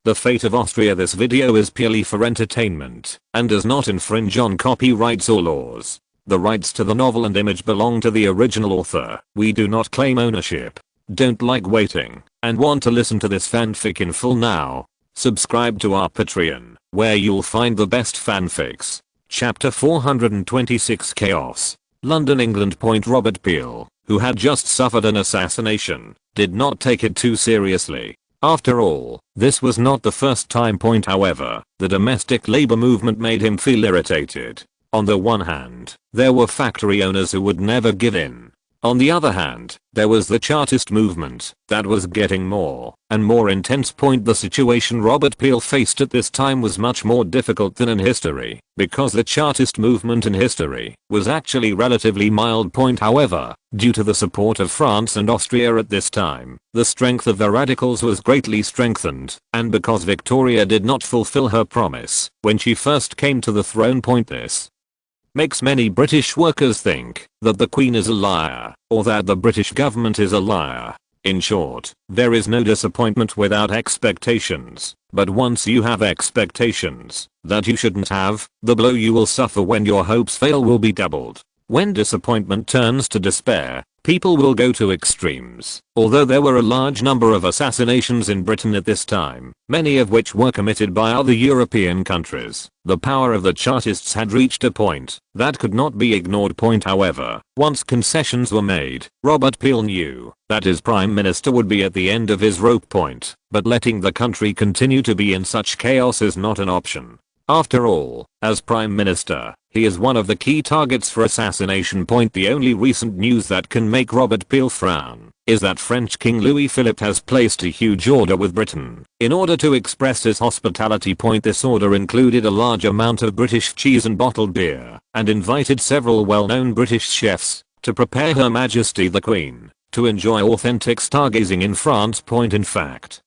The Fate of Austria. This video is purely for entertainment and does not infringe on copyrights or laws. The rights to the novel and image belong to the original author. We do not claim ownership. Don't like waiting and want to listen to this fanfic in full now? Subscribe to our Patreon, where you'll find the best fanfics. Chapter 426 Chaos. London, England. Robert Peel, who had just suffered an assassination, did not take it too seriously. After all, this was not the first time. However, the domestic labor movement made him feel irritated. On the one hand, there were factory owners who would never give in. On the other hand, there was the Chartist movement that was getting more and more intense. The situation Robert Peel faced at this time was much more difficult than in history, because the Chartist movement in history was actually relatively mild. However, due to the support of France and Austria at this time, the strength of the radicals was greatly strengthened, and because Victoria did not fulfill her promise when she first came to the throne. This makes many British workers think that the Queen is a liar, or that the British government is a liar. In short, there is no disappointment without expectations, but once you have expectations that you shouldn't have, the blow you will suffer when your hopes fail will be doubled. When disappointment turns to despair, people will go to extremes. Although there were a large number of assassinations in Britain at this time, many of which were committed by other European countries, the power of the Chartists had reached a point that could not be ignored. However, once concessions were made, Robert Peel knew that his prime minister would be at the end of his rope. But letting the country continue to be in such chaos is not an option. After all, as prime minister, he is one of the key targets for assassination. The only recent news that can make Robert Peel frown is that French King Louis Philippe has placed a huge order with Britain in order to express his hospitality. This order included a large amount of British cheese and bottled beer, and invited several well-known British chefs to prepare Her Majesty the Queen to enjoy authentic stargazing in France. In fact,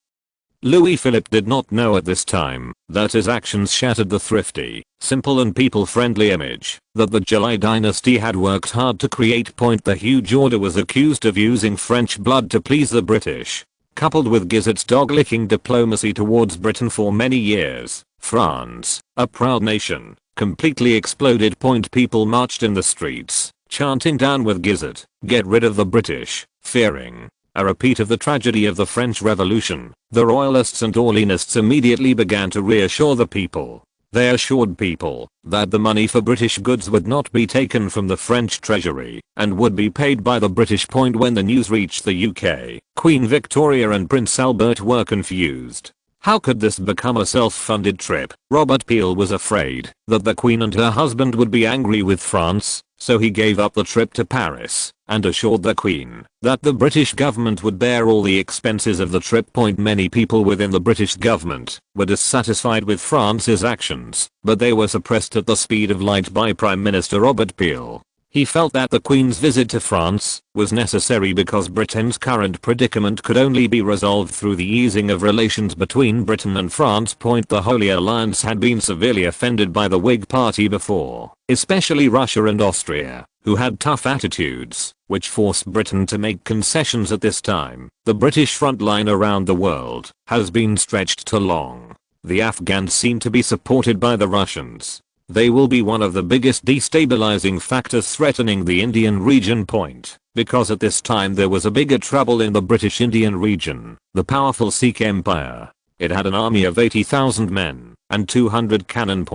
Louis Philippe did not know at this time that his actions shattered the thrifty, simple and people-friendly image that the July dynasty had worked hard to create. The huge order was accused of using French blood to please the British. Coupled with Gizet's dog-licking diplomacy towards Britain for many years, France, a proud nation, completely exploded. People marched in the streets, chanting "Down with Gizet, get rid of the British," fearing a repeat of the tragedy of the French Revolution. The royalists and Orleanists immediately began to reassure the people. They assured people that the money for British goods would not be taken from the French treasury and would be paid by the British. When the news reached the UK, Queen Victoria and Prince Albert were confused. How could this become a self-funded trip? Robert Peel was afraid that the Queen and her husband would be angry with France, so he gave up the trip to Paris and assured the Queen that the British government would bear all the expenses of the trip. Many people within the British government were dissatisfied with France's actions, but they were suppressed at the speed of light by Prime Minister Robert Peel. He felt that the Queen's visit to France was necessary because Britain's current predicament could only be resolved through the easing of relations between Britain and France. The Holy Alliance had been severely offended by the Whig Party before, especially Russia and Austria, who had tough attitudes, which forced Britain to make concessions at this time. The British front line around the world has been stretched too long. The Afghans seem to be supported by the Russians. They will be one of the biggest destabilizing factors threatening the Indian region. Because at this time there was a bigger trouble in the British Indian region, the powerful Sikh Empire. It had an army of 80,000 men and 200 cannon.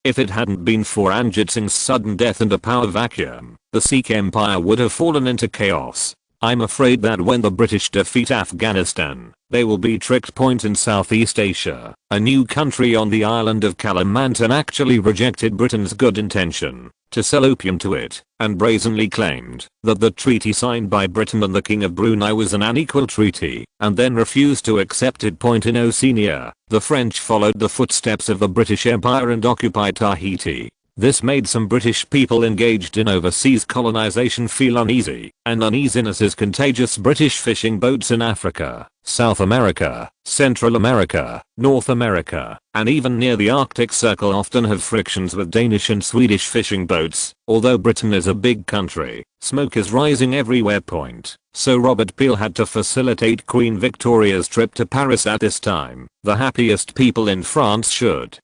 If it hadn't been for Anjit Singh's sudden death and a power vacuum, the Sikh Empire would have fallen into chaos. I'm afraid that when the British defeat Afghanistan, they will be tricked. In Southeast Asia, a new country on the island of Kalimantan actually rejected Britain's good intention to sell opium to it, and brazenly claimed that the treaty signed by Britain and the King of Brunei was an unequal treaty, and then refused to accept it. In Oceania, the French followed the footsteps of the British Empire and occupied Tahiti. This made some British people engaged in overseas colonization feel uneasy, and uneasiness is contagious. British fishing boats in Africa South America, Central America, North America, and even near the Arctic Circle often have frictions with Danish and Swedish fishing boats. Although Britain is a big country, smoke is rising everywhere. So Robert Peel had to facilitate Queen Victoria's trip to Paris at this time. The happiest people in France should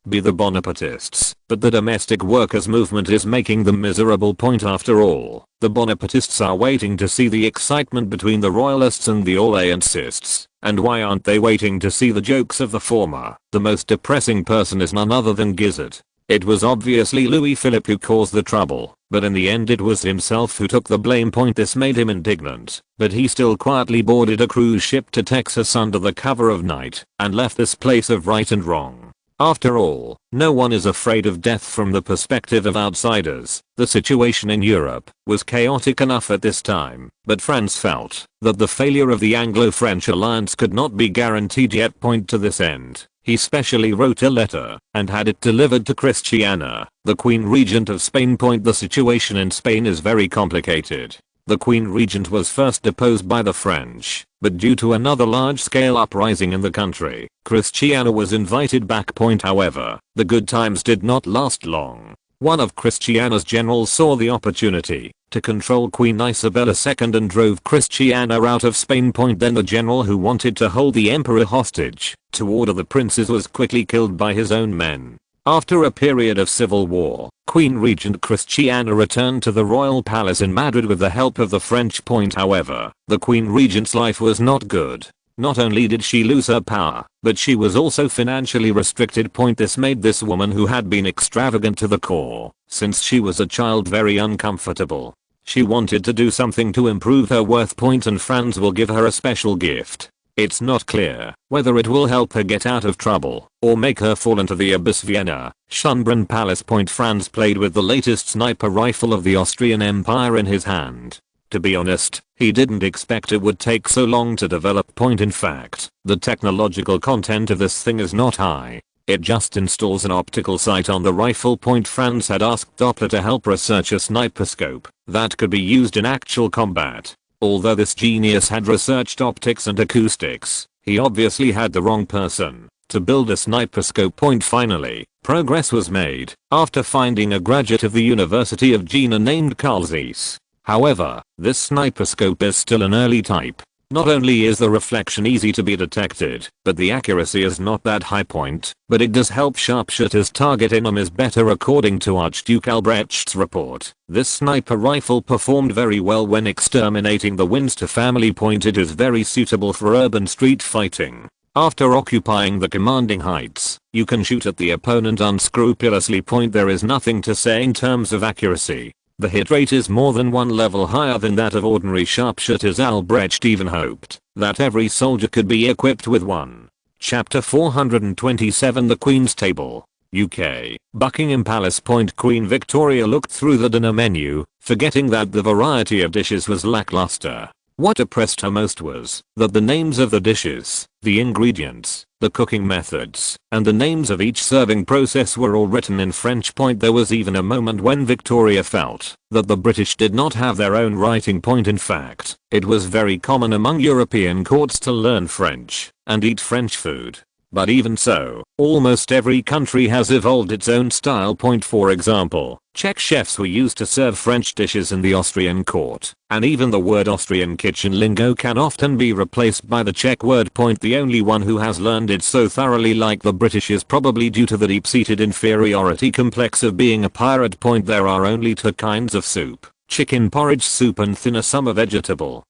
be the Bonapartists, but the domestic workers movement is making them miserable. After all, the Bonapartists are waiting to see the excitement between the royalists and the Orleanists, and why aren't they waiting to see the jokes of the former? The most depressing person is none other than Gizzard. It was obviously Louis Philippe who caused the trouble, but in the end it was himself who took the blame. This made him indignant, but he still quietly boarded a cruise ship to Texas under the cover of night, and left this place of right and wrong. After all, no one is afraid of death from the perspective of outsiders. The situation in Europe was chaotic enough at this time, but France felt that the failure of the Anglo-French alliance could not be guaranteed yet. To this end, he specially wrote a letter and had it delivered to Christiana, the Queen Regent of Spain. The situation in Spain is very complicated. The Queen Regent was first deposed by the French, but due to another large-scale uprising in the country, Christiana was invited back. However, the good times did not last long. One of Christiana's generals saw the opportunity to control Queen Isabella II and drove Christiana out of Spain. Then the general who wanted to hold the emperor hostage to order the princes was quickly killed by his own men. After a period of civil war, Queen Regent Christiana returned to the royal palace in Madrid with the help of the French. However, the Queen Regent's life was not good. Not only did she lose her power, but she was also financially restricted. This made this woman, who had been extravagant to the core since she was a child, very uncomfortable. She wanted to do something to improve her worth. And Franz will give her a special gift. It's not clear whether it will help her get out of trouble or make her fall into the abyss. Vienna, Schönbrunn Palace. Franz played with the latest sniper rifle of the Austrian Empire in his hand. To be honest, he didn't expect it would take so long to develop. In fact, the technological content of this thing is not high. It just installs an optical sight on the rifle. Franz had asked Doppler to help research a sniper scope that could be used in actual combat. Although this genius had researched optics and acoustics, he obviously had the wrong person to build a sniper scope. Finally, progress was made after finding a graduate of the University of Jena named Carl Zeiss. However, this sniper scope is still an early type. Not only is the reflection easy to be detected, but the accuracy is not that high. But it does help sharpshooters target enemies better. According to Archduke Albrecht's report, this sniper rifle performed very well when exterminating the Winster family. It is very suitable for urban street fighting. After occupying the commanding heights, you can shoot at the opponent unscrupulously. There is nothing to say in terms of accuracy. The hit rate is more than one level higher than that of ordinary sharpshooters. Albrecht even hoped that every soldier could be equipped with one. Chapter 427, The Queen's Table. UK, Buckingham Palace. Queen Victoria looked through the dinner menu, forgetting that the variety of dishes was lackluster. What impressed her most was that the names of the dishes, the ingredients, the cooking methods, and the names of each serving process were all written in French. There was even a moment when Victoria felt that the British did not have their own writing. In fact, it was very common among European courts to learn French and eat French food. But even so, almost every country has evolved its own style. For example, Czech chefs were used to serve French dishes in the Austrian court, and even the word Austrian kitchen lingo can often be replaced by the Czech word. The only one who has learned it so thoroughly like the British is probably due to the deep-seated inferiority complex of being a pirate. There are only two kinds of soup: chicken porridge soup and thinner summer vegetable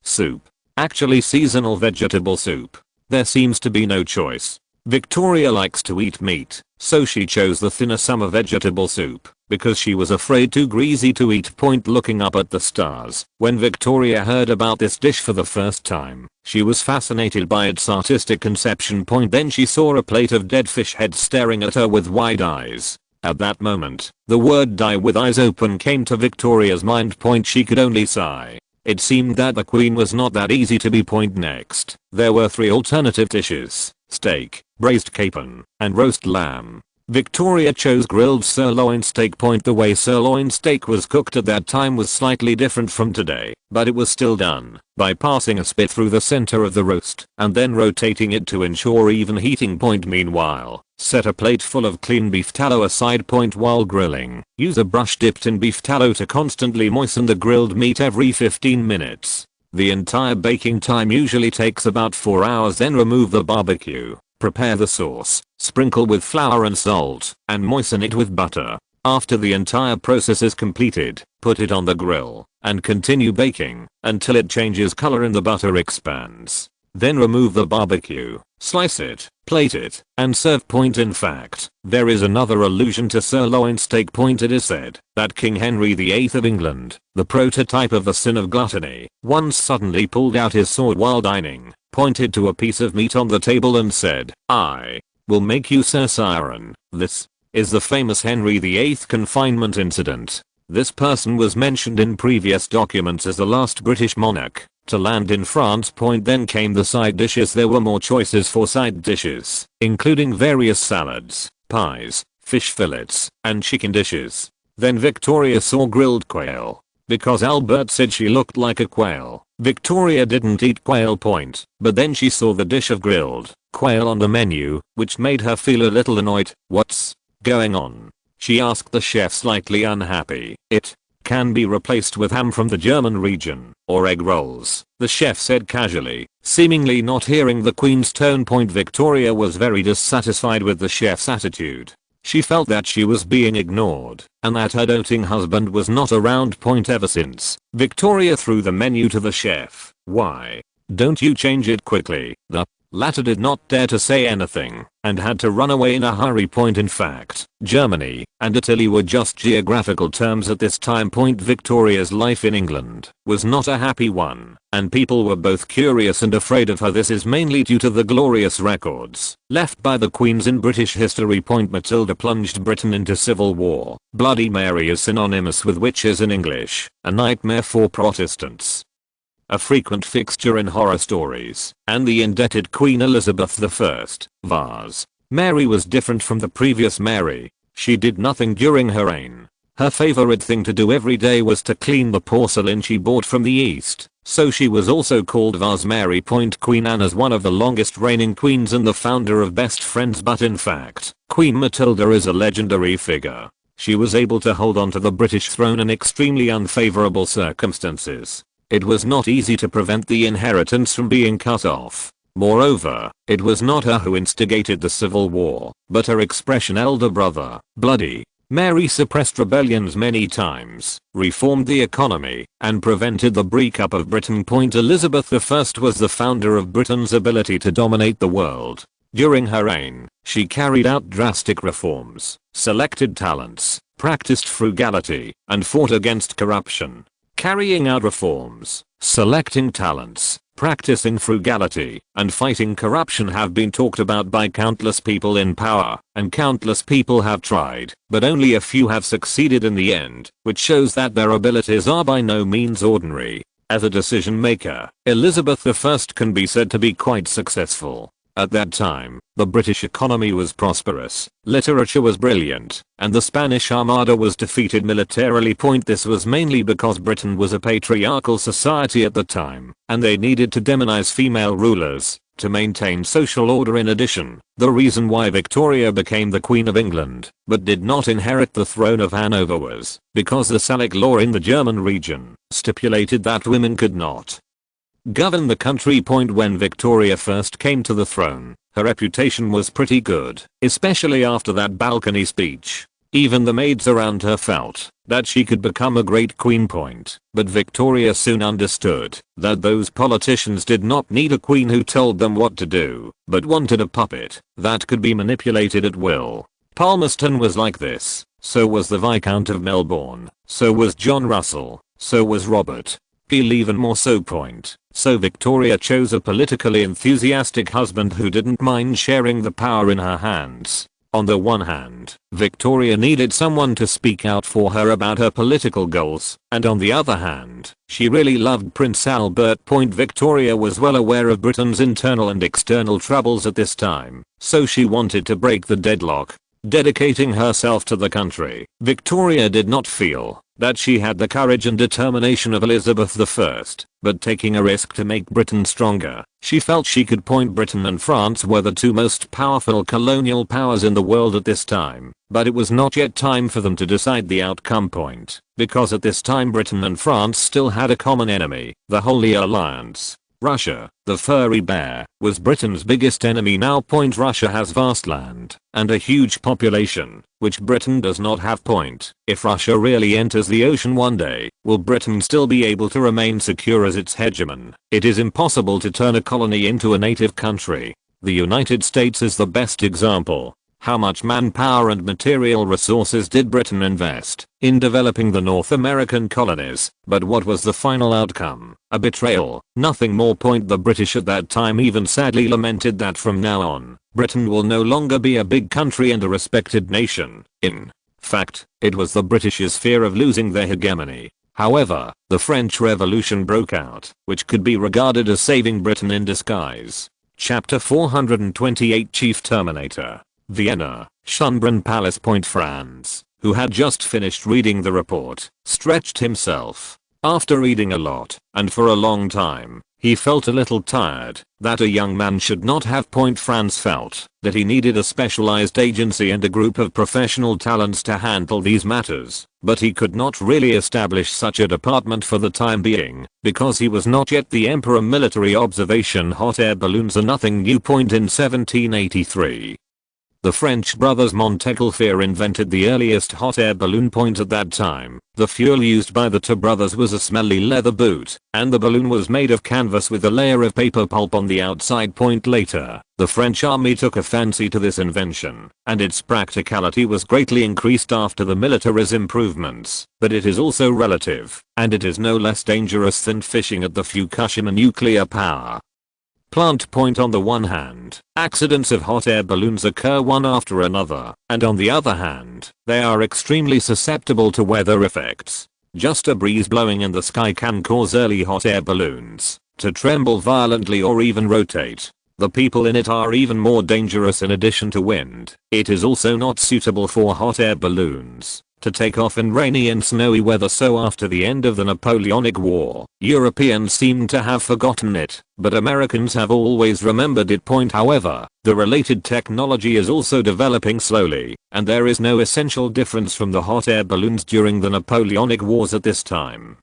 soup. Actually seasonal vegetable soup. There seems to be no choice. Victoria likes to eat meat, so she chose the thinner summer vegetable soup because she was afraid too greasy to eat. Looking up at the stars, when Victoria heard about this dish for the first time, she was fascinated by its artistic conception. Then she saw a plate of dead fish heads staring at her with wide eyes. At that moment, the word "die with eyes open" came to Victoria's mind. She could only sigh. It seemed that the Queen was not that easy to be. Next, there were three alternative dishes: steak, braised capon, and roast lamb. Victoria chose grilled sirloin steak. The way sirloin steak was cooked at that time was slightly different from today, but it was still done by passing a spit through the center of the roast and then rotating it to ensure even heating. Meanwhile, set a plate full of clean beef tallow aside. While grilling, use a brush dipped in beef tallow to constantly moisten the grilled meat every 15 minutes. The entire baking time usually takes about 4 hours. Then remove the barbecue. Prepare the sauce, sprinkle with flour and salt, and moisten it with butter. After the entire process is completed, put it on the grill, and continue baking, until it changes color and the butter expands. Then remove the barbecue, slice it, plate it, and serve. In fact, there is another allusion to sirloin steak. It is said that King Henry VIII of England, the prototype of the sin of gluttony, once suddenly pulled out his sword while dining, pointed to a piece of meat on the table and said, "I will make you Sir Siren." This is the famous Henry VIII confinement incident. This person was mentioned in previous documents as the last British monarch to land in France. Then came the side dishes. There were more choices for side dishes, including various salads, pies, fish fillets, and chicken dishes. Then Victoria saw grilled quail. Because Albert said she looked like a quail, Victoria didn't eat quail. But then she saw the dish of grilled quail on the menu, which made her feel a little annoyed. "What's going on?" she asked the chef, slightly unhappy. "It can be replaced with ham from the German region, or egg rolls," the chef said casually, seemingly not hearing the queen's tone. Victoria was very dissatisfied with the chef's attitude. She felt that she was being ignored, and that her doting husband was not around. Ever since, Victoria threw the menu to the chef. "Why don't you change it quickly?" The latter did not dare to say anything, and had to run away in a hurry. In fact, Germany and Italy were just geographical terms at this time. Victoria's life in England was not a happy one, and people were both curious and afraid of her. This is mainly due to the glorious records left by the queens in British history. Matilda plunged Britain into civil war. Bloody Mary is synonymous with witches in English, a nightmare for Protestants, a frequent fixture in horror stories, and the indebted Queen Elizabeth I. Vase. Mary was different from the previous Mary. She did nothing during her reign. Her favorite thing to do every day was to clean the porcelain she bought from the East, so she was also called Vase Mary. Queen Anne is one of the longest reigning queens and the founder of Best Friends, but in fact, Queen Matilda is a legendary figure. She was able to hold on to the British throne in extremely unfavorable circumstances. It was not easy to prevent the inheritance from being cut off. Moreover, it was not her who instigated the civil war, but her expression elder brother. Bloody Mary suppressed rebellions many times, reformed the economy, and prevented the breakup of Britain. Elizabeth I was the founder of Britain's ability to dominate the world. During her reign, she carried out drastic reforms, selected talents, practiced frugality, and fought against corruption. Carrying out reforms, selecting talents, practicing frugality, and fighting corruption have been talked about by countless people in power, and countless people have tried, but only a few have succeeded in the end, which shows that their abilities are by no means ordinary. As a decision maker, Elizabeth I can be said to be quite successful. At that time, the British economy was prosperous, literature was brilliant, and the Spanish Armada was defeated militarily. This was mainly because Britain was a patriarchal society at the time, and they needed to demonize female rulers to maintain social order. In addition, the reason why Victoria became the Queen of England, but did not inherit the throne of Hanover, was because the Salic law in the German region stipulated that women could not govern the country. When Victoria first came to the throne, her reputation was pretty good, especially after that balcony speech. Even the maids around her felt that she could become a great queen. But Victoria soon understood that those politicians did not need a queen who told them what to do, but wanted a puppet that could be manipulated at will. Palmerston was like this, so was the Viscount of Melbourne, so was John Russell, so was Robert Peel, even more so. So Victoria chose a politically enthusiastic husband who didn't mind sharing the power in her hands. On the one hand, Victoria needed someone to speak out for her about her political goals, and on the other hand, she really loved Prince Albert. Victoria was well aware of Britain's internal and external troubles at this time, so she wanted to break the deadlock. dedicating herself to the country. Victoria did not feel that she had the courage and determination of Elizabeth I, but taking a risk to make Britain stronger, she felt she could point Britain and France were the two most powerful colonial powers in the world at this time, but it was not yet time for them to decide the outcome point, because at this time Britain and France still had a common enemy, the Holy Alliance. Russia, the furry bear, was Britain's biggest enemy now. Russia has vast land and a huge population, which Britain does not have. If Russia really enters the ocean one day, will Britain still be able to remain secure as its hegemon? It is impossible to turn a colony into a native country. The United States is the best example. How much manpower and material resources did Britain invest in developing the North American colonies? But what was the final outcome? A betrayal, nothing more. The British at that time even sadly lamented that from now on, Britain will no longer be a big country and a respected nation. In fact, it was the British's fear of losing their hegemony. However, the French Revolution broke out, which could be regarded as saving Britain in disguise. Chapter 428 Chief Terminator. Vienna, Schönbrunn Palace. Franz, who had just finished reading the report, stretched himself. After reading a lot, and for a long time, he felt a little tired. That a young man should not have. Franz felt that he needed a specialized agency and a group of professional talents to handle these matters, but he could not really establish such a department for the time being, because he was not yet the emperor. Military observation. Hot air balloons are nothing new. In 1783. The French brothers Montgolfier invented the earliest hot air balloon. At that time, the fuel used by the two brothers was a smelly leather boot, and the balloon was made of canvas with a layer of paper pulp on the outside. Later, the French army took a fancy to this invention, and its practicality was greatly increased after the military's improvements, but it is also relative, and it is no less dangerous than fishing at the Fukushima nuclear power plant. On the one hand, accidents of hot air balloons occur one after another, and on the other hand, they are extremely susceptible to weather effects. Just a breeze blowing in the sky can cause early hot air balloons to tremble violently or even rotate. The people in it are even more dangerous. In addition to wind, it is also not suitable for hot air balloons to take off in rainy and snowy weather. So after the end of the Napoleonic War, Europeans seem to have forgotten it, but Americans have always remembered it. However, the related technology is also developing slowly, and there is no essential difference from the hot air balloons during the Napoleonic Wars at this time.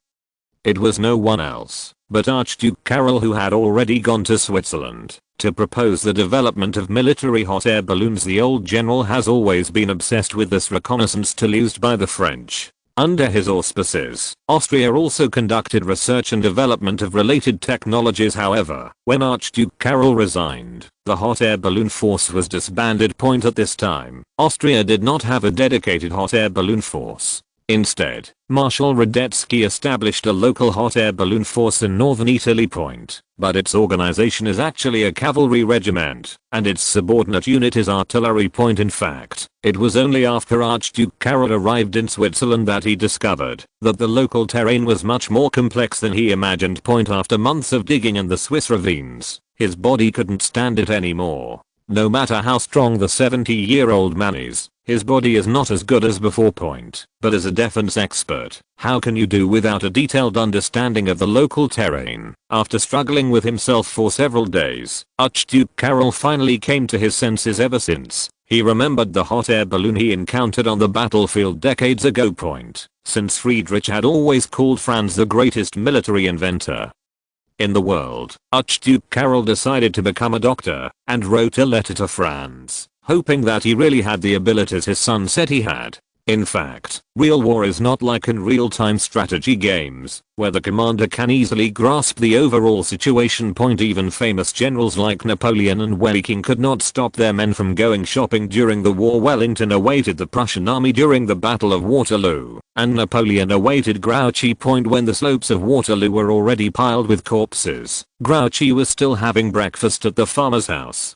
It was no one else but Archduke Karol who had already gone to Switzerland to propose the development of military hot air balloons. The old general has always been obsessed with this reconnaissance tool used by the French. Under his auspices, Austria also conducted research and development of related technologies. However, when Archduke Karol resigned, the hot air balloon force was disbanded. At this time, Austria did not have a dedicated hot air balloon force. Instead, Marshal Radetzky established a local hot air balloon force in northern Italy. But its organization is actually a cavalry regiment, and its subordinate unit is artillery. In fact, it was only after Archduke Karol arrived in Switzerland that he discovered that the local terrain was much more complex than he imagined. After months of digging in the Swiss ravines, his body couldn't stand it anymore. No matter how strong the 70-year-old man is, his body is not as good as before. But as a defense expert, how can you do without a detailed understanding of the local terrain? After struggling with himself for several days, Archduke Karol finally came to his senses. Ever since, he remembered the hot air balloon he encountered on the battlefield decades ago. Since Friedrich had always called Franz the greatest military inventor in the world, Archduke Karol decided to become a doctor, and wrote a letter to Franz, hoping that he really had the abilities his son said he had. In fact, real war is not like in real-time strategy games, where the commander can easily grasp the overall situation. Even famous generals like Napoleon and Wellington could not stop their men from going shopping during the war. Wellington awaited the Prussian army during the Battle of Waterloo, and Napoleon awaited Grouchy. When the slopes of Waterloo were already piled with corpses, Grouchy was still having breakfast at the farmer's house.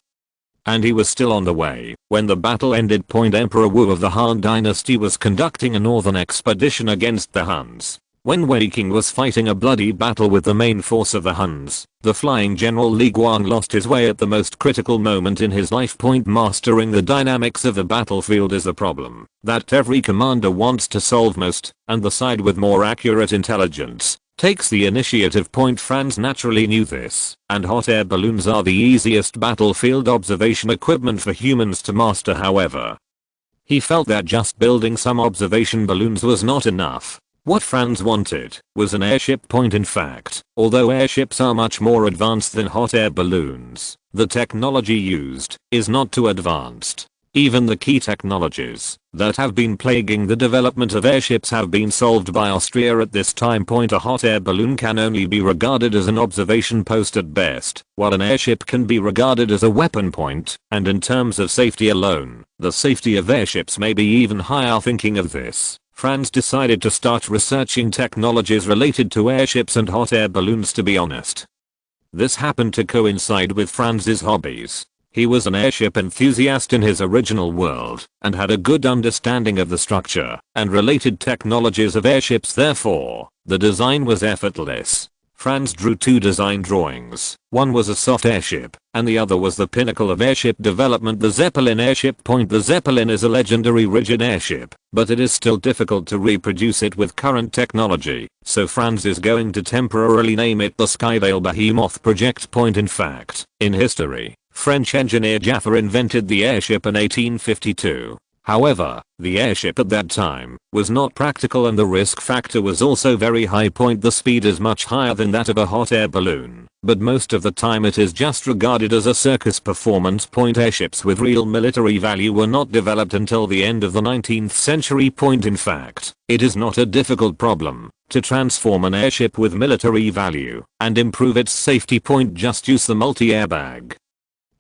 And he was still on the way when the battle ended. Emperor Wu of the Han dynasty was conducting a northern expedition against the Huns. When Wei King was fighting a bloody battle with the main force of the Huns, the flying general Li Guang lost his way at the most critical moment in his life. Mastering the dynamics of the battlefield is the problem that every commander wants to solve most, and the side with more accurate intelligence takes the initiative. Franz naturally knew this, and hot air balloons are the easiest battlefield observation equipment for humans to master. However, he felt that just building some observation balloons was not enough. What Franz wanted was an airship. In fact, although airships are much more advanced than hot air balloons, the technology used is not too advanced. Even the key technologies that have been plaguing the development of airships have been solved by Austria at this time. A hot air balloon can only be regarded as an observation post at best, while an airship can be regarded as a weapon point, and in terms of safety alone, the safety of airships may be even higher. Thinking of this, Franz decided to start researching technologies related to airships and hot air balloons. To be honest, this happened to coincide with Franz's hobbies. He was an airship enthusiast in his original world and had a good understanding of the structure and related technologies of airships. Therefore, the design was effortless. Franz drew two design drawings. One was a soft airship, and the other was the pinnacle of airship development, the Zeppelin airship. The Zeppelin is a legendary rigid airship, but it is still difficult to reproduce it with current technology, so Franz is going to temporarily name it the Skydale Behemoth project. In fact, in history, French engineer Jaffa invented the airship in 1852. However, the airship at that time was not practical and the risk factor was also very high. The speed is much higher than that of a hot air balloon, but most of the time it is just regarded as a circus performance. Airships with real military value were not developed until the end of the 19th century. In fact, it is not a difficult problem to transform an airship with military value and improve its safety. Just use the multi-airbag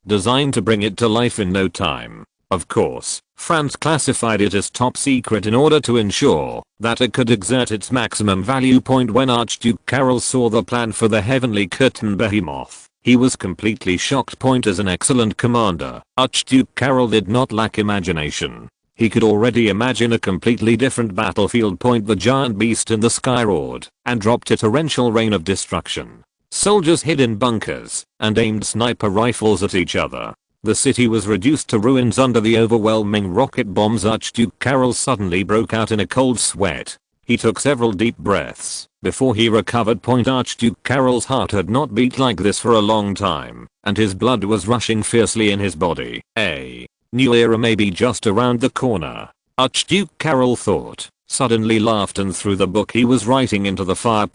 designed to bring it to life in no time. Of course, Franz classified it as top secret in order to ensure that it could exert its maximum value. When Archduke Karol saw the plan for the heavenly curtain behemoth, he was completely shocked. As an excellent commander, Archduke Karol did not lack imagination. He could already imagine a completely different battlefield. The giant beast in the sky roared and dropped a torrential rain of destruction. Soldiers hid in bunkers and aimed sniper rifles at each other. The city was reduced to ruins under the overwhelming rocket bombs. Archduke Karol suddenly broke out in a cold sweat. He took several deep breaths before he recovered. Archduke Karol's heart had not beat like this for a long time, and his blood was rushing fiercely in his body. A new era may be just around the corner, Archduke Karol thought. Suddenly laughed and threw the book he was writing into the fire.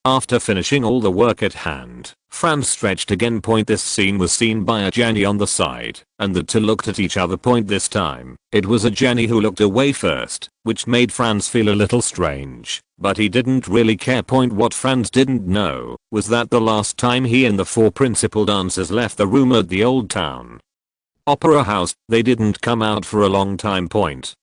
After finishing all the work at hand, Franz stretched again. This scene was seen by a Jenny on the side, and the two looked at each other. This time, it was a Jenny who looked away first, which made Franz feel a little strange, but he didn't really care. What Franz didn't know was that the last time he and the four principal dancers left the room at the old town opera house, they didn't come out for a long time.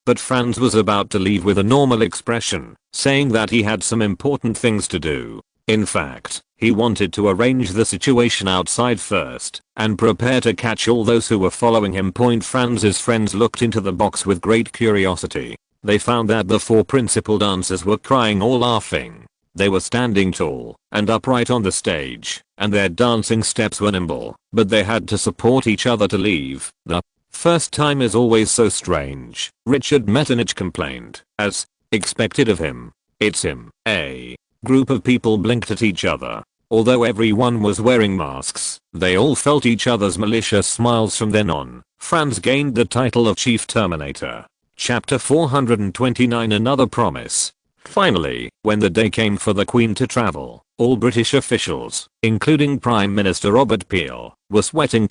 But Franz was about to leave with a normal expression, saying that he had some important things to do. In fact, he wanted to arrange the situation outside first and prepare to catch all those who were following him. Franz's friends looked into the box with great curiosity. They found that the four principal dancers were crying or laughing. They were standing tall and upright on the stage, and their dancing steps were nimble, but they had to support each other to leave. The first time is always so strange, Richard Metternich complained, as expected of him. It's him. A group of people blinked at each other. Although everyone was wearing masks, they all felt each other's malicious smiles. From then on, Franz gained the title of Chief Terminator. Chapter 429, Another Promise. Finally, when the day came for the Queen to travel, all British officials, including Prime Minister Robert Peel, were sweating.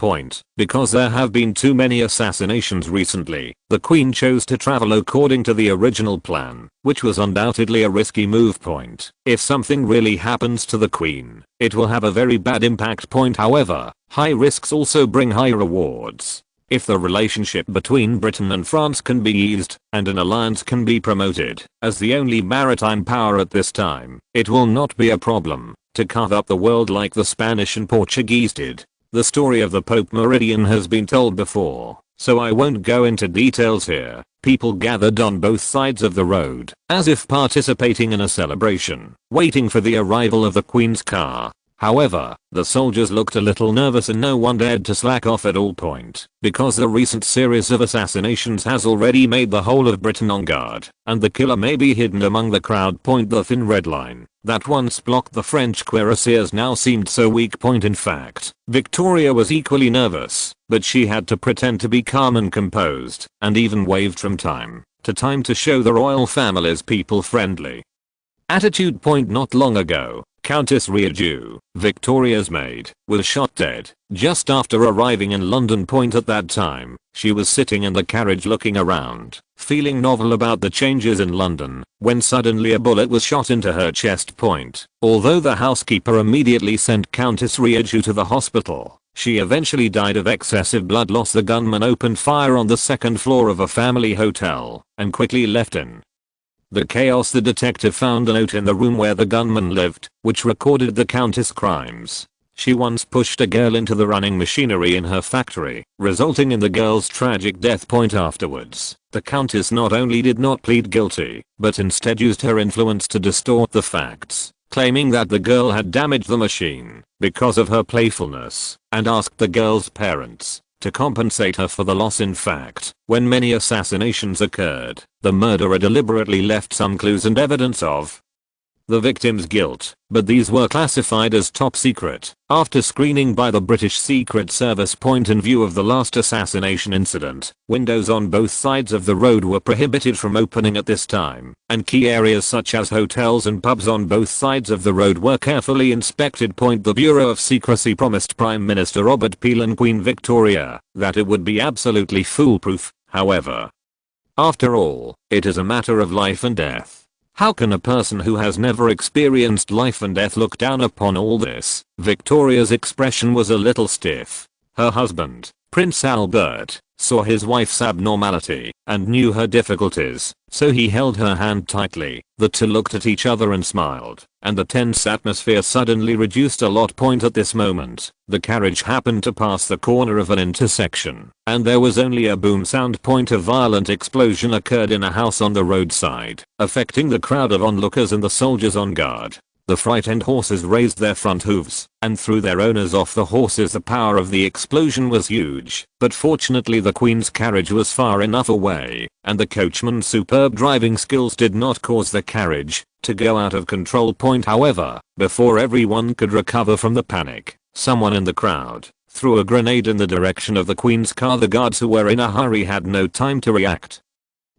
Because there have been too many assassinations recently, the Queen chose to travel according to the original plan, which was undoubtedly a risky move. If something really happens to the Queen, it will have a very bad impact. However, high risks also bring high rewards. If the relationship between Britain and France can be eased, and an alliance can be promoted, as the only maritime power at this time, it will not be a problem to carve up the world like the Spanish and Portuguese did. The story of the Pope Meridian has been told before, so I won't go into details here. People gathered on both sides of the road, as if participating in a celebration, waiting for the arrival of the Queen's car. However, the soldiers looked a little nervous and no one dared to slack off at all point, because the recent series of assassinations has already made the whole of Britain on guard, and the killer may be hidden among the crowd. The thin red line that once blocked the French cuirassiers now seemed so weak. In fact, Victoria was equally nervous, but she had to pretend to be calm and composed, and even waved from time to time to show the royal family's people-friendly attitude. Not long ago, Countess Riadeau, Victoria's maid, was shot dead just after arriving in London. At that time, she was sitting in the carriage looking around, feeling novel about the changes in London, when suddenly a bullet was shot into her chest. Although the housekeeper immediately sent Countess Riadeau to the hospital, she eventually died of excessive blood loss. The gunman opened fire on the second floor of a family hotel and quickly left. In the chaos, the detective found a note in the room where the gunman lived, which recorded the countess' crimes. She once pushed a girl into the running machinery in her factory, resulting in the girl's tragic death. Afterwards, the countess not only did not plead guilty, but instead used her influence to distort the facts, claiming that the girl had damaged the machine because of her playfulness, and asked the girl's parents to compensate her for the loss. In fact, when many assassinations occurred, the murderer deliberately left some clues and evidence of the victim's guilt, but these were classified as top secret after screening by the British Secret Service. In view of the last assassination incident, windows on both sides of the road were prohibited from opening at this time, and key areas such as hotels and pubs on both sides of the road were carefully inspected. The Bureau of Secrecy promised Prime Minister Robert Peel and Queen Victoria that it would be absolutely foolproof. However, after all, it is a matter of life and death. How can a person who has never experienced life and death look down upon all this? Victoria's expression was a little stiff. Her husband, Prince Albert, saw his wife's abnormality and knew her difficulties, so he held her hand tightly. The two looked at each other and smiled, and the tense atmosphere suddenly reduced a lot. At this moment, the carriage happened to pass the corner of an intersection, and there was only a boom sound. A violent explosion occurred in a house on the roadside, affecting the crowd of onlookers and the soldiers on guard. The frightened horses raised their front hooves and threw their owners off the horses. The power of the explosion was huge, but fortunately the Queen's carriage was far enough away, and the coachman's superb driving skills did not cause the carriage to go out of control. However, before everyone could recover from the panic, someone in the crowd threw a grenade in the direction of the Queen's car. The guards who were in a hurry had no time to react,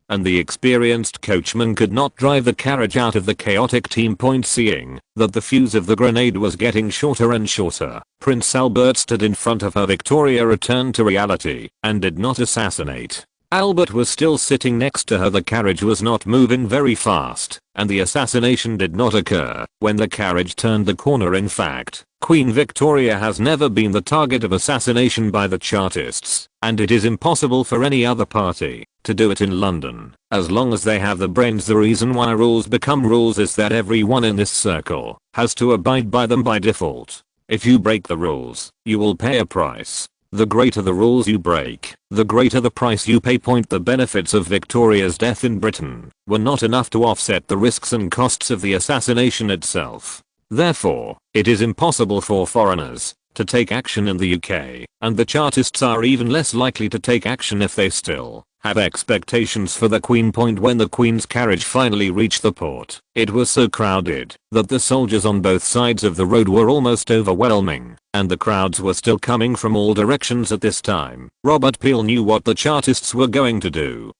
and the experienced coachman could not drive the carriage out of the chaotic team. Seeing that the fuse of the grenade was getting shorter and shorter, Prince Albert stood in front of her. Victoria returned to reality and did not assassinate. Albert was still sitting next to her. The carriage was not moving very fast, and the assassination did not occur when the carriage turned the corner. In fact, Queen Victoria has never been the target of assassination by the Chartists, and it is impossible for any other party to do it in London, as long as they have the brains. The reason why rules become rules is that everyone in this circle has to abide by them by default. If you break the rules, you will pay a price. The greater the rules you break, the greater the price you pay. The benefits of Victoria's death in Britain were not enough to offset the risks and costs of the assassination itself. Therefore, it is impossible for foreigners to take action in the UK, and the Chartists are even less likely to take action if they still have expectations for the Queen. When the Queen's carriage finally reached the port, it was so crowded that the soldiers on both sides of the road were almost overwhelming, and the crowds were still coming from all directions at this time. Robert Peel knew what the Chartists were going to do,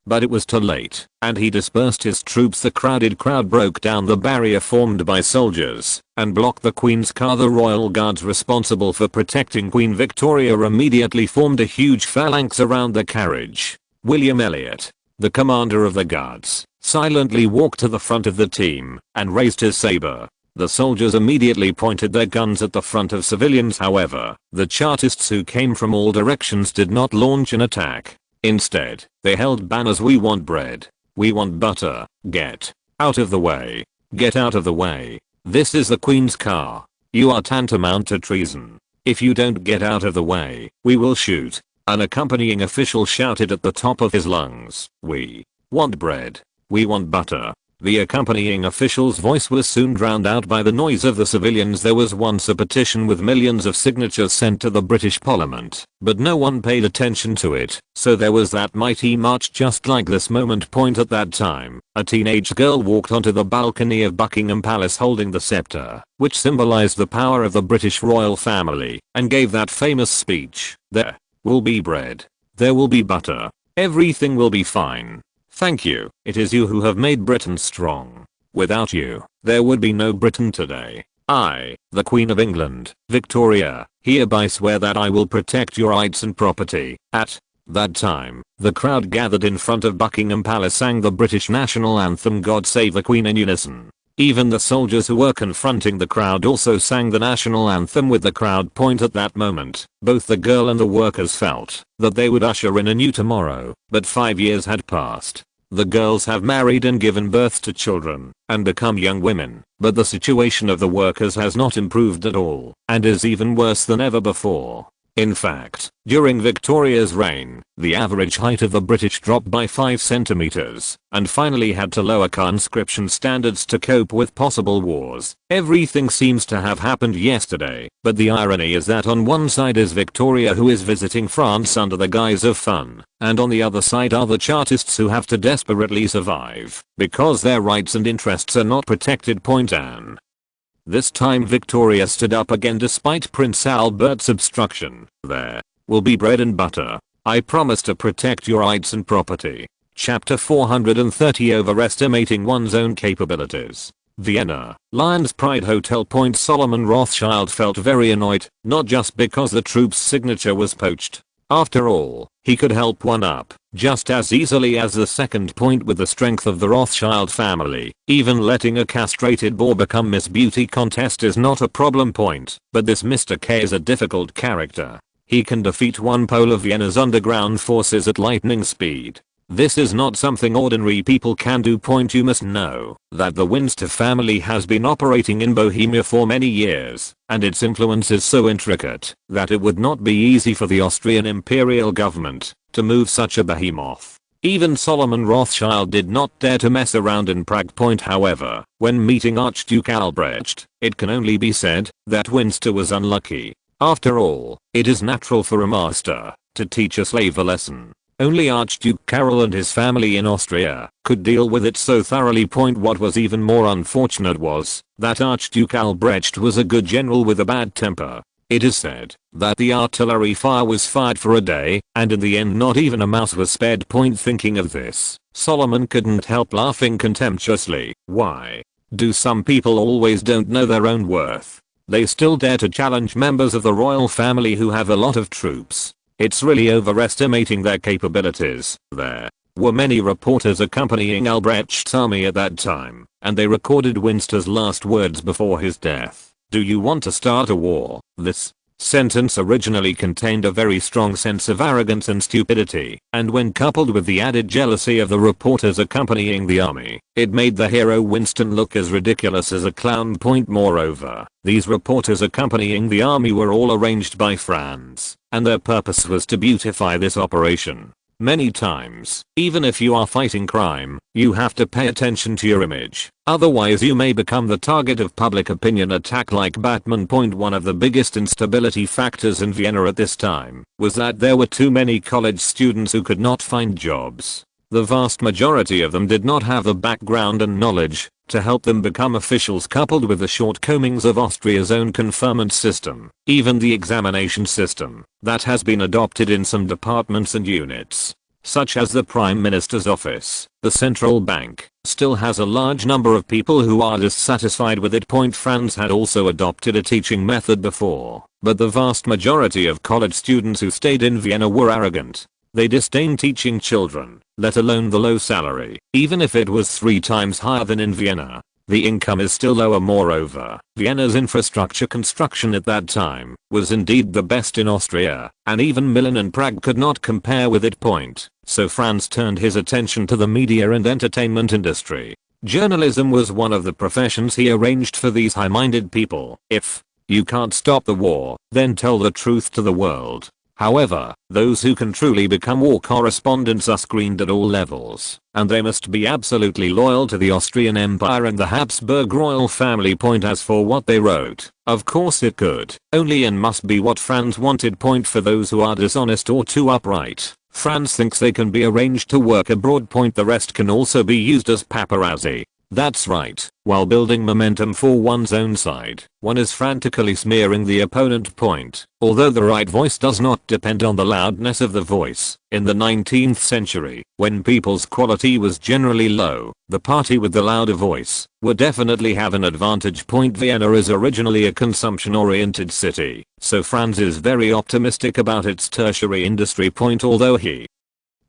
but it was too late, and he dispersed his troops. The crowded crowd broke down the barrier formed by soldiers and blocked the Queen's car. The royal guards responsible for protecting Queen Victoria immediately formed a huge phalanx around the carriage. William Elliot, the commander of the guards, silently walked to the front of the team and raised his saber. The soldiers immediately pointed their guns at the front of civilians. However, the Chartists who came from all directions did not launch an attack. Instead, they held banners: "We want bread. We want butter. Get out of the way. Get out of the way. This is the Queen's car. You are tantamount to treason. If you don't get out of the way, we will shoot." An accompanying official shouted at the top of his lungs, "We want bread. We want butter." The accompanying official's voice was soon drowned out by the noise of the civilians. There was once a petition with millions of signatures sent to the British Parliament, but no one paid attention to it, so there was that mighty march. Just like this moment point at that time, a teenage girl walked onto the balcony of Buckingham Palace holding the scepter, which symbolized the power of the British royal family, and gave that famous speech, "There will be bread. There will be butter. Everything will be fine. Thank you. It is you who have made Britain strong. Without you, there would be no Britain today. I, the Queen of England, Victoria, hereby swear that I will protect your rights and property." At that time, the crowd gathered in front of Buckingham Palace sang the British national anthem "God Save the Queen" in unison. Even the soldiers who were confronting the crowd also sang the national anthem with the crowd point at that moment. Both the girl and the workers felt that they would usher in a new tomorrow, but 5 years had passed. The girls have married and given birth to children and become young women, but the situation of the workers has not improved at all and is even worse than ever before. In fact, during Victoria's reign, the average height of the British dropped by 5 centimeters, and finally had to lower conscription standards to cope with possible wars. Everything seems to have happened yesterday, but the irony is that on one side is Victoria, who is visiting France under the guise of fun, and on the other side are the Chartists, who have to desperately survive because their rights and interests are not protected. Anne. This time Victoria stood up again despite Prince Albert's obstruction. "There will be bread and butter. I promise to protect your rights and property." Chapter 430, Overestimating One's Own Capabilities. Vienna, Lion's Pride Hotel. Solomon Rothschild felt very annoyed, not just because the troop's signature was poached. After all, he could help one up just as easily as the second point with the strength of the Rothschild family. Even letting a castrated boar become Miss Beauty contest is not a problem point, but this Mr. K is a difficult character. He can defeat one pole of Vienna's underground forces at lightning speed. This is not something ordinary people can do. You must know that the Winster family has been operating in Bohemia for many years, and its influence is so intricate that it would not be easy for the Austrian Imperial government to move such a behemoth. Even Solomon Rothschild did not dare to mess around in Prague. However, when meeting Archduke Albrecht, it can only be said that Winster was unlucky. After all, it is natural for a master to teach a slave a lesson. Only Archduke Karol and his family in Austria could deal with it so thoroughly. What was even more unfortunate was that Archduke Albrecht was a good general with a bad temper. It is said that the artillery fire was fired for a day, and in the end not even a mouse was spared. Thinking of this, Solomon couldn't help laughing contemptuously. Why do some people always don't know their own worth? They still dare to challenge members of the royal family who have a lot of troops. It's really overestimating their capabilities. There were many reporters accompanying Albrecht's army at that time, and they recorded Winster's last words before his death. "Do you want to start a war?" This sentence originally contained a very strong sense of arrogance and stupidity, and when coupled with the added jealousy of the reporters accompanying the army, it made the hero Winston look as ridiculous as a clown. Moreover, these reporters accompanying the army were all arranged by Franz, and their purpose was to beautify this operation. Many times, even if you are fighting crime, you have to pay attention to your image. Otherwise you may become the target of public opinion attack like Batman. One of the biggest instability factors in Vienna at this time was that there were too many college students who could not find jobs. The vast majority of them did not have the background and knowledge to help them become officials, coupled with the shortcomings of Austria's own conferment system. Even the examination system that has been adopted in some departments and units, such as the Prime Minister's office, the central bank, still has a large number of people who are dissatisfied with it. Franz had also adopted a teaching method before, but the vast majority of college students who stayed in Vienna were arrogant. They disdained teaching children, let alone the low salary. Even if it was 3 times higher than in Vienna, the income is still lower. Moreover, Vienna's infrastructure construction at that time was indeed the best in Austria, and even Milan and Prague could not compare with it. So Franz turned his attention to the media and entertainment industry. Journalism was one of the professions he arranged for these high-minded people. If you can't stop the war, then tell the truth to the world. However, those who can truly become war correspondents are screened at all levels, and they must be absolutely loyal to the Austrian Empire and the Habsburg royal family. As for what they wrote, of course it could only and must be what Franz wanted. For those who are dishonest or too upright, Franz thinks they can be arranged to work abroad. The rest can also be used as paparazzi. That's right, while building momentum for one's own side, one is frantically smearing the opponent. Although the right voice does not depend on the loudness of the voice, in the 19th century, when people's quality was generally low, the party with the louder voice would definitely have an advantage. Vienna is originally a consumption-oriented city, so Franz is very optimistic about its tertiary industry. Although he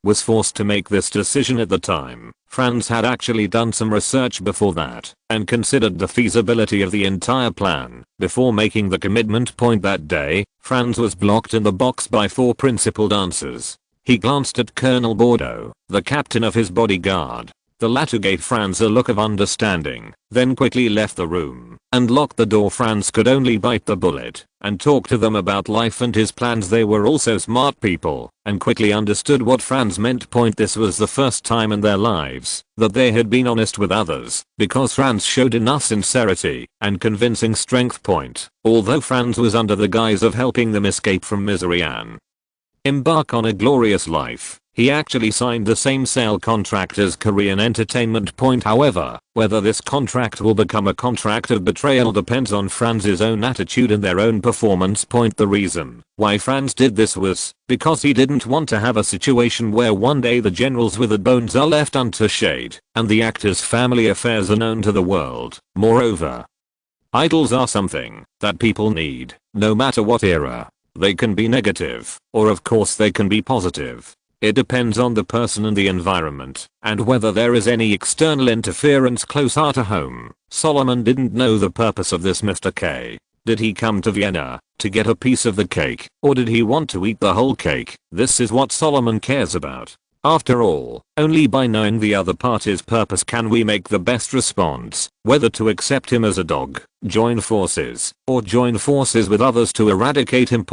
was forced to make this decision at the time, Franz had actually done some research before that, and considered the feasibility of the entire plan, before making the commitment. That day, Franz was blocked in the box by 4 principal dancers. He glanced at Colonel Bordeaux, the captain of his bodyguard. The latter gave Franz a look of understanding, then quickly left the room, and locked the door. Franz could only bite the bullet, and talk to them about life and his plans. They were also smart people, and quickly understood what Franz meant. This was the first time in their lives that they had been honest with others, because Franz showed enough sincerity and convincing strength. Although Franz was under the guise of helping them escape from misery and embark on a glorious life, he actually signed the same sale contract as Korean entertainment. However, whether this contract will become a contract of betrayal depends on Franz's own attitude and their own performance. The reason why Franz did this was because he didn't want to have a situation where one day the general's withered bones are left untouched and the actor's family affairs are known to the world. Moreover, idols are something that people need, no matter what era. They can be negative, or of course they can be positive. It depends on the person and the environment, and whether there is any external interference closer to home. Solomon didn't know the purpose of this Mr. K. Did he come to Vienna to get a piece of the cake, or did he want to eat the whole cake? This is what Solomon cares about. After all, only by knowing the other party's purpose can we make the best response, whether to accept him as a dog, join forces, or join forces with others to eradicate him.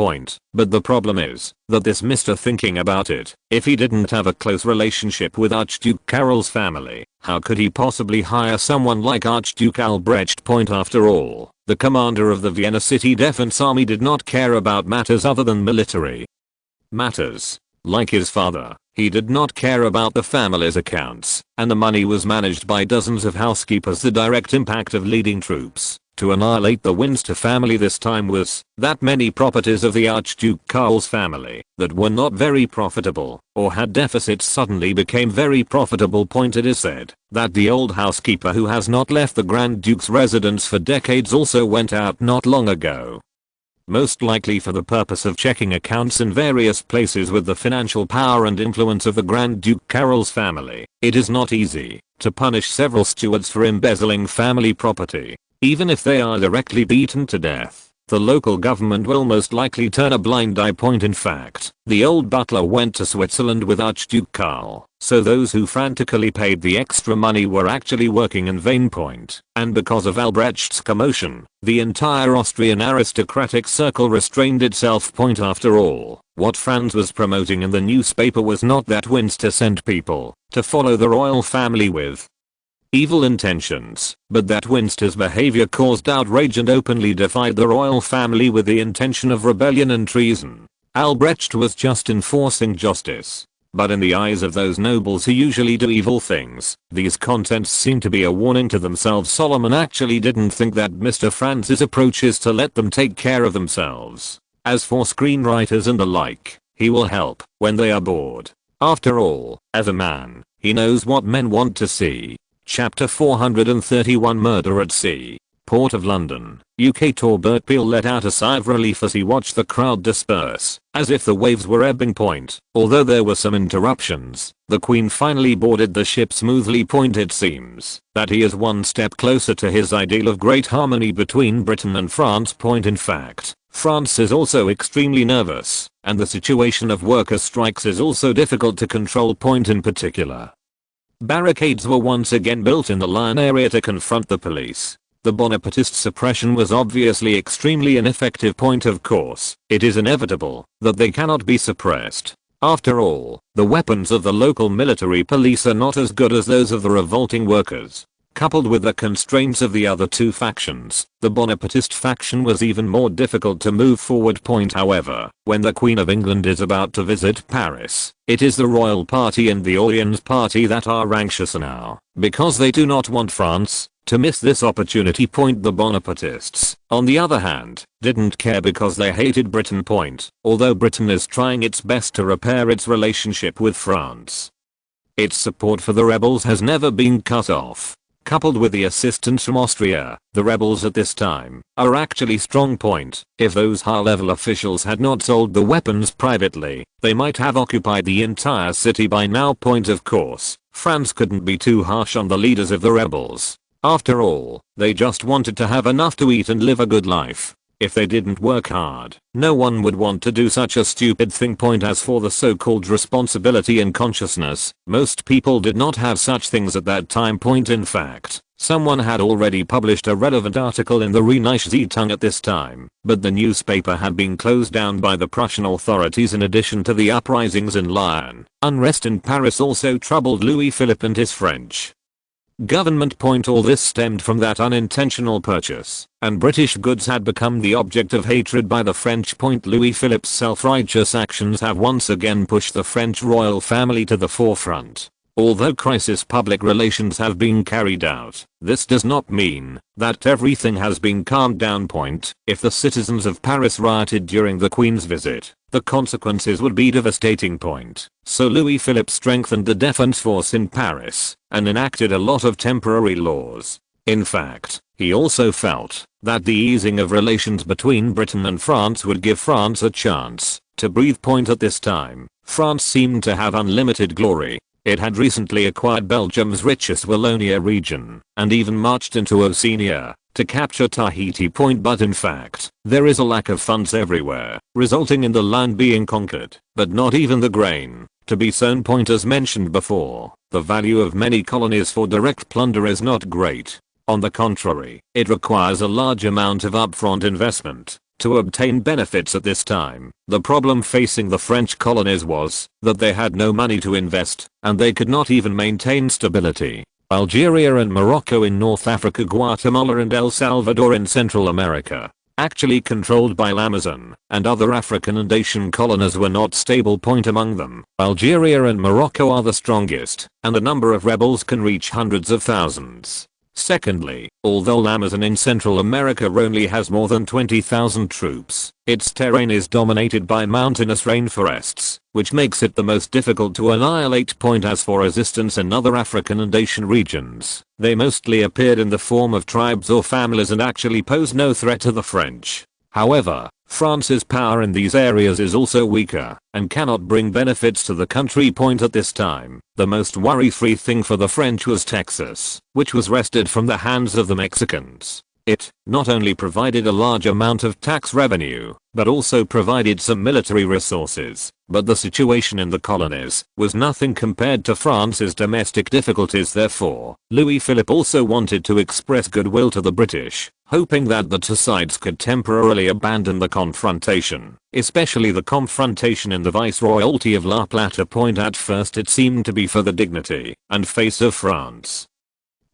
But the problem is that this Mr. thinking about it, if he didn't have a close relationship with Archduke Karol's family, how could he possibly hire someone like Archduke Albrecht? After all, the commander of the Vienna City Defense Army did not care about matters other than military matters. Like his father, he did not care about the family's accounts, and the money was managed by dozens of housekeepers. The direct impact of leading troops to annihilate the Winster family this time was that many properties of the Archduke Karl's family that were not very profitable or had deficits suddenly became very profitable. It is said that the old housekeeper who has not left the Grand Duke's residence for decades also went out not long ago, most likely for the purpose of checking accounts in various places with the financial power and influence of the Grand Duke Karol's family. It is not easy to punish several stewards for embezzling family property. Even if they are directly beaten to death, the local government will most likely turn a blind eye. In fact, the old butler went to Switzerland with Archduke Karl, so those who frantically paid the extra money were actually working in vain. And because of Albrecht's commotion, the entire Austrian aristocratic circle restrained itself. After all, what Franz was promoting in the newspaper was not that Winster sent people to follow the royal family with evil intentions, but that Winster's behavior caused outrage and openly defied the royal family with the intention of rebellion and treason. Albrecht was just enforcing justice. But in the eyes of those nobles who usually do evil things, these contents seem to be a warning to themselves. Solomon actually didn't think that Mr. Franz's approach is to let them take care of themselves. As for screenwriters and the like, he will help when they are bored. After all, as a man, he knows what men want to see. Chapter 431 Murder at Sea. Port of London, UK. Torbert Peel let out a sigh of relief as he watched the crowd disperse, as if the waves were ebbing. Although there were some interruptions, the Queen finally boarded the ship smoothly. It seems that he is one step closer to his ideal of great harmony between Britain and France. In fact, France is also extremely nervous, and the situation of worker strikes is also difficult to control. In particular, barricades were once again built in the Lion area to confront the police. The Bonapartist suppression was obviously extremely ineffective. Point of course, it is inevitable that they cannot be suppressed. After all, the weapons of the local military police are not as good as those of the revolting workers. Coupled with the constraints of the other two factions, the Bonapartist faction was even more difficult to move forward. However, when the Queen of England is about to visit Paris, it is the Royal Party and the Orleans Party that are anxious now, because they do not want France to miss this opportunity. The Bonapartists, on the other hand, didn't care because they hated Britain. Although Britain is trying its best to repair its relationship with France, its support for the rebels has never been cut off. Coupled with the assistance from Austria, the rebels at this time are actually strong. If those high-level officials had not sold the weapons privately, they might have occupied the entire city by now. Of course, France couldn't be too harsh on the leaders of the rebels. After all, they just wanted to have enough to eat and live a good life. If they didn't work hard, no one would want to do such a stupid thing. As for the so-called responsibility and consciousness, most people did not have such things at that time. In fact, someone had already published a relevant article in the Rheinische Zeitung at this time, but the newspaper had been closed down by the Prussian authorities. In addition to the uprisings in Lyon, unrest in Paris also troubled Louis Philippe and his French government. All this stemmed from that unintentional purchase, and British goods had become the object of hatred by the French. Louis Philippe's self-righteous actions have once again pushed the French royal family to the forefront. Although crisis public relations have been carried out, this does not mean that everything has been calmed down. If the citizens of Paris rioted during the Queen's visit, the consequences would be devastating. So Louis Philippe strengthened the defense force in Paris and enacted a lot of temporary laws. In fact, he also felt that the easing of relations between Britain and France would give France a chance to breathe. At this time, France seemed to have unlimited glory. It had recently acquired Belgium's richest Wallonia region and even marched into Oceania to capture Tahiti. But in fact, there is a lack of funds everywhere, resulting in the land being conquered, but not even the grain to be sown. As mentioned before, the value of many colonies for direct plunder is not great. On the contrary, it requires a large amount of upfront investment to obtain benefits. At this time, the problem facing the French colonies was that they had no money to invest, and they could not even maintain stability. Algeria and Morocco in North Africa, Guatemala and El Salvador in Central America, actually controlled by Amazon, and other African and Asian colonies were not stable. Among them, Algeria and Morocco are the strongest, and the number of rebels can reach hundreds of thousands. Secondly, although Amazon in Central America only has more than 20,000 troops, its terrain is dominated by mountainous rainforests, which makes it the most difficult to annihilate. As for resistance in other African and Asian regions, they mostly appeared in the form of tribes or families and actually pose no threat to the French. However, France's power in these areas is also weaker and cannot bring benefits to the country. At this time, the most worry-free thing for the French was Texas, which was wrested from the hands of the Mexicans. It not only provided a large amount of tax revenue, but also provided some military resources. But the situation in the colonies was nothing compared to France's domestic difficulties. Therefore, Louis Philippe also wanted to express goodwill to the British, hoping that the two sides could temporarily abandon the confrontation, especially the confrontation in the Viceroyalty of La Plata. At first it seemed to be for the dignity and face of France,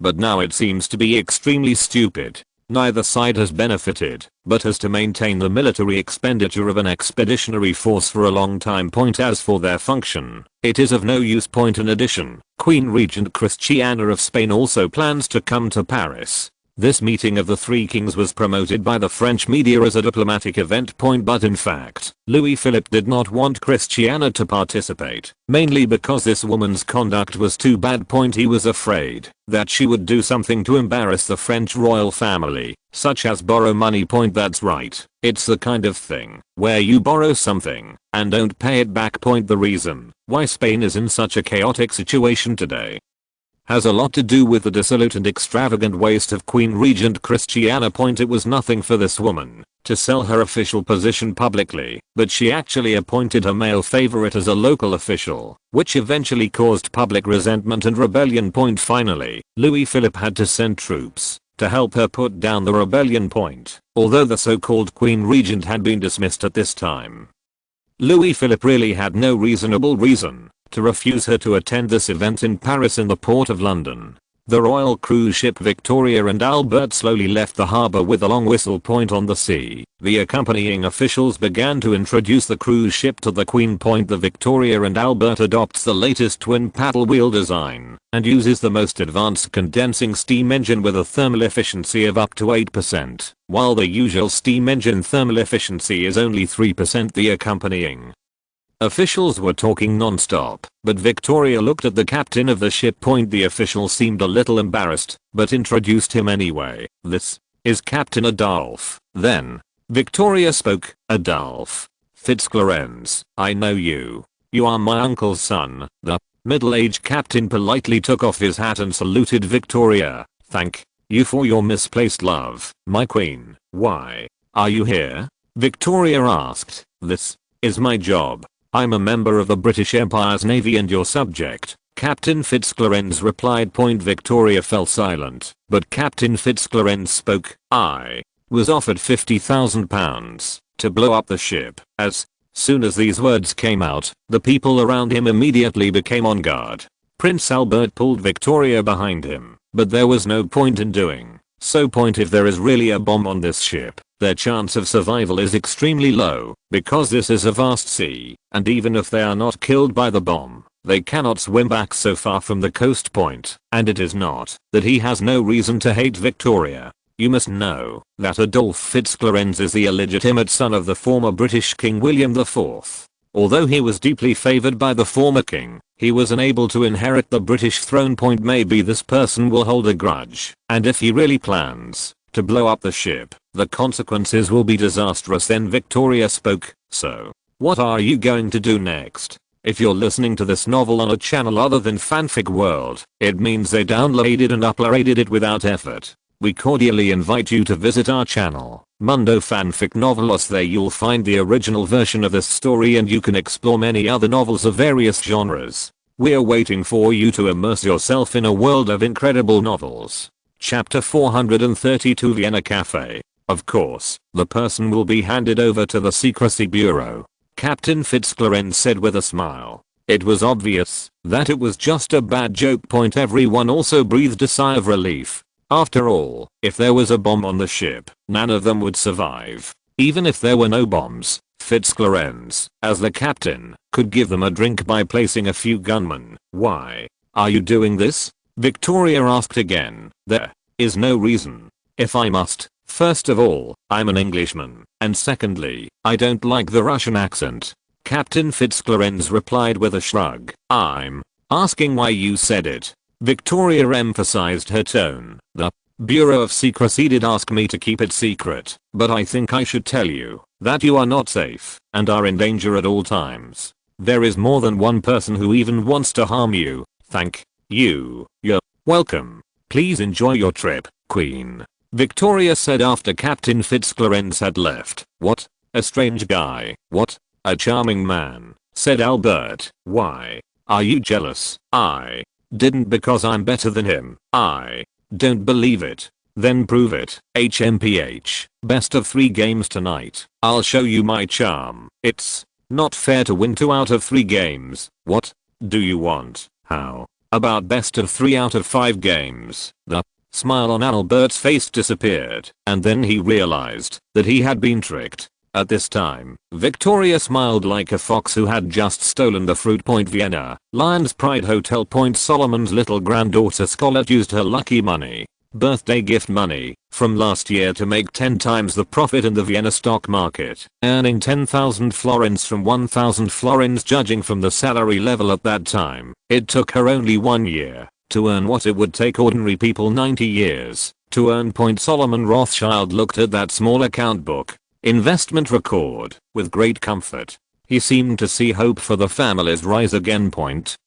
but now it seems to be extremely stupid. Neither side has benefited, but has to maintain the military expenditure of an expeditionary force for a long time. As for their function, it is of no use. In addition, Queen Regent Christiana of Spain also plans to come to Paris. This meeting of the three kings was promoted by the French media as a diplomatic event. But in fact, Louis Philippe did not want Christiana to participate, mainly because this woman's conduct was too bad. He was afraid that she would do something to embarrass the French royal family, such as borrow money. That's right, it's the kind of thing where you borrow something and don't pay it back. The reason why Spain is in such a chaotic situation today has a lot to do with the dissolute and extravagant waste of Queen Regent Christiana. It was nothing for this woman to sell her official position publicly, but she actually appointed her male favorite as a local official, which eventually caused public resentment and rebellion. Finally, Louis Philippe had to send troops to help her put down the rebellion point, although the so-called Queen Regent had been dismissed at this time. Louis Philippe really had no reasonable reason to refuse her to attend this event in Paris in the port of London. The royal cruise ship Victoria and Albert slowly left the harbour with a long whistle point on the sea. The accompanying officials began to introduce the cruise ship to the Queen Point. The Victoria and Albert adopts the latest twin paddle wheel design and uses the most advanced condensing steam engine with a thermal efficiency of up to 8%, while the usual steam engine thermal efficiency is only 3%. The accompanying officials were talking non-stop, but Victoria looked at the captain of the ship. The official seemed a little embarrassed, but introduced him anyway. "This is Captain Adolphe." Then Victoria spoke. "Adolphe Fitzclarence, I know you. You are my uncle's son." The middle-aged captain politely took off his hat and saluted Victoria. "Thank you for your misplaced love, my queen. Why are you here?" Victoria asked. "This is my job. I'm a member of the British Empire's Navy and your subject," Captain Fitzclarence replied. Victoria fell silent, but Captain Fitzclarence spoke. "I was offered £50,000 to blow up the ship." As soon as these words came out, the people around him immediately became on guard. Prince Albert pulled Victoria behind him, but there was no point in doing so. If there is really a bomb on this ship, their chance of survival is extremely low, because this is a vast sea, and even if they are not killed by the bomb, they cannot swim back so far from the coast point. And it is not that he has no reason to hate Victoria. You must know that Adolphe Fitzclarence is the illegitimate son of the former British King William IV. Although he was deeply favored by the former king, he was unable to inherit the British throne. Maybe this person will hold a grudge, and if he really plans to blow up the ship, the consequences will be disastrous. Then Victoria spoke. "So, what are you going to do next?" If you're listening to this novel on a channel other than Fanfic World, it means they downloaded and uploaded it without effort. We cordially invite you to visit our channel, Mundo Fanfic Novelos. There you'll find the original version of this story, and you can explore many other novels of various genres. We're waiting for you to immerse yourself in a world of incredible novels. Chapter 432, Vienna Cafe. Of course, the person will be handed over to the Secrecy Bureau, Captain Fitzclarence said with a smile. It was obvious that it was just a bad joke. Everyone also breathed a sigh of relief. After all, if there was a bomb on the ship, none of them would survive. Even if there were no bombs, Fitzclarence, as the captain, could give them a drink by placing a few gunmen. "Why are you doing this?" Victoria asked again. "There is no reason. If I must, first of all, I'm an Englishman, and secondly, I don't like the Russian accent." Captain Fitzclarence replied with a shrug. "I'm asking why you said it." Victoria emphasized her tone. "The Bureau of Secrecy did ask me to keep it secret, but I think I should tell you that you are not safe and are in danger at all times. There is more than one person who even wants to harm you." "Thank you. You're welcome. Please enjoy your trip, Queen," Victoria said after Captain Fitzclarence had left. "What a strange guy. What a charming man," said Albert. "Why are you jealous?" "I didn't because I'm better than him." "I don't believe it." "Then prove it." HMPH. Best of 3 games tonight. "I'll show you my charm." "It's not fair to win 2 out of 3 games. What do you want?" "How about best of 3 out of 5 games?" The smile on Albert's face disappeared, and then he realized that he had been tricked. At this time, Victoria smiled like a fox who had just stolen the fruit. Vienna, Lion's Pride Hotel. Solomon's little granddaughter Scarlett used her lucky money, birthday gift money, from last year to make 10 times the profit in the Vienna stock market, earning 10,000 florins from 1,000 florins. Judging from the salary level at that time, it took her only 1 year to earn what it would take ordinary people 90 years to earn. Solomon Rothschild looked at that small account book investment record with great comfort. He seemed to see hope for the family's rise again.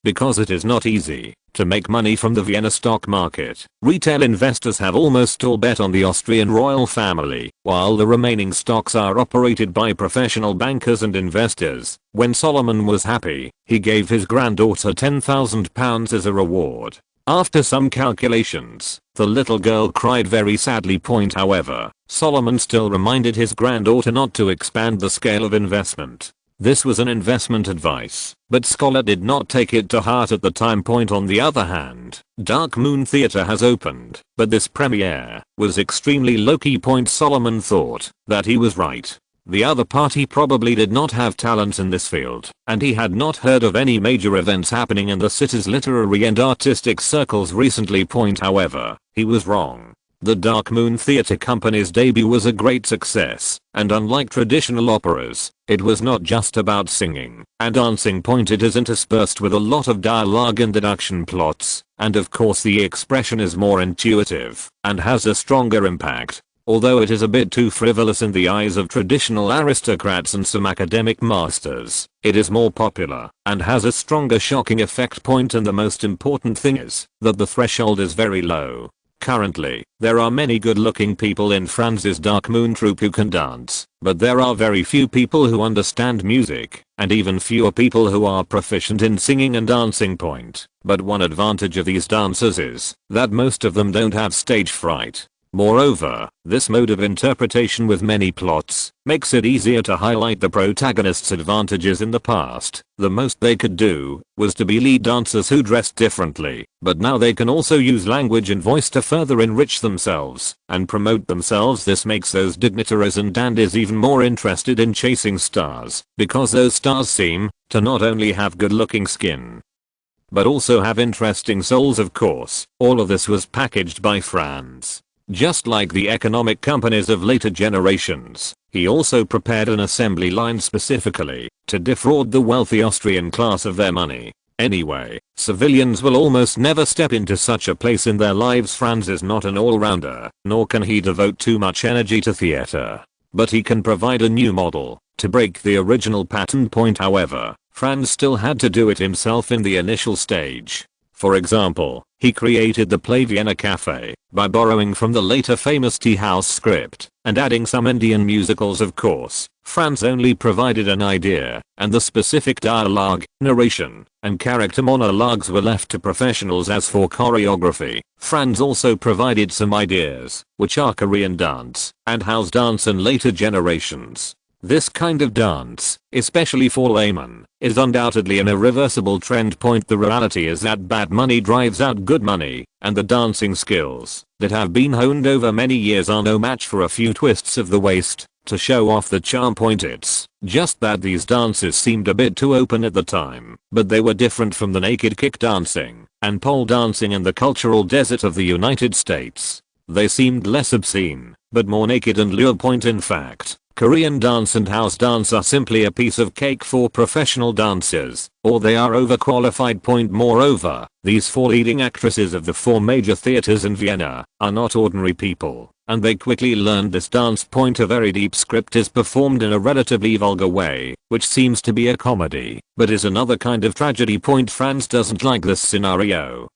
Because it is not easy to make money from the Vienna stock market, retail investors have almost all bet on the Austrian royal family, while the remaining stocks are operated by professional bankers and investors. When Solomon was happy, he gave his granddaughter £10,000 as a reward. After some calculations, the little girl cried very sadly. However, Solomon still reminded his granddaughter not to expand the scale of investment. This was an investment advice, but Scholar did not take it to heart at the time. On the other hand, Dark Moon Theatre has opened, but this premiere was extremely low-key. Solomon thought that he was right. The other party probably did not have talent in this field, and he had not heard of any major events happening in the city's literary and artistic circles recently. However, he was wrong. The Dark Moon Theatre Company's debut was a great success, and unlike traditional operas, it was not just about singing and dancing. It is interspersed with a lot of dialogue and deduction plots, and of course the expression is more intuitive and has a stronger impact. Although it is a bit too frivolous in the eyes of traditional aristocrats and some academic masters, it is more popular and has a stronger shocking effect. And the most important thing is that the threshold is very low. Currently, there are many good-looking people in Franz's Dark Moon troupe who can dance, but there are very few people who understand music, and even fewer people who are proficient in singing and dancing. But one advantage of these dancers is that most of them don't have stage fright. Moreover, this mode of interpretation with many plots makes it easier to highlight the protagonist's advantages. In the past, the most they could do was to be lead dancers who dressed differently, but now they can also use language and voice to further enrich themselves and promote themselves. This makes those dignitaries and dandies even more interested in chasing stars, because those stars seem to not only have good-looking skin, but also have interesting souls. Of course, all of this was packaged by Franz. Just like the economic companies of later generations, he also prepared an assembly line specifically to defraud the wealthy Austrian class of their money. Anyway, civilians will almost never step into such a place in their lives. Franz is not an all-rounder, nor can he devote too much energy to theater. But he can provide a new model to break the original pattern. However, Franz still had to do it himself in the initial stage. For example, he created the play Vienna Cafe by borrowing from the later famous Tea House script and adding some Indian musicals. Of course, Franz only provided an idea, and the specific dialogue, narration, and character monologues were left to professionals. As for choreography, Franz also provided some ideas, which are Korean dance and house dance in later generations. This kind of dance, especially for laymen, is undoubtedly an irreversible trend. The reality is that bad money drives out good money, and the dancing skills that have been honed over many years are no match for a few twists of the waist to show off the charm. It's just that these dances seemed a bit too open at the time, but they were different from the naked kick dancing and pole dancing in the cultural desert of the United States. They seemed less obscene, but more naked and lure. In fact, Korean dance and house dance are simply a piece of cake for professional dancers, or they are overqualified. Moreover, these four leading actresses of the four major theaters in Vienna are not ordinary people, and they quickly learned this dance. A very deep script is performed in a relatively vulgar way, which seems to be a comedy, but is another kind of tragedy. Franz doesn't like this scenario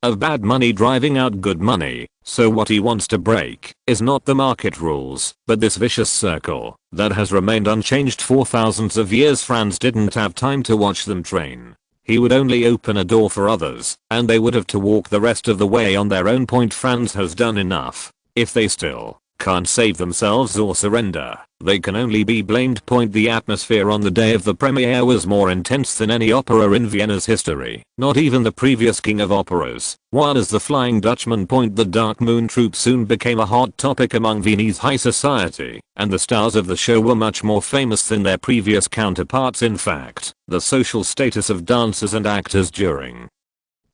of bad money driving out good money, so what he wants to break is not the market rules, but this vicious circle that has remained unchanged for thousands of years. Franz didn't have time to watch them train. He would only open a door for others, and they would have to walk the rest of the way on their own. Franz has done enough. If they still can't save themselves or surrender, they can only be blamed. The atmosphere on the day of the premiere was more intense than any opera in Vienna's history, not even the previous king of operas, one as the Flying Dutchman. The Dark Moon troupe soon became a hot topic among Viennese high society, and the stars of the show were much more famous than their previous counterparts. In fact, the social status of dancers and actors during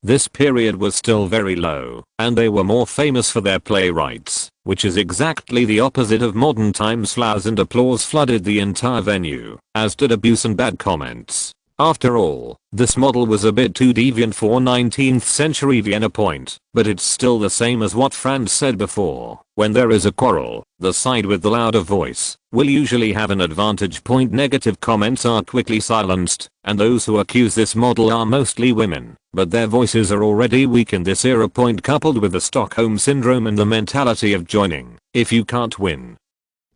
this period was still very low, and they were more famous for their playwrights, which is exactly the opposite of modern times. Flowers and applause flooded the entire venue, as did abuse and bad comments. After all, this model was a bit too deviant for 19th century Vienna. But it's still the same as what Franz said before. When there is a quarrel, the side with the louder voice will usually have an advantage. Negative comments are quickly silenced, and those who accuse this model are mostly women, but their voices are already weak in this era. Coupled with the Stockholm syndrome and the mentality of joining if you can't win.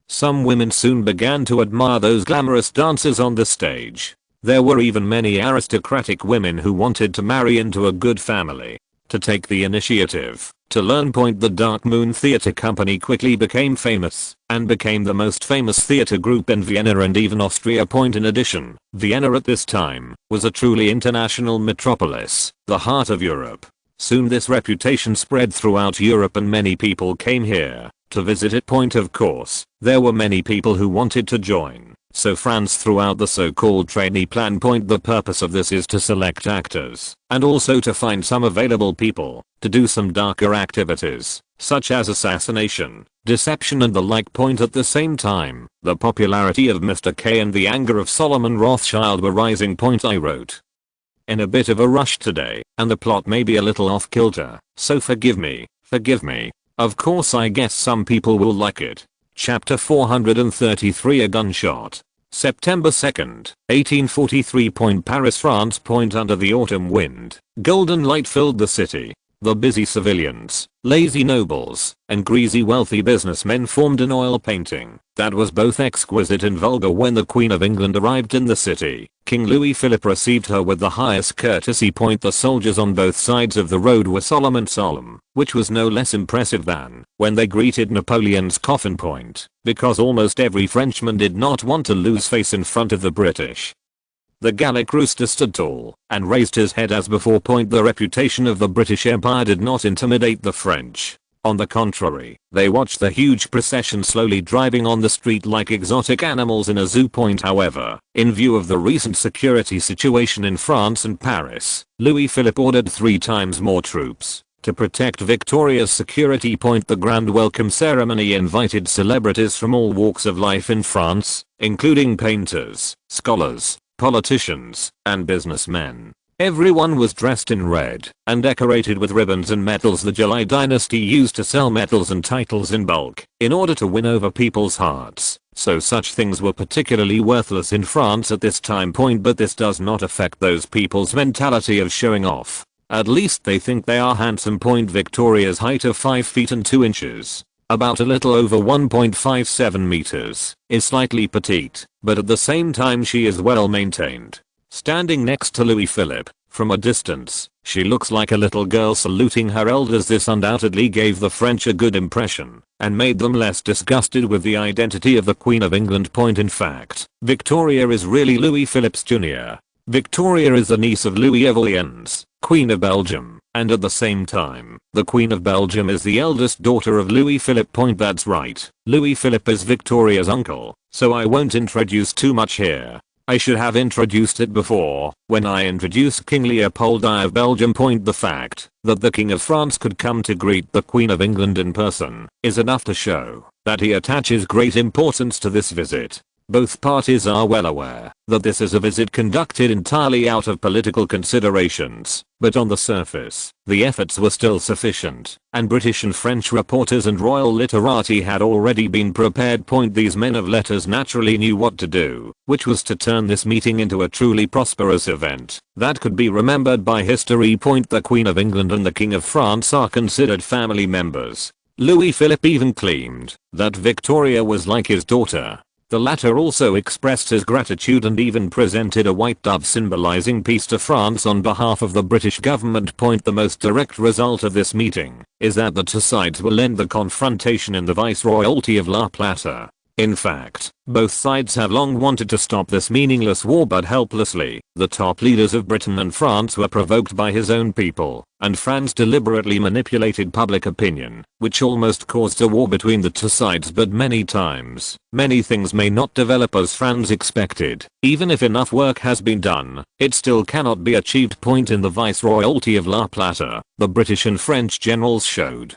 Some women soon began to admire those glamorous dancers on the stage. There were even many aristocratic women who wanted to marry into a good family. to take the initiative. To learn. The Dark Moon Theatre Company quickly became famous, and became the most famous theatre group in Vienna and even Austria. In addition, Vienna at this time was a truly international metropolis, the heart of Europe. Soon this reputation spread throughout Europe and many people came here to visit it. Of course, there were many people who wanted to join, so France threw out the so-called trainee plan. The purpose of this is to select actors, and also to find some available people to do some darker activities, such as assassination, deception and the like. At the same time, the popularity of Mr. K and the anger of Solomon Rothschild were rising. I wrote in a bit of a rush today, and the plot may be a little off kilter, so forgive me. Of course I guess some people will like it. Chapter 433 A Gunshot. September 2nd, 1843. Paris, France. Under the autumn wind, golden light filled the city. The busy civilians, lazy nobles, and greasy wealthy businessmen formed an oil painting that was both exquisite and vulgar. When the Queen of England arrived in the city, King Louis Philip received her with the highest courtesy. The soldiers on both sides of the road were solemn, which was no less impressive than when they greeted Napoleon's coffin. Because almost every Frenchman did not want to lose face in front of the British. The Gallic rooster stood tall and raised his head as before. The reputation of the British Empire did not intimidate the French. On the contrary, they watched the huge procession slowly driving on the street like exotic animals in a zoo. However, in view of the recent security situation in France and Paris, Louis Philippe ordered 3 times more troops to protect Victoria's security. The grand welcome ceremony invited celebrities from all walks of life in France, including painters, scholars, politicians, and businessmen. Everyone was dressed in red and decorated with ribbons and medals. The July dynasty used to sell medals and titles in bulk in order to win over people's hearts, so such things were particularly worthless in France at this time. But this does not affect those people's mentality of showing off. At least they think they are handsome. Victoria's height of 5 feet and 2 inches, about a little over 1.57 meters, is slightly petite, but at the same time she is well maintained. Standing next to Louis Philippe, from a distance, she looks like a little girl saluting her elders. This undoubtedly gave the French a good impression, and made them less disgusted with the identity of the Queen of England. In fact, Victoria is really Louis Philippe's junior. Victoria is the niece of Louis of Orleans, Queen of Belgium, and at the same time, the Queen of Belgium is the eldest daughter of Louis Philippe. That's right, Louis Philippe is Victoria's uncle, so I won't introduce too much here. I should have introduced it before, when I introduced King Leopold I of Belgium. The fact that the King of France could come to greet the Queen of England in person is enough to show that he attaches great importance to this visit. Both parties are well aware that this is a visit conducted entirely out of political considerations, but on the surface, the efforts were still sufficient, and British and French reporters and royal literati had already been prepared. These men of letters naturally knew what to do, which was to turn this meeting into a truly prosperous event that could be remembered by history. The Queen of England and the King of France are considered family members. Louis Philippe even claimed that Victoria was like his daughter. The latter also expressed his gratitude and even presented a white dove symbolizing peace to France on behalf of the British government. The most direct result of this meeting is that the two sides will end the confrontation in the Viceroyalty of La Plata. In fact, both sides have long wanted to stop this meaningless war, but helplessly. The top leaders of Britain and France were provoked by his own people, and France deliberately manipulated public opinion, which almost caused a war between the two sides. But many times, many things may not develop as France expected. Even if enough work has been done, it still cannot be achieved. In the Viceroyalty of La Plata, the British and French generals showed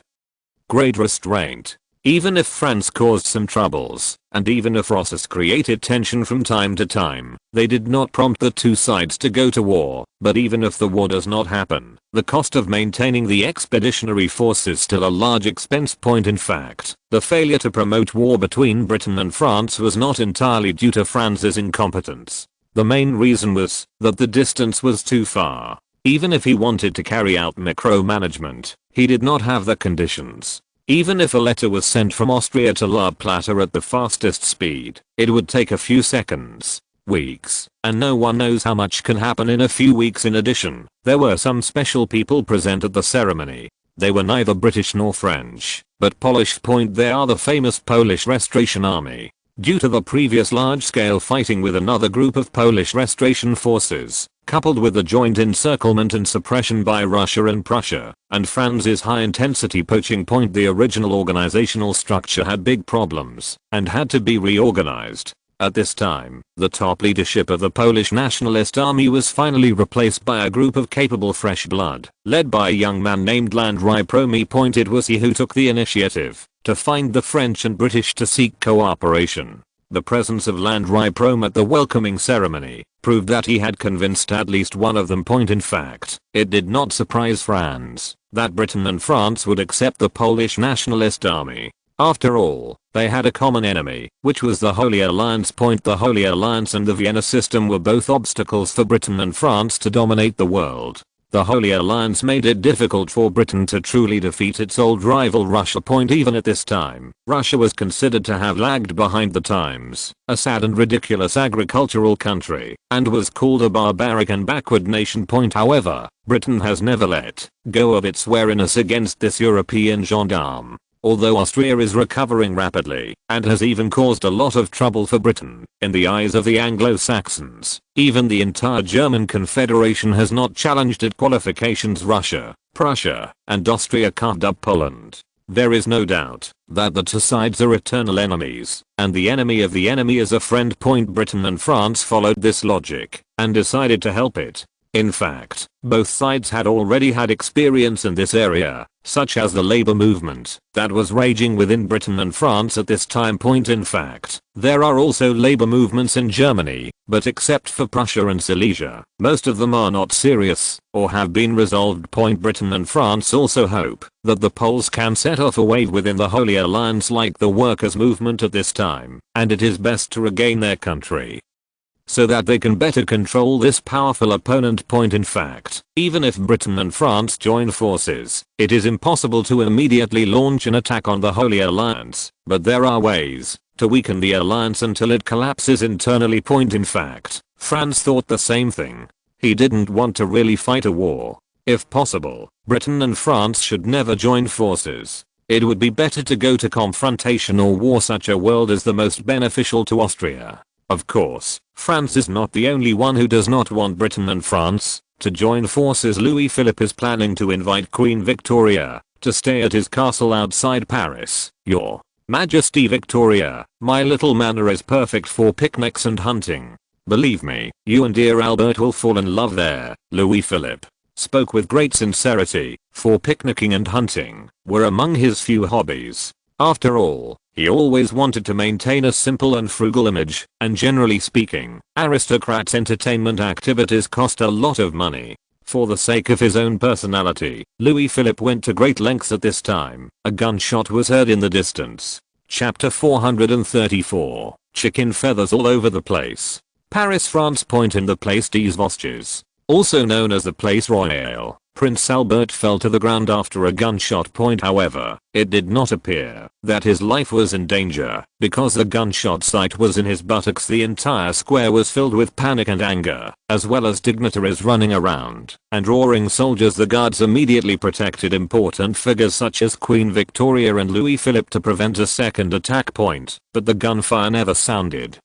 great restraint. Even if France caused some troubles, and even if Rosas created tension from time to time, they did not prompt the two sides to go to war. But even if the war does not happen, the cost of maintaining the expeditionary force is still a large expense. In fact, the failure to promote war between Britain and France was not entirely due to France's incompetence. The main reason was that the distance was too far. Even if he wanted to carry out micromanagement, he did not have the conditions. Even if a letter was sent from Austria to La Plata at the fastest speed, it would take a few seconds. weeks, and no one knows how much can happen in a few weeks. In addition, there were some special people present at the ceremony. They were neither British nor French, but Polish. They are the famous Polish Restoration Army. Due to the previous large-scale fighting with another group of Polish restoration forces, coupled with the joint encirclement and suppression by Russia and Prussia, and Franz's high-intensity poaching, the original organizational structure had big problems and had to be reorganized. At this time, the top leadership of the Polish Nationalist Army was finally replaced by a group of capable fresh blood, led by a young man named Landry Promy. It was he who took the initiative to find the French and British to seek cooperation. The presence of Landry Promy at the welcoming ceremony proved that he had convinced at least one of them. In fact, it did not surprise Franz that Britain and France would accept the Polish Nationalist Army. After all, they had a common enemy, which was the Holy Alliance. The Holy Alliance and the Vienna system were both obstacles for Britain and France to dominate the world. The Holy Alliance made it difficult for Britain to truly defeat its old rival Russia. Even at this time, Russia was considered to have lagged behind the times, a sad and ridiculous agricultural country, and was called a barbaric and backward nation. However, Britain has never let go of its wariness against this European gendarme. Although Austria is recovering rapidly and has even caused a lot of trouble for Britain in the eyes of the Anglo-Saxons, even the entire German Confederation has not challenged its qualifications. Russia, Prussia, and Austria carved up Poland. There is no doubt that the two sides are eternal enemies, and the enemy of the enemy is a friend. Britain and France followed this logic and decided to help it. In fact, both sides had already had experience in this area, such as the labor movement that was raging within Britain and France at this time. In fact, there are also labor movements in Germany, but except for Prussia and Silesia, most of them are not serious or have been resolved. Britain and France also hope that the Poles can set off a wave within the Holy Alliance like the workers' movement at this time, and it is best to regain their country so that they can better control this powerful opponent. In fact, even if Britain and France join forces, it is impossible to immediately launch an attack on the Holy Alliance, but there are ways to weaken the alliance until it collapses internally. In fact, Franz thought the same thing. He didn't want to really fight a war. If possible, Britain and France should never join forces. It would be better to go to confrontation or war. Such a world is the most beneficial to Austria. Of course, France is not the only one who does not want Britain and France to join forces. Louis Philippe is planning to invite Queen Victoria to stay at his castle outside Paris. Your Majesty Victoria, my little manor is perfect for picnics and hunting. Believe me, you and dear Albert will fall in love there. Louis Philippe spoke with great sincerity, for picnicking and hunting were among his few hobbies. After all, he always wanted to maintain a simple and frugal image, and generally speaking, aristocrats' entertainment activities cost a lot of money. For the sake of his own personality, Louis Philippe went to great lengths at this time. A gunshot was heard in the distance. Chapter 434, Chicken feathers all over the place. Paris, France. In the Place des Vosges, also known as the Place Royale, Prince Albert fell to the ground after a gunshot. However, it did not appear that his life was in danger, because the gunshot site was in his buttocks. The entire square was filled with panic and anger, as well as dignitaries running around and roaring soldiers. The guards immediately protected important figures such as Queen Victoria and Louis Philippe to prevent a second attack. But the gunfire never sounded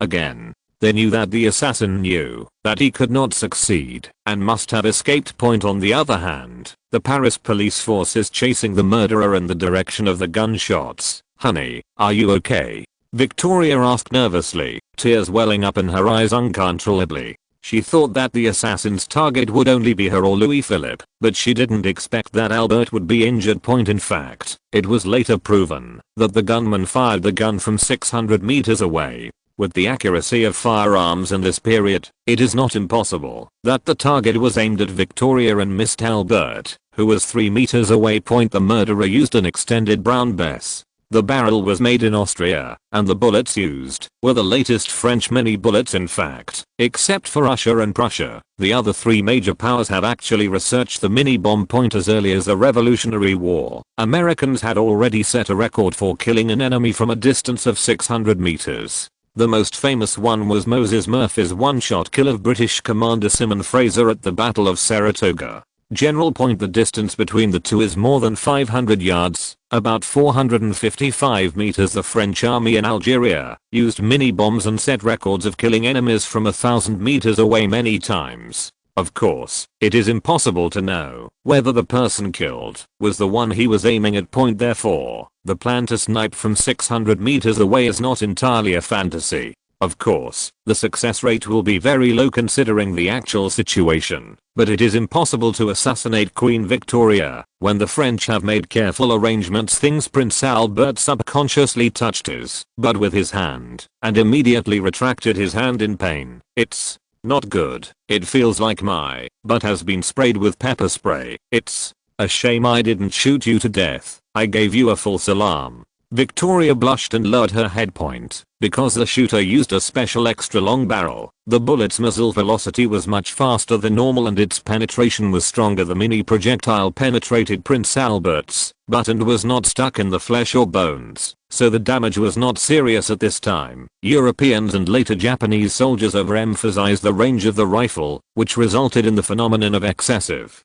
again. They knew that the assassin knew that he could not succeed and must have escaped. On the other hand, the Paris police force is chasing the murderer in the direction of the gunshots. "Honey, are you okay?" Victoria asked nervously, tears welling up in her eyes uncontrollably. She thought that the assassin's target would only be her or Louis Philippe, but she didn't expect that Albert would be injured. In fact, it was later proven that the gunman fired the gun from 600 meters away. With the accuracy of firearms in this period, it is not impossible that the target was aimed at Victoria and missed Albert, who was 3 meters away. The murderer used an extended brown bess. The barrel was made in Austria, and the bullets used were the latest French mini bullets. In fact, except for Russia and Prussia, the other 3 major powers had actually researched the mini bomb. As early as the Revolutionary War, Americans had already set a record for killing an enemy from a distance of 600 meters. The most famous one was Moses Murphy's one-shot kill of British Commander Simon Fraser at the Battle of Saratoga. General point: the distance between the two is more than 500 yards, about 455 meters. The French army in Algeria used mini bombs and set records of killing enemies from 1,000 meters away many times. Of course, it is impossible to know whether the person killed was the one he was aiming at. Therefore, the plan to snipe from 600 meters away is not entirely a fantasy. Of course, the success rate will be very low considering the actual situation, but it is impossible to assassinate Queen Victoria when the French have made careful arrangements. Prince Albert subconsciously touched his butt with his hand and immediately retracted his hand in pain. It's not good. It feels like my butt has been sprayed with pepper spray. It's a shame I didn't shoot you to death. I gave you a false alarm. Victoria blushed and lowered her head point because the shooter used a special extra long barrel. The bullet's muzzle velocity was much faster than normal and its penetration was stronger. The mini projectile penetrated Prince Albert's butt and was not stuck in the flesh or bones, so the damage was not serious at this time. Europeans and later Japanese soldiers overemphasized the range of the rifle, which resulted in the phenomenon of excessive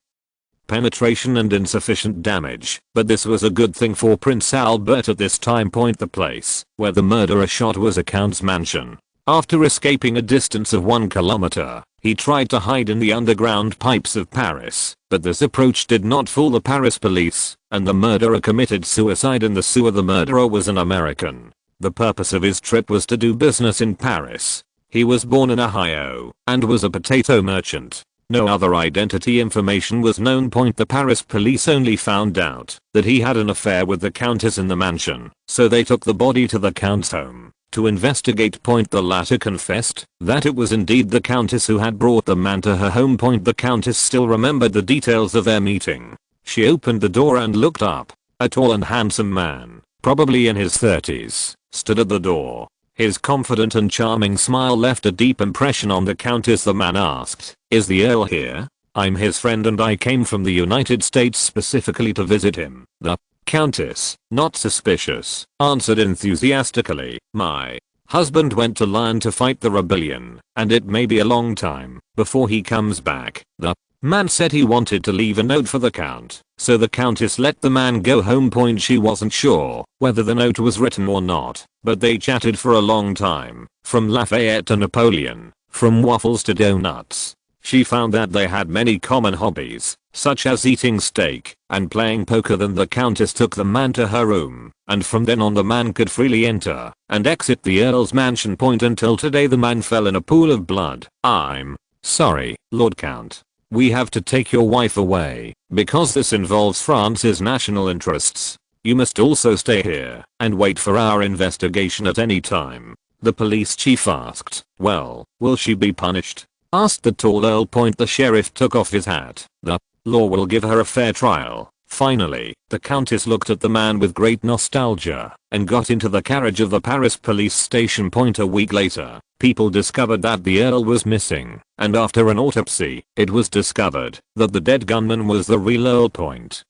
penetration and insufficient damage, but this was a good thing for Prince Albert at this time. The place where the murderer shot was a count's mansion. After escaping a distance of 1 kilometer, he tried to hide in the underground pipes of Paris, but this approach did not fool the Paris police, and the murderer committed suicide in the sewer. The murderer was an American. The purpose of his trip was to do business in Paris. He was born in Ohio and was a potato merchant. No other identity information was known. The Paris police only found out that he had an affair with the countess in the mansion, so they took the body to the count's home to investigate. The latter confessed that it was indeed the countess who had brought the man to her home. The countess still remembered the details of their meeting. She opened the door and looked up. A tall and handsome man, probably in his 30s, stood at the door. His confident and charming smile left a deep impression on the countess. The man asked, "Is the Earl here?" "I'm his friend and I came from the United States specifically to visit him." The countess, not suspicious, answered enthusiastically, "My husband went to Lyon to fight the rebellion, and it may be a long time before he comes back." The man said he wanted to leave a note for the count, so the countess let the man go home. She wasn't sure whether the note was written or not, but they chatted for a long time, from Lafayette to Napoleon, from waffles to donuts. She found that they had many common hobbies, such as eating steak and playing poker. Then the countess took the man to her room, and from then on the man could freely enter and exit the Earl's mansion. Until today the man fell in a pool of blood. "I'm sorry, Lord Count. We have to take your wife away because this involves France's national interests. You must also stay here and wait for our investigation at any time." The police chief asked. "Well, will she be punished?" asked the tall Earl. The sheriff took off his hat. "The law will give her a fair trial." Finally, the countess looked at the man with great nostalgia and got into the carriage of the Paris police station. A week later, people discovered that the Earl was missing, and after an autopsy, it was discovered that the dead gunman was the real Earl.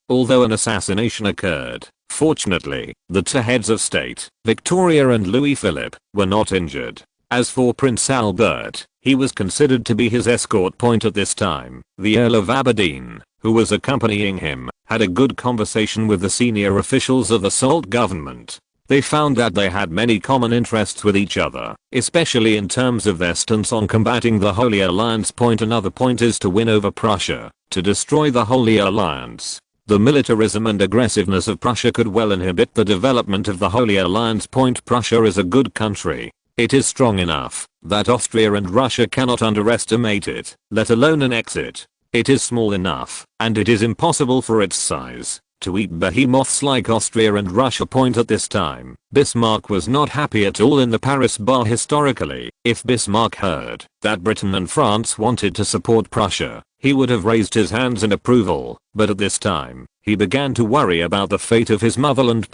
Although an assassination occurred, fortunately, the two heads of state, Victoria and Louis Philippe, were not injured. As for Prince Albert, he was considered to be his escort. At this time, the Earl of Aberdeen, who was accompanying him, had a good conversation with the senior officials of the Salt government. They found that they had many common interests with each other, especially in terms of their stance on combating the Holy Alliance. Another point is to win over Prussia, to destroy the Holy Alliance. The militarism and aggressiveness of Prussia could well inhibit the development of the Holy Alliance. Prussia is a good country. It is strong enough that Austria and Russia cannot underestimate it, let alone annex it. It is small enough, and it is impossible for its size to eat behemoths like Austria and Russia. At this time, Bismarck was not happy at all in the Paris bar. Historically, if Bismarck heard that Britain and France wanted to support Prussia, he would have raised his hands in approval, but at this time, he began to worry about the fate of his motherland.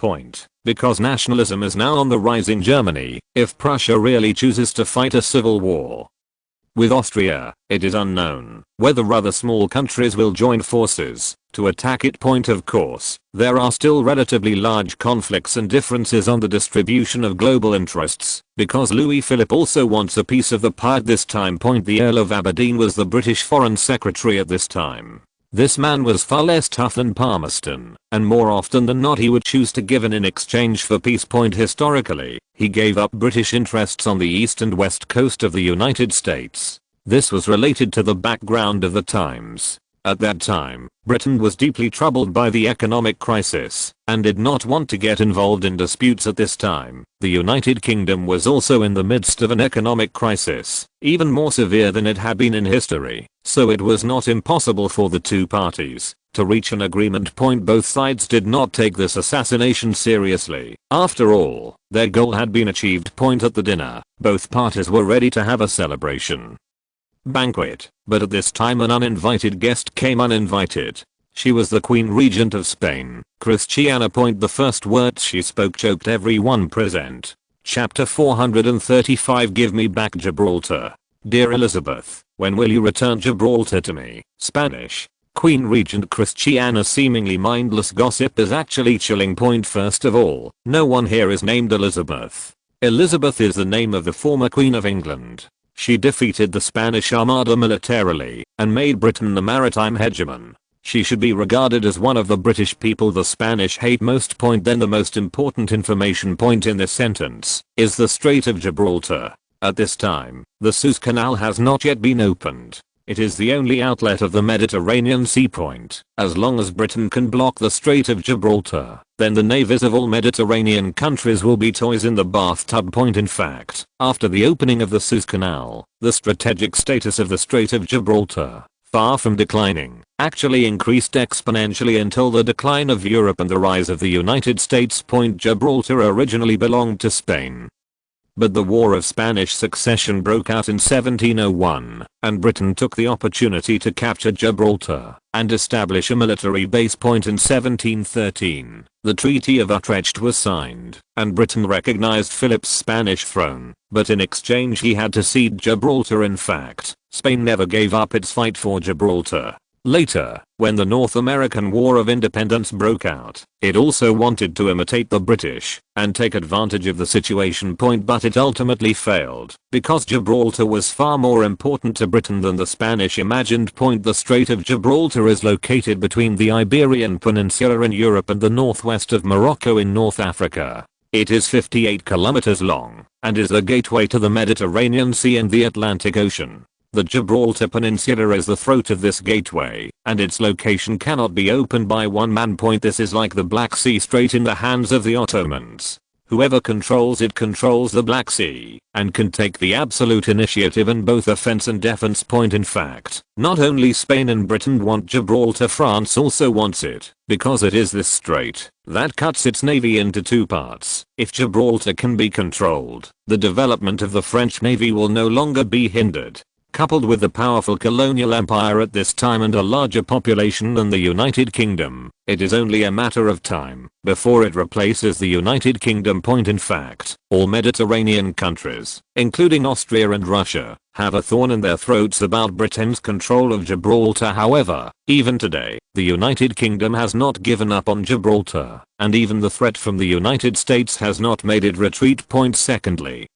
Because nationalism is now on the rise in Germany, if Prussia really chooses to fight a civil war with Austria, it is unknown whether other small countries will join forces to attack it. Point of course, there are still relatively large conflicts and differences on the distribution of global interests, because Louis Philippe also wants a piece of the pie at this time. Point the Earl of Aberdeen was the British Foreign Secretary at this time. This man was far less tough than Palmerston, and more often than not he would choose to give in exchange for peace. Point historically, he gave up British interests on the east and west coast of the United States. This was related to the background of the times. At that time, Britain was deeply troubled by the economic crisis and did not want to get involved in disputes at this time. The United Kingdom was also in the midst of an economic crisis, even more severe than it had been in history, so it was not impossible for the two parties to reach an agreement. Point both sides did not take this assassination seriously. After all, their goal had been achieved. Point at the dinner, both parties were ready to have a celebration. Banquet, but at this time an uninvited guest came uninvited. She was the Queen Regent of Spain, Christiana. Point the first words she spoke choked everyone present. Chapter 435. Give me back Gibraltar. Dear Elizabeth, when will you return Gibraltar to me? Spanish. Queen Regent Christiana. Seemingly mindless gossip is actually chilling. Point first of all, no one here is named Elizabeth. Elizabeth is the name of the former Queen of England. She defeated the Spanish Armada militarily and made Britain the maritime hegemon. She should be regarded as one of the British people the Spanish hate most. Point then the most important information point in this sentence is the Strait of Gibraltar. At this time, the Suez Canal has not yet been opened. It is the only outlet of the Mediterranean Sea. Point as long as Britain can block the Strait of Gibraltar, then the navies of all Mediterranean countries will be toys in the bathtub. Point in fact, after the opening of the Suez Canal, the strategic status of the Strait of Gibraltar, far from declining, actually increased exponentially until the decline of Europe and the rise of the United States. Point Gibraltar originally belonged to Spain. But the War of Spanish Succession broke out in 1701, and Britain took the opportunity to capture Gibraltar and establish a military base. Point in 1713, the Treaty of Utrecht was signed, and Britain recognized Philip's Spanish throne, but in exchange he had to cede Gibraltar. In fact, Spain never gave up its fight for Gibraltar. Later, when the North American War of Independence broke out, it also wanted to imitate the British and take advantage of the situation. Point but it ultimately failed because Gibraltar was far more important to Britain than the Spanish imagined. Point the Strait of Gibraltar is located between the Iberian Peninsula in Europe and the northwest of Morocco in North Africa. It is 58 kilometers long and is the gateway to the Mediterranean Sea and the Atlantic Ocean. The Gibraltar Peninsula is the throat of this gateway, and its location cannot be opened by one man. Point this is like the Black Sea Strait in the hands of the Ottomans. Whoever controls it controls the Black Sea, and can take the absolute initiative in both offense and defense. Point in fact, not only Spain and Britain want Gibraltar, France also wants it, because it is this strait that cuts its navy into two parts. If Gibraltar can be controlled, the development of the French navy will no longer be hindered. Coupled with the powerful colonial empire at this time and a larger population than the United Kingdom, it is only a matter of time before it replaces the United Kingdom. Point in fact, all Mediterranean countries, including Austria and Russia, have a thorn in their throats about Britain's control of Gibraltar. However, even today, the United Kingdom has not given up on Gibraltar, and even the threat from the United States has not made it retreat. Point secondly,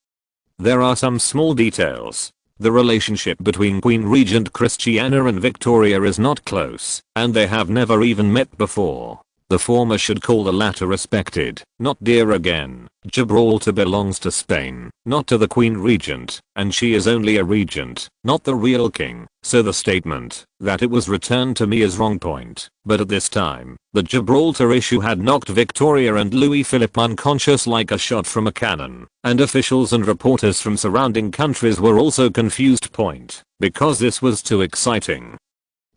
there are some small details. The relationship between Queen Regent Christiana and Victoria is not close, and they have never even met before. The former should call the latter respected, not dear again. Gibraltar belongs to Spain, not to the Queen Regent, and she is only a regent, not the real king, so the statement that it was returned to me is wrong. Point. But at this time, the Gibraltar issue had knocked Victoria and Louis Philippe unconscious like a shot from a cannon, and officials and reporters from surrounding countries were also confused. Point. Because this was too exciting.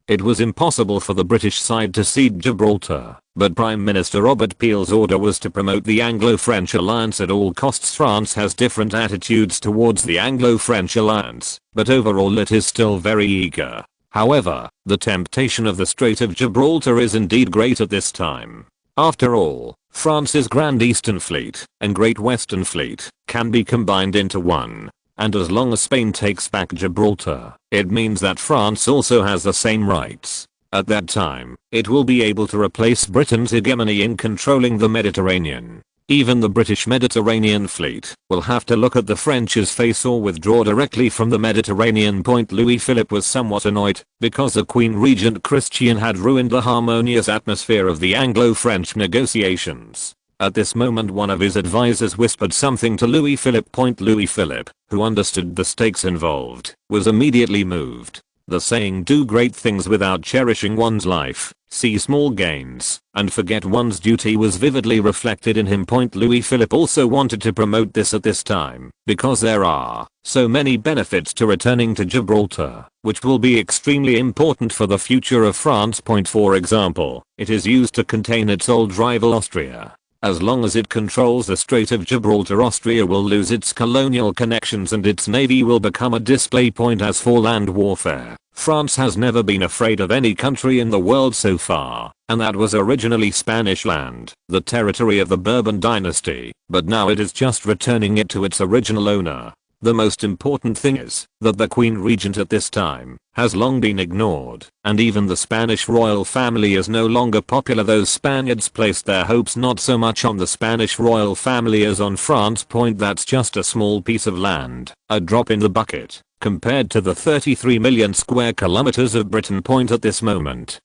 It was impossible for the British side to cede Gibraltar, but Prime Minister Robert Peel's order was to promote the Anglo-French alliance at all costs. France has different attitudes towards the Anglo-French alliance, but overall it is still very eager. However, the temptation of the Strait of Gibraltar is indeed great at this time. After all, France's Grand Eastern Fleet and Great Western Fleet can be combined into one. And as long as Spain takes back Gibraltar, it means that France also has the same rights. At that time, it will be able to replace Britain's hegemony in controlling the Mediterranean. Even the British Mediterranean fleet will have to look at the French's face or withdraw directly from the Mediterranean. Louis Philippe was somewhat annoyed because the Queen Regent Christian had ruined the harmonious atmosphere of the Anglo-French negotiations. At this moment one of his advisors whispered something to Louis Philippe. Louis Philippe, who understood the stakes involved, was immediately moved. The saying do great things without cherishing one's life, see small gains, and forget one's duty was vividly reflected in him. Louis Philippe also wanted to promote this at this time, because there are so many benefits to returning to Gibraltar, which will be extremely important for the future of France. For example, it is used to contain its old rival Austria. As long as it controls the Strait of Gibraltar, Austria will lose its colonial connections and its navy will become a display point as for land warfare. France has never been afraid of any country in the world so far, and that was originally Spanish land, the territory of the Bourbon dynasty, but now it is just returning it to its original owner. The most important thing is that the Queen Regent at this time has long been ignored, and even the Spanish royal family is no longer popular. Those Spaniards placed their hopes not so much on the Spanish royal family as on France. That's just a small piece of land, a drop in the bucket, compared to the 33 million square kilometers of Britain. At this moment,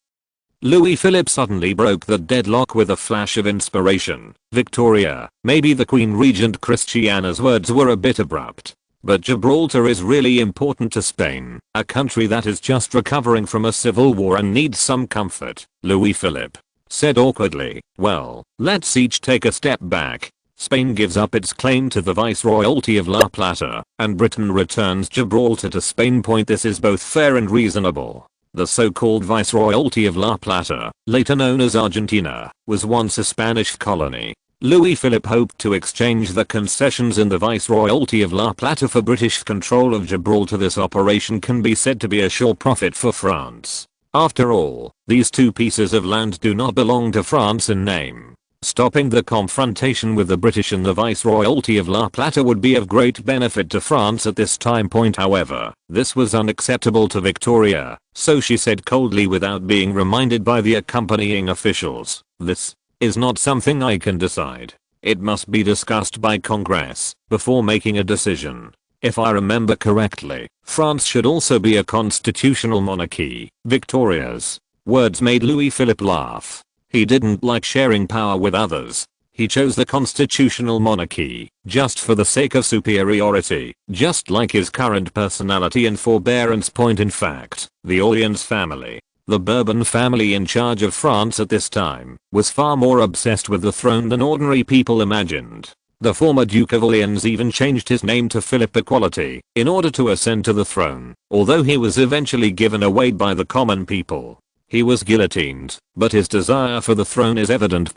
Louis Philippe suddenly broke the deadlock with a flash of inspiration. Victoria, maybe the Queen Regent Christiana's words were a bit abrupt, but Gibraltar is really important to Spain, a country that is just recovering from a civil war and needs some comfort. Louis Philippe said awkwardly, well, let's each take a step back. Spain gives up its claim to the Viceroyalty of La Plata, and Britain returns Gibraltar to Spain. This is both fair and reasonable. The so-called Viceroyalty of La Plata, later known as Argentina, was once a Spanish colony. Louis Philippe hoped to exchange the concessions in the Viceroyalty of La Plata for British control of Gibraltar. This operation can be said to be a sure profit for France. After all, these two pieces of land do not belong to France in name. Stopping the confrontation with the British in the Viceroyalty of La Plata would be of great benefit to France at this time. However, this was unacceptable to Victoria, so she said coldly without being reminded by the accompanying officials, this is not something I can decide. It must be discussed by Congress before making a decision. If I remember correctly, France should also be a constitutional monarchy. Victoria's words made Louis Philippe laugh. He didn't like sharing power with others. He chose the constitutional monarchy just for the sake of superiority, just like his current personality and forbearance. In fact, the Orleans family, the Bourbon family in charge of France at this time, was far more obsessed with the throne than ordinary people imagined. The former Duke of Orleans even changed his name to Philip Equality in order to ascend to the throne, although he was eventually given away by the common people. He was guillotined, but his desire for the throne is evident.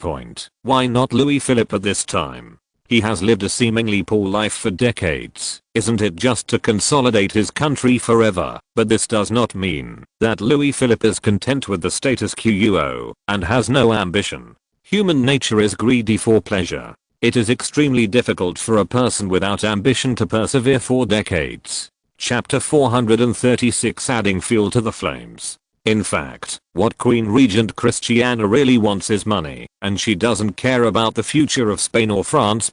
Why not Louis Philippe at this time? He has lived a seemingly poor life for decades. Isn't it just to consolidate his country forever? But this does not mean that Louis Philippe is content with the status quo and has no ambition. Human nature is greedy for pleasure. It is extremely difficult for a person without ambition to persevere for decades. Chapter 436, adding fuel to the flames. In fact, what Queen Regent Christiana really wants is money, and she doesn't care about the future of Spain or France.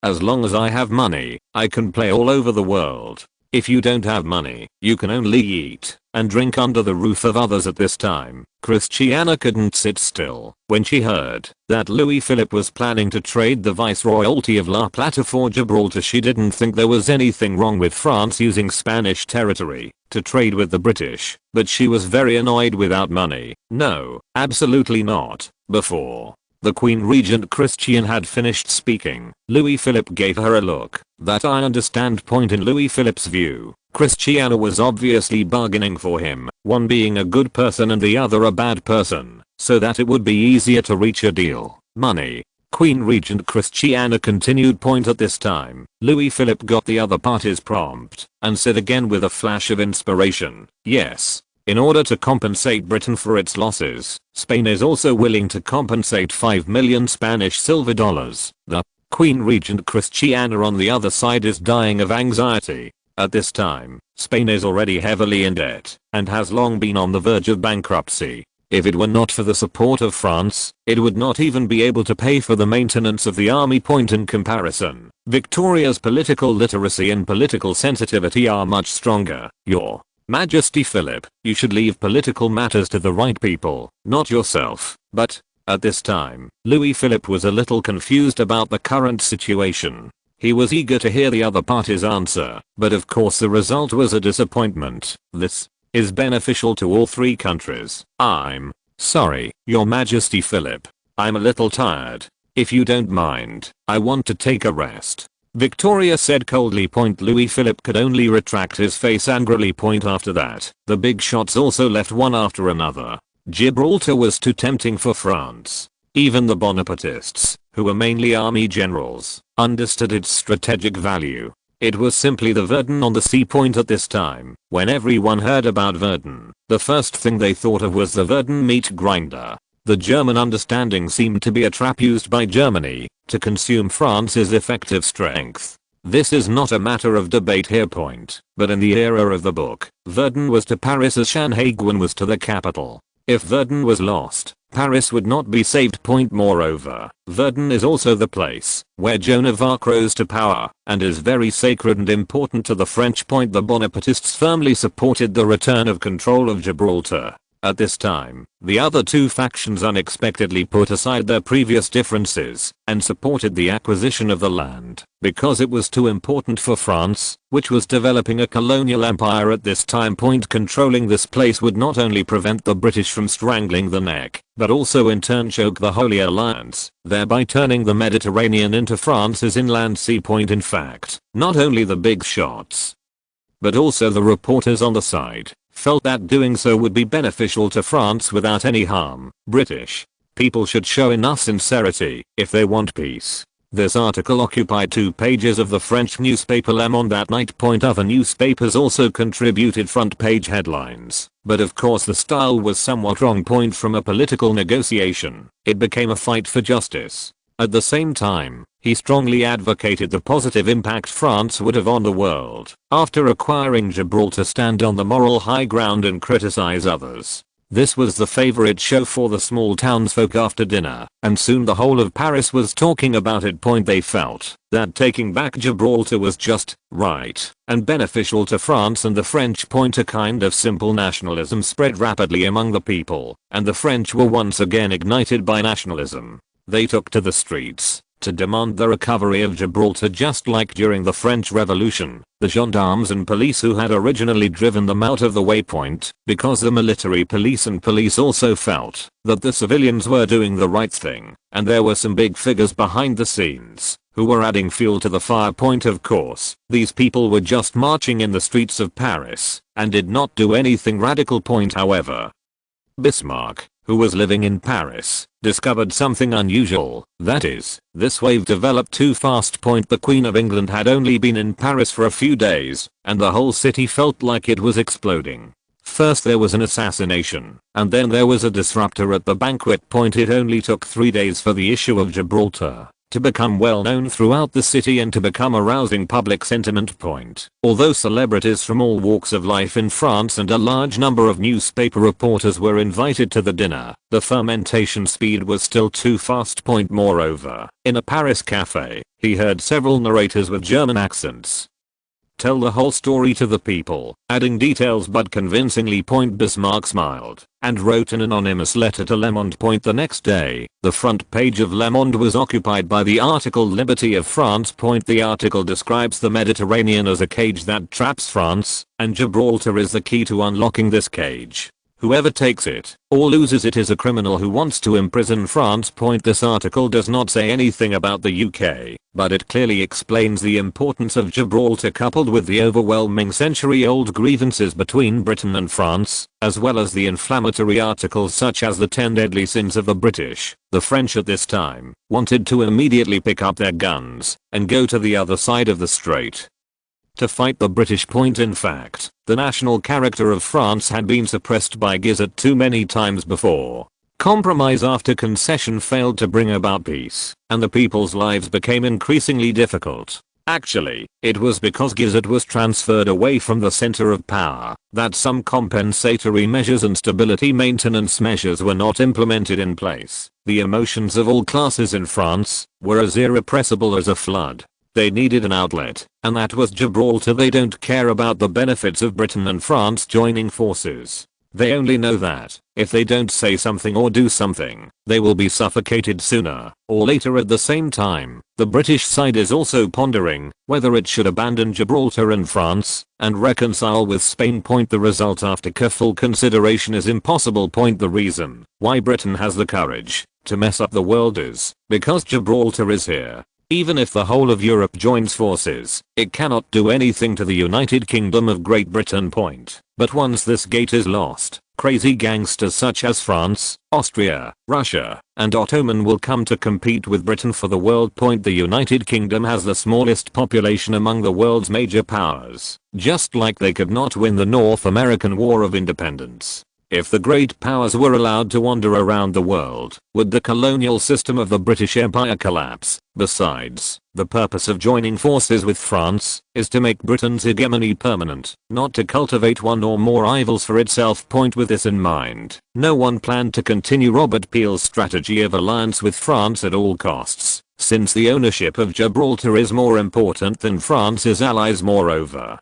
As long as I have money, I can play all over the world. If you don't have money, you can only eat and drink under the roof of others. At this time, Christiana couldn't sit still when she heard that Louis Philippe was planning to trade the Viceroyalty of La Plata for Gibraltar. She didn't think there was anything wrong with France using Spanish territory to trade with the British, but she was very annoyed without money. No, absolutely not. Before the Queen Regent Christian had finished speaking, Louis Philippe gave her a look that I understand. In Louis Philippe's view, Christiana was obviously bargaining for him, one being a good person and the other a bad person, so that it would be easier to reach a deal. Money. Queen Regent Christiana continued. At this time, Louis Philippe got the other party's prompt and said again with a flash of inspiration, yes. In order to compensate Britain for its losses, Spain is also willing to compensate 5 million Spanish silver dollars. The Queen Regent Christiana on the other side is dying of anxiety. At this time, Spain is already heavily in debt and has long been on the verge of bankruptcy. If it were not for the support of France, it would not even be able to pay for the maintenance of the army. In comparison, Victoria's political literacy and political sensitivity are much stronger. Your Majesty Philip, you should leave political matters to the right people, not yourself. But, at this time, Louis Philippe was a little confused about the current situation. He was eager to hear the other party's answer, but of course the result was a disappointment. This is beneficial to all three countries. I'm sorry, Your Majesty Philip. I'm a little tired. If you don't mind, I want to take a rest. Victoria said coldly. Louis Philippe could only retract his face angrily. After that, the big shots also left one after another. Gibraltar was too tempting for France. Even the Bonapartists, who were mainly army generals, understood its strategic value. It was simply the Verdun on the sea. At this time, when everyone heard about Verdun, the first thing they thought of was the Verdun meat grinder. The German understanding seemed to be a trap used by Germany to consume France's effective strength. This is not a matter of debate here. But in the era of the book, Verdun was to Paris as Sanhedrin was to the capital. If Verdun was lost, Paris would not be saved. Moreover, Verdun is also the place where Joan of Arc rose to power and is very sacred and important to the French. The Bonapartists firmly supported the return of control of Gibraltar. At this time, the other two factions unexpectedly put aside their previous differences and supported the acquisition of the land because it was too important for France, which was developing a colonial empire at this time. Controlling this place would not only prevent the British from strangling the neck, but also in turn choke the Holy Alliance, thereby turning the Mediterranean into France's inland sea. In fact, not only the big shots, but also the reporters on the side felt that doing so would be beneficial to France without any harm. British people should show enough sincerity if they want peace. This article occupied 2 pages of the French newspaper Le Monde that night. Other newspapers also contributed front page headlines, but of course the style was somewhat wrong. From a political negotiation, it became a fight for justice. At the same time, he strongly advocated the positive impact France would have on the world after acquiring Gibraltar. Stand on the moral high ground and criticize others. This was the favorite show for the small townsfolk after dinner, and soon the whole of Paris was talking about it. They felt that taking back Gibraltar was just right and beneficial to France and the French. A kind of simple nationalism spread rapidly among the people, and the French were once again ignited by nationalism. They took to the streets to demand the recovery of Gibraltar. Just like during the French Revolution, the gendarmes and police who had originally driven them out of the waypoint, because the military police and police also felt that the civilians were doing the right thing, and there were some big figures behind the scenes who were adding fuel to the fire. Of course, these people were just marching in the streets of Paris and did not do anything radical. However, Bismarck, who was living in Paris, discovered something unusual. That is, this wave developed too fast. The Queen of England had only been in Paris for a few days, and the whole city felt like it was exploding. First there was an assassination, and then there was a disruptor at the banquet. It only took 3 days for the issue of Gibraltar to become well known throughout the city and to become a rousing public sentiment. Although celebrities from all walks of life in France and a large number of newspaper reporters were invited to the dinner, the fermentation speed was still too fast. Moreover, in a Paris cafe, he heard several narrators with German accents tell the whole story to the people, adding details but convincingly. Bismarck smiled and wrote an anonymous letter to Le Monde. The next day, the front page of Le Monde was occupied by the article Liberty of France. The article describes the Mediterranean as a cage that traps France, and Gibraltar is the key to unlocking this cage. Whoever takes it or loses it is a criminal who wants to imprison France. This article does not say anything about the UK, but it clearly explains the importance of Gibraltar coupled with the overwhelming century-old grievances between Britain and France, as well as the inflammatory articles such as the 10 deadly sins of the British. The French at this time wanted to immediately pick up their guns and go to the other side of the strait to fight the British. In fact, the national character of France had been suppressed by Guizot too many times before. Compromise after concession failed to bring about peace, and the people's lives became increasingly difficult. Actually, it was because Gizzard was transferred away from the center of power that some compensatory measures and stability maintenance measures were not implemented in place. The emotions of all classes in France were as irrepressible as a flood. They needed an outlet, and that was Gibraltar. They don't care about the benefits of Britain and France joining forces. They only know that, if they don't say something or do something, they will be suffocated sooner or later. At the same time, the British side is also pondering whether it should abandon Gibraltar and France and reconcile with Spain. The result after careful consideration is impossible. The reason why Britain has the courage to mess up the world is because Gibraltar is here. Even if the whole of Europe joins forces, it cannot do anything to the United Kingdom of Great Britain. But once this gate is lost, crazy gangsters such as France, Austria, Russia, and Ottoman will come to compete with Britain for the world. The United Kingdom has the smallest population among the world's major powers, just like they could not win the North American War of Independence. If the great powers were allowed to wander around the world, would the colonial system of the British Empire collapse? Besides, the purpose of joining forces with France is to make Britain's hegemony permanent, not to cultivate one or more rivals for itself. With this in mind, no one planned to continue Robert Peel's strategy of alliance with France at all costs, since the ownership of Gibraltar is more important than France's allies. Moreover,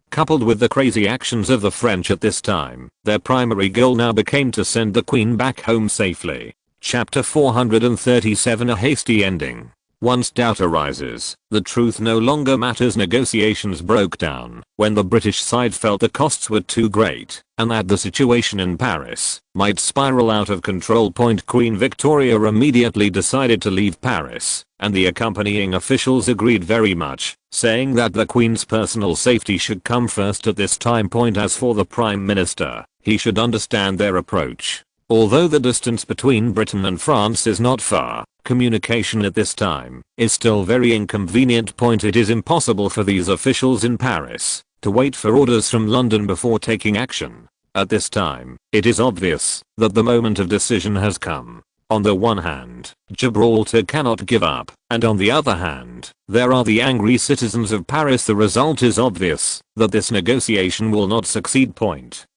coupled with the crazy actions of the French at this time, their primary goal now became to send the Queen back home safely. Chapter 437, a hasty ending. Once doubt arises, the truth no longer matters. Negotiations broke down when the British side felt the costs were too great and that the situation in Paris might spiral out of control. Queen Victoria immediately decided to leave Paris, and the accompanying officials agreed very much, saying that the Queen's personal safety should come first at this time. As for the Prime Minister, he should understand their approach. Although the distance between Britain and France is not far, communication at this time is still very inconvenient. It is impossible for these officials in Paris to wait for orders from London before taking action. At this time, it is obvious that the moment of decision has come. On the one hand, Gibraltar cannot give up, and on the other hand, there are the angry citizens of Paris. The result is obvious that this negotiation will not succeed.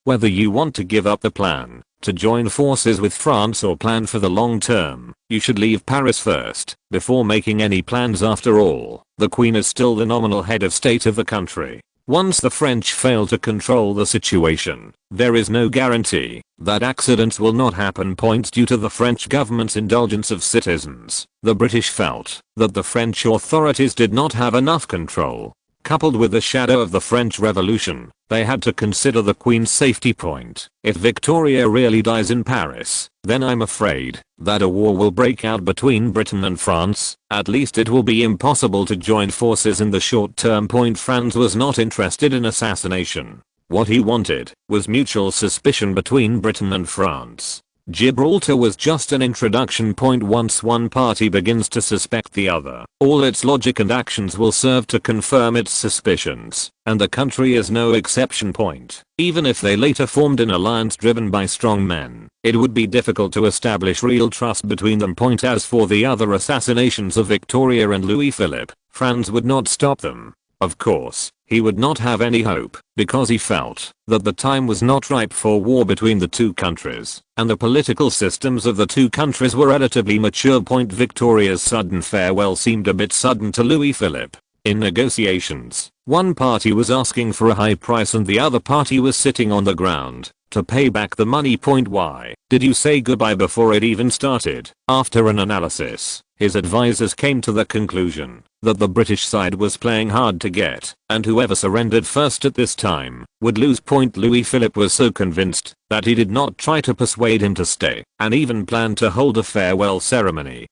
Whether you want to give up the plan to join forces with France or plan for the long term, you should leave Paris first before making any plans. After all, the Queen is still the nominal head of state of the country. Once the French fail to control the situation, there is no guarantee that accidents will not happen. Due to the French government's indulgence of citizens, the British felt that the French authorities did not have enough control. Coupled with the shadow of the French Revolution, they had to consider the Queen's safety. If Victoria really dies in Paris, then I'm afraid that a war will break out between Britain and France. At least it will be impossible to join forces in the short term. Franz was not interested in assassination. What he wanted was mutual suspicion between Britain and France. Gibraltar was just an introduction. Once one party begins to suspect the other, all its logic and actions will serve to confirm its suspicions, and the country is no exception. Even if they later formed an alliance driven by strong men, it would be difficult to establish real trust between them. As for the other assassinations of Victoria and Louis Philippe, Franz would not stop them. Of course, he would not have any hope, because he felt that the time was not ripe for war between the two countries, and the political systems of the two countries were relatively mature. Victoria's sudden farewell seemed a bit sudden to Louis Philippe. In negotiations, one party was asking for a high price and the other party was sitting on the ground to pay back the money. Why did you say goodbye before it even started? After an analysis, his advisors came to the conclusion that the British side was playing hard to get, and whoever surrendered first at this time would lose. Louis Philippe was so convinced that he did not try to persuade him to stay, and even planned to hold a farewell ceremony.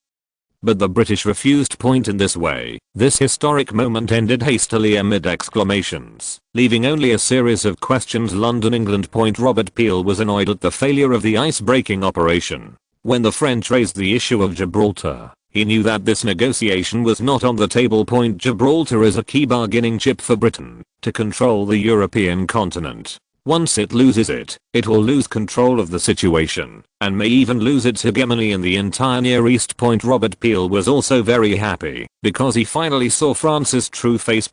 But the British refused. In this way, this historic moment ended hastily amid exclamations, leaving only a series of questions. London, England. Robert Peel was annoyed at the failure of the ice-breaking operation. When the French raised the issue of Gibraltar, he knew that this negotiation was not on the table. Gibraltar is a key bargaining chip for Britain to control the European continent. Once it loses it, it will lose control of the situation, and may even lose its hegemony in the entire Near East. Robert Peel was also very happy, because he finally saw France's true face.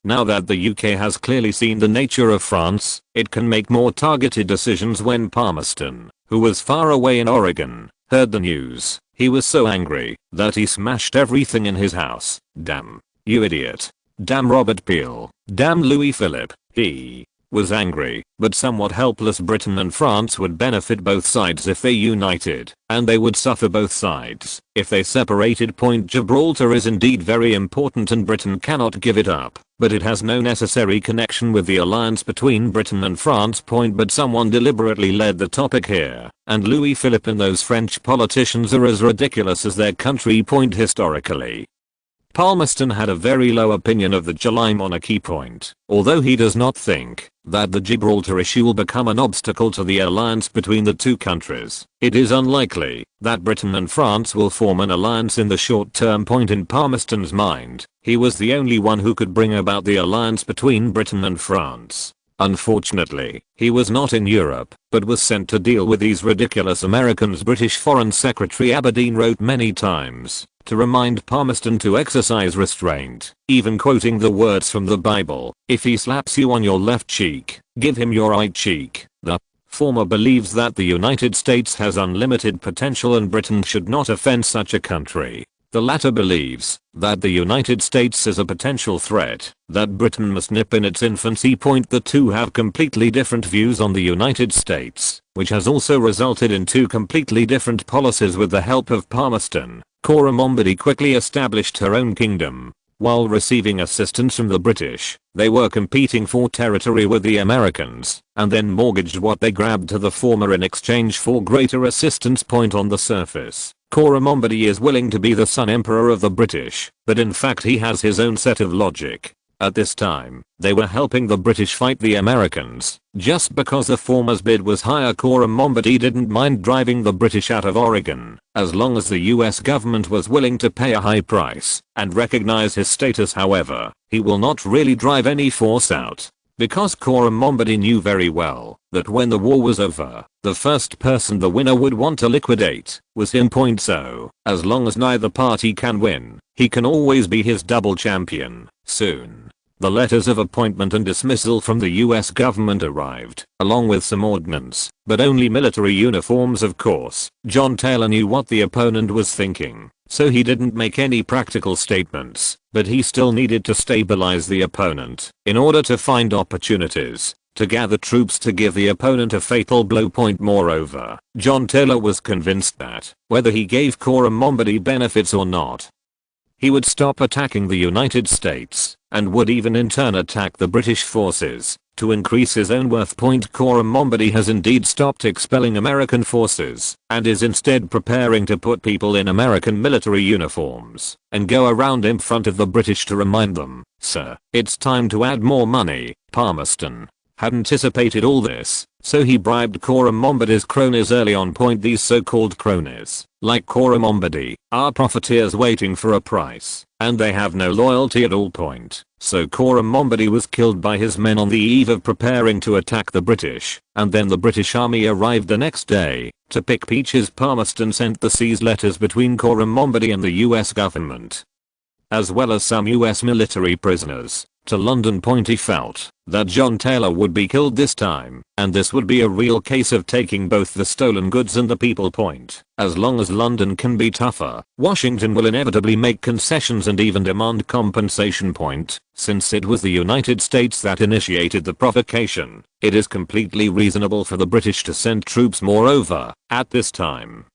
Now that the UK has clearly seen the nature of France, it can make more targeted decisions. When Palmerston, who was far away in Oregon, heard the news, he was so angry that he smashed everything in his house. Damn, you idiot. Damn Robert Peel. Damn Louis Philippe. He was angry, but somewhat helpless. Britain and France would benefit both sides if they united, and they would suffer both sides if they separated. Gibraltar is indeed very important and Britain cannot give it up, but it has no necessary connection with the alliance between Britain and France. But someone deliberately led the topic here, and Louis Philippe and those French politicians are as ridiculous as their country. Historically, Palmerston had a very low opinion of the July monarchy. Although he does not think that the Gibraltar issue will become an obstacle to the alliance between the two countries, it is unlikely that Britain and France will form an alliance in the short term. In Palmerston's mind, he was the only one who could bring about the alliance between Britain and France. Unfortunately, he was not in Europe, but was sent to deal with these ridiculous Americans. British Foreign Secretary Aberdeen wrote many times to remind Palmerston to exercise restraint, even quoting the words from the Bible, "If he slaps you on your left cheek, give him your right cheek." The former believes that the United States has unlimited potential and Britain should not offend such a country. The latter believes that the United States is a potential threat that Britain must nip in its infancy. The two have completely different views on the United States, which has also resulted in two completely different policies. With the help of Palmerston, Cora Mombody quickly established her own kingdom. While receiving assistance from the British, they were competing for territory with the Americans, and then mortgaged what they grabbed to the former in exchange for greater assistance. On the surface, Cora Mombody is willing to be the son emperor of the British, but in fact he has his own set of logic. At this time, they were helping the British fight the Americans. Just because the former's bid was higher, Cora Mombody didn't mind driving the British out of Oregon, as long as the US government was willing to pay a high price and recognize his status. However, he will not really drive any force out, because Cora Mombody knew very well that when the war was over, the first person the winner would want to liquidate was him. So, as long as neither party can win, he can always be his double champion. Soon, the letters of appointment and dismissal from the US government arrived, along with some ordnance, but only military uniforms. Of course, John Taylor knew what the opponent was thinking, so he didn't make any practical statements, but he still needed to stabilize the opponent in order to find opportunities to gather troops to give the opponent a fatal blow. Moreover, John Taylor was convinced that, whether he gave Cora Mombody benefits or not, he would stop attacking the United States, and would even in turn attack the British forces to increase his own worth. Cora Mombody has indeed stopped expelling American forces, and is instead preparing to put people in American military uniforms and go around in front of the British to remind them, "Sir, it's time to add more money." Palmerston had anticipated all this, so he bribed Cora Mombody's cronies early on. These so-called cronies, like Cora Mombody, are profiteers waiting for a price, and they have no loyalty at all. So Cora Mombody was killed by his men on the eve of preparing to attack the British, and then the British army arrived the next day to pick peaches. Palmerston sent the seized letters between Cora Mombody and the US government, as well as some US military prisoners, to London. He felt that John Taylor would be killed this time, and this would be a real case of taking both the stolen goods and the people. As long as London can be tougher, Washington will inevitably make concessions and even demand compensation. Since it was the United States that initiated the provocation, it is completely reasonable for the British to send troops. Moreover, at this time,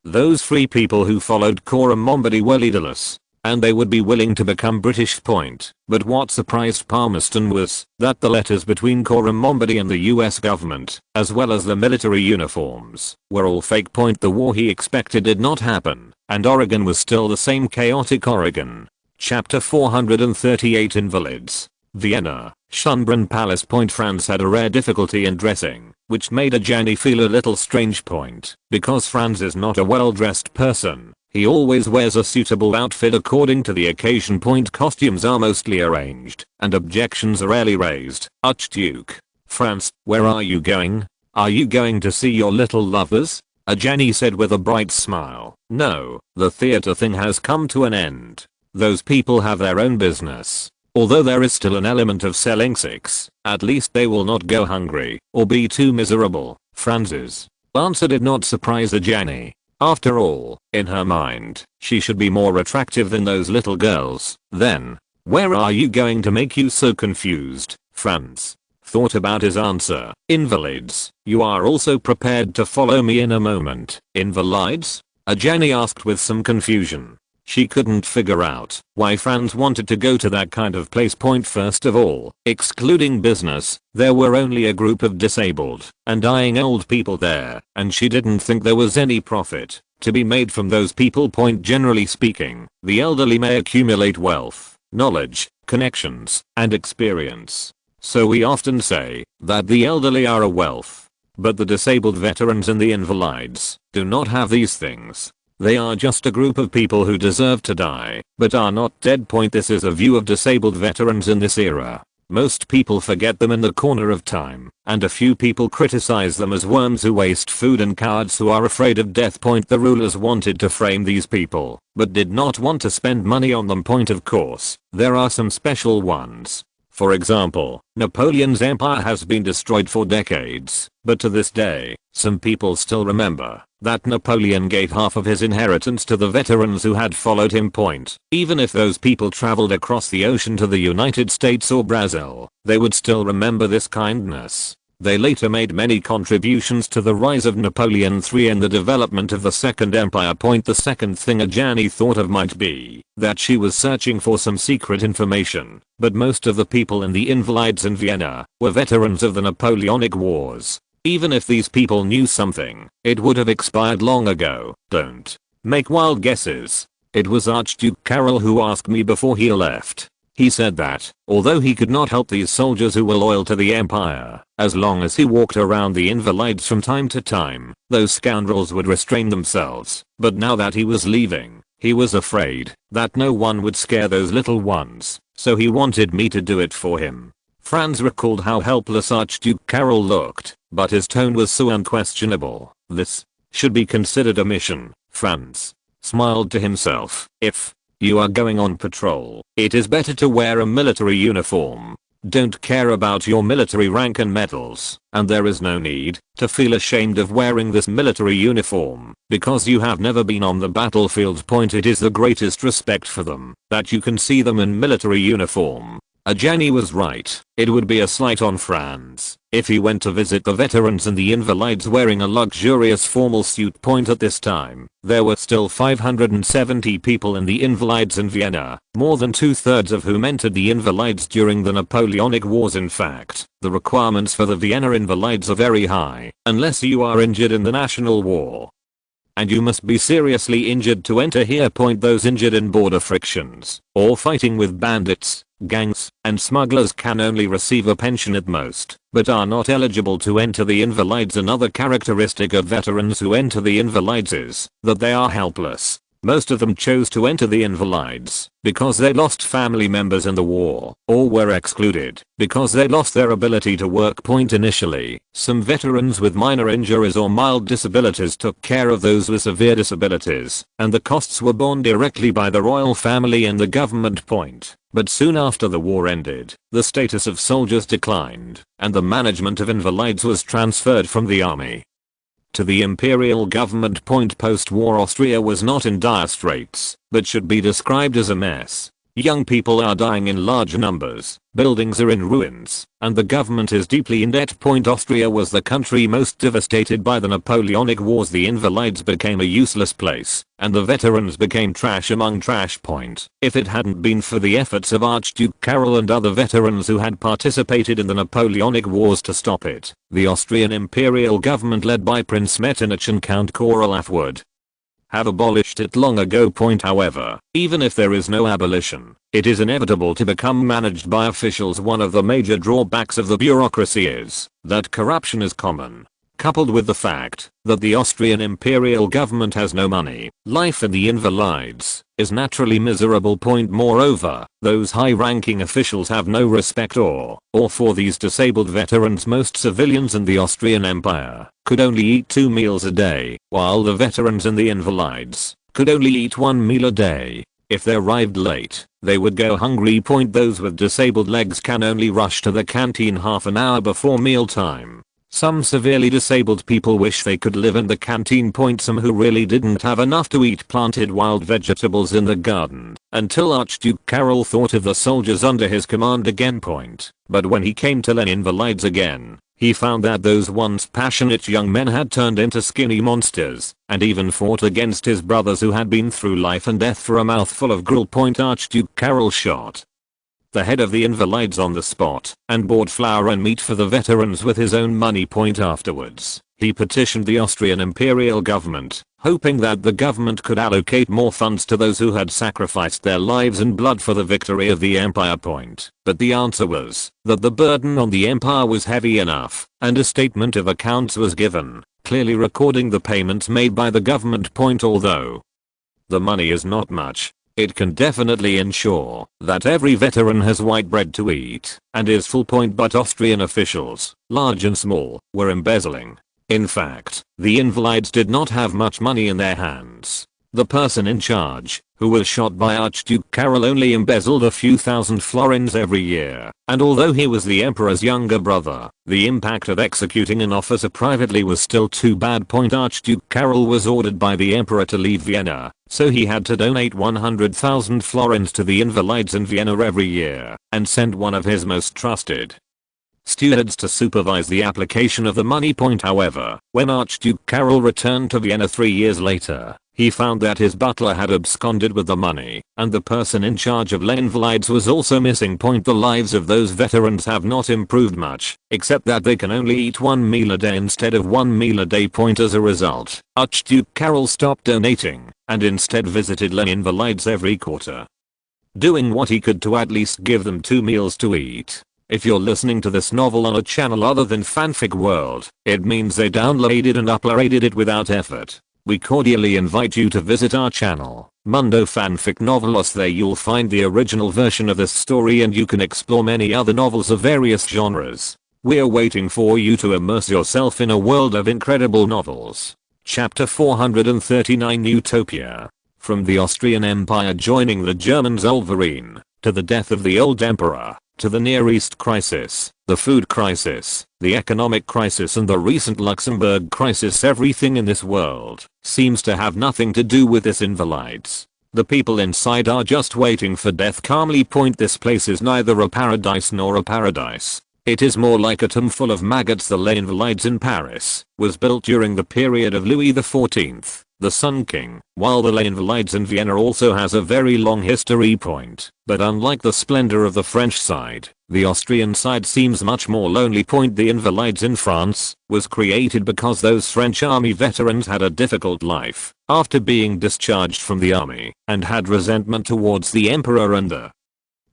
those free people who followed Cora Mombody were leaderless, and they would be willing to become British. But what surprised Palmerston was that the letters between Cora Mombody and the US government, as well as the military uniforms, were all fake. The war he expected did not happen, and Oregon was still the same chaotic Oregon. Chapter 438 Invalids. Vienna, Schönbrunn Palace. Franz had a rare difficulty in dressing, which made a journey feel a little strange. Because Franz is not a well-dressed person, he always wears a suitable outfit according to the occasion. Costumes are mostly arranged, and objections are rarely raised. Archduke Franz, where are you going? Are you going to see your little lovers? Jenny said with a bright smile. No, the theater thing has come to an end. Those people have their own business. Although there is still an element of selling sex, at least they will not go hungry or be too miserable. Franz's answer did not surprise Jenny. After all, in her mind, she should be more attractive than those little girls. Then, where are you going to make you so confused? Franz thought about his answer. Invalids. You are also prepared to follow me in a moment. Invalids? Jenny asked with some confusion. She couldn't figure out why Franz wanted to go to that kind of place. First of all, excluding business, there were only a group of disabled and dying old people there, and she didn't think there was any profit to be made from those people. Generally speaking, the elderly may accumulate wealth, knowledge, connections, and experience. So we often say that the elderly are a wealth. But the disabled veterans and the invalids do not have these things. They are just a group of people who deserve to die, but are not dead. This is a view of disabled veterans in this era. Most people forget them in the corner of time, and a few people criticize them as worms who waste food and cowards who are afraid of death. The rulers wanted to frame these people, but did not want to spend money on them. Of course, there are some special ones. For example, Napoleon's empire has been destroyed for decades, but to this day, some people still remember that Napoleon gave half of his inheritance to the veterans who had followed him. Even if those people traveled across the ocean to the United States or Brazil, they would still remember this kindness. They later made many contributions to the rise of Napoleon III and the development of the Second Empire. The second thing Jenny thought of might be that she was searching for some secret information, but most of the people in the Invalids in Vienna were veterans of the Napoleonic Wars. Even if these people knew something, it would have expired long ago. Don't make wild guesses. It was Archduke Karol who asked me before he left. He said that, although he could not help these soldiers who were loyal to the empire, as long as he walked around the Invalids from time to time, those scoundrels would restrain themselves. But now that he was leaving, he was afraid that no one would scare those little ones, so he wanted me to do it for him. Franz recalled how helpless Archduke Karol looked, but his tone was so unquestionable. This should be considered a mission. Franz smiled to himself. If you are going on patrol, it is better to wear a military uniform. Don't care about your military rank and medals, and there is no need to feel ashamed of wearing this military uniform, because you have never been on the battlefield. It is the greatest respect for them that you can see them in military uniform. Jenny was right. It would be a slight on Franz if he went to visit the veterans and the invalids wearing a luxurious formal suit. At this time, there were still 570 people in the invalids in Vienna, more than 2/3 of whom entered the invalids during the Napoleonic Wars. In fact, the requirements for the Vienna invalids are very high, unless you are injured in the National War. And you must be seriously injured to enter here. Those injured in border frictions, or fighting with bandits, gangs, and smugglers can only receive a pension at most, but are not eligible to enter the invalids. Another characteristic of veterans who enter the invalids is that they are helpless. Most of them chose to enter the invalids because they lost family members in the war, or were excluded because they lost their ability to work. Initially, some veterans with minor injuries or mild disabilities took care of those with severe disabilities, and the costs were borne directly by the royal family and the government. But soon after the war ended, the status of soldiers declined, and the management of invalids was transferred from the army to the imperial government. Post-war Austria was not in dire straits, but should be described as a mess. Young people are dying in large numbers, buildings are in ruins, and the government is deeply in debt. Austria was the country most devastated by the Napoleonic Wars. The invalids became a useless place, and the veterans became trash among trash. If it hadn't been for the efforts of Archduke Karol and other veterans who had participated in the Napoleonic Wars to stop it, the Austrian imperial government led by Prince Metternich and Count Korolaf would have abolished it long ago. However, even if there is no abolition, it is inevitable to become managed by officials. One of the major drawbacks of the bureaucracy is that corruption is common, coupled with the fact that the Austrian imperial government has no money. Life in the invalids is naturally miserable. Moreover, those high-ranking officials have no respect or for these disabled veterans. Most civilians in the Austrian Empire could only eat 2 meals a day, while the veterans and the invalids could only eat 1 meal a day. If they arrived late, they would go hungry. Those with disabled legs can only rush to the canteen half an hour before mealtime. Some severely disabled people wish they could live in the canteen. Some who really didn't have enough to eat planted wild vegetables in the garden, until Archduke Karol thought of the soldiers under his command again. But when he came to learn invalids again, he found that those once passionate young men had turned into skinny monsters, and even fought against his brothers who had been through life and death for a mouthful of gruel. Archduke Karol shot the head of the invalids on the spot, and bought flour and meat for the veterans with his own money. Afterwards, he petitioned the Austrian Imperial government, hoping that the government could allocate more funds to those who had sacrificed their lives and blood for the victory of the empire. But the answer was that the burden on the empire was heavy enough, and a statement of accounts was given, clearly recording the payments made by the government. Although the money is not much, it can definitely ensure that every veteran has white bread to eat and is full. But Austrian officials, large and small, were embezzling. In fact, the invalids did not have much money in their hands. The person in charge, who was shot by Archduke Karol, only embezzled a few thousand florins every year, and although he was the emperor's younger brother, the impact of executing an officer privately was still too bad. Archduke Karol was ordered by the emperor to leave Vienna, so he had to donate 100,000 florins to the invalids in Vienna every year, and send one of his most trusted stewards to supervise the application of the money. However, when Archduke Karol returned to Vienna 3 years later, he found that his butler had absconded with the money, and the person in charge of the invalids was also missing. The lives of those veterans have not improved much, except that they can only eat 1 meal a day instead of 1 meal a day. As a result, Archduke Karol stopped donating, and instead visited the invalids every quarter, doing what he could to at least give them 2 meals to eat. If you're listening to this novel on a channel other than Fanfic World, it means they downloaded and uploaded it without effort. We cordially invite you to visit our channel, Mundo Fanfic Novelos. There you'll find the original version of this story, and you can explore many other novels of various genres. We're waiting for you to immerse yourself in a world of incredible novels. Chapter 439, Utopia. From the Austrian Empire joining the Germans' Wolverine, to the death of the old emperor, to the Near East crisis, the food crisis, the economic crisis, and the recent Luxembourg crisis, everything in this world seems to have nothing to do with this invalids. The people inside are just waiting for death calmly. This place is neither a paradise nor a paradise. It is more like a tomb full of maggots. The Les Invalides in Paris was built during the period of Louis XIV, the Sun King, while the Les Invalides in Vienna also has a very long history. But unlike the splendor of the French side, the Austrian side seems much more lonely. The Invalides in France was created because those French army veterans had a difficult life after being discharged from the army, and had resentment towards the emperor and the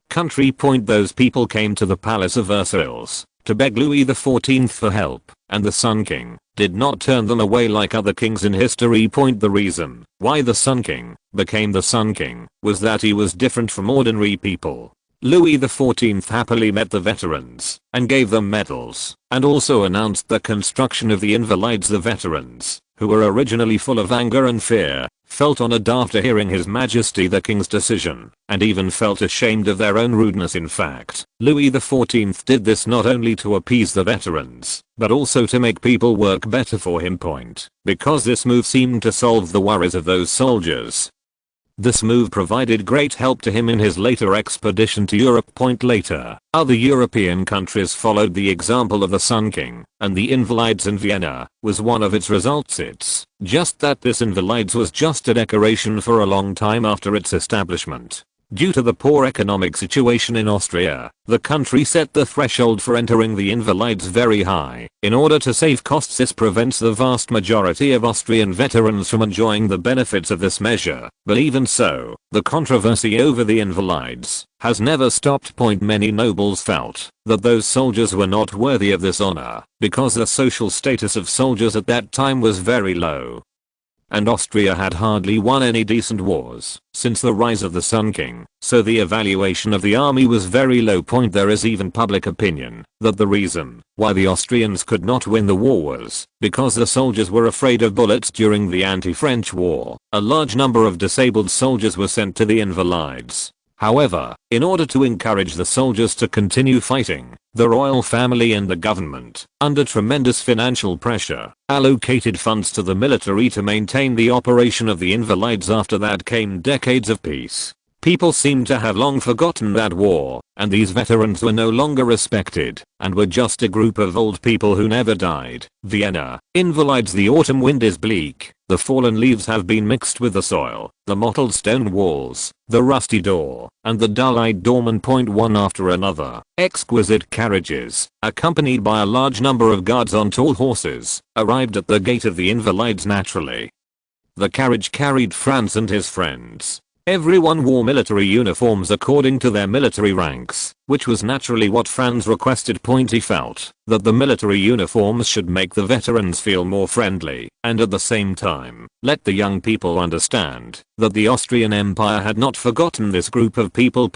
country. Those people came to the palace of Versailles to beg Louis XIV for help, and the Sun King did not turn them away like other kings in history. The reason why the Sun King became the Sun King was that he was different from ordinary people. Louis XIV happily met the veterans and gave them medals, and also announced the construction of the invalids. The veterans, who were originally full of anger and fear, felt honored after hearing His Majesty the King's decision, and even felt ashamed of their own rudeness. In fact, Louis XIV did this not only to appease the veterans, but also to make people work better for him. Because this move seemed to solve the worries of those soldiers. This move provided great help to him in his later expedition to Europe. Later, other European countries followed the example of the Sun King, and the Invalids in Vienna was one of its results. It's just that this Invalids was just a decoration for a long time after its establishment. Due to the poor economic situation in Austria, the country set the threshold for entering the Invalids very high. In order to save costs, this prevents the vast majority of Austrian veterans from enjoying the benefits of this measure. But even so, the controversy over the Invalids has never stopped. Many nobles felt that those soldiers were not worthy of this honor, because the social status of soldiers at that time was very low. and Austria had hardly won any decent wars since the rise of the Sun King, so the evaluation of the army was very low point. There is even public opinion that the reason why the Austrians could not win the war was because the soldiers were afraid of bullets during the anti-French war. A large number of disabled soldiers were sent to the Invalides. However, in order to encourage the soldiers to continue fighting, the royal family and the government, under tremendous financial pressure, allocated funds to the military to maintain the operation of the Invalides. After that came decades of peace. People seem to have long forgotten that war, and these veterans were no longer respected, and were just a group of old people who never died. Vienna, Invalides. The autumn wind is bleak, the fallen leaves have been mixed with the soil, the mottled stone walls, the rusty door, and the dull-eyed doorman point one after another. Exquisite carriages, accompanied by a large number of guards on tall horses, arrived at the gate of the Invalides naturally. The carriage carried Franz and his friends. Everyone wore military uniforms according to their military ranks, which was naturally what Franz requested. He felt that the military uniforms should make the veterans feel more friendly, and at the same time, let the young people understand that the Austrian Empire had not forgotten this group of people.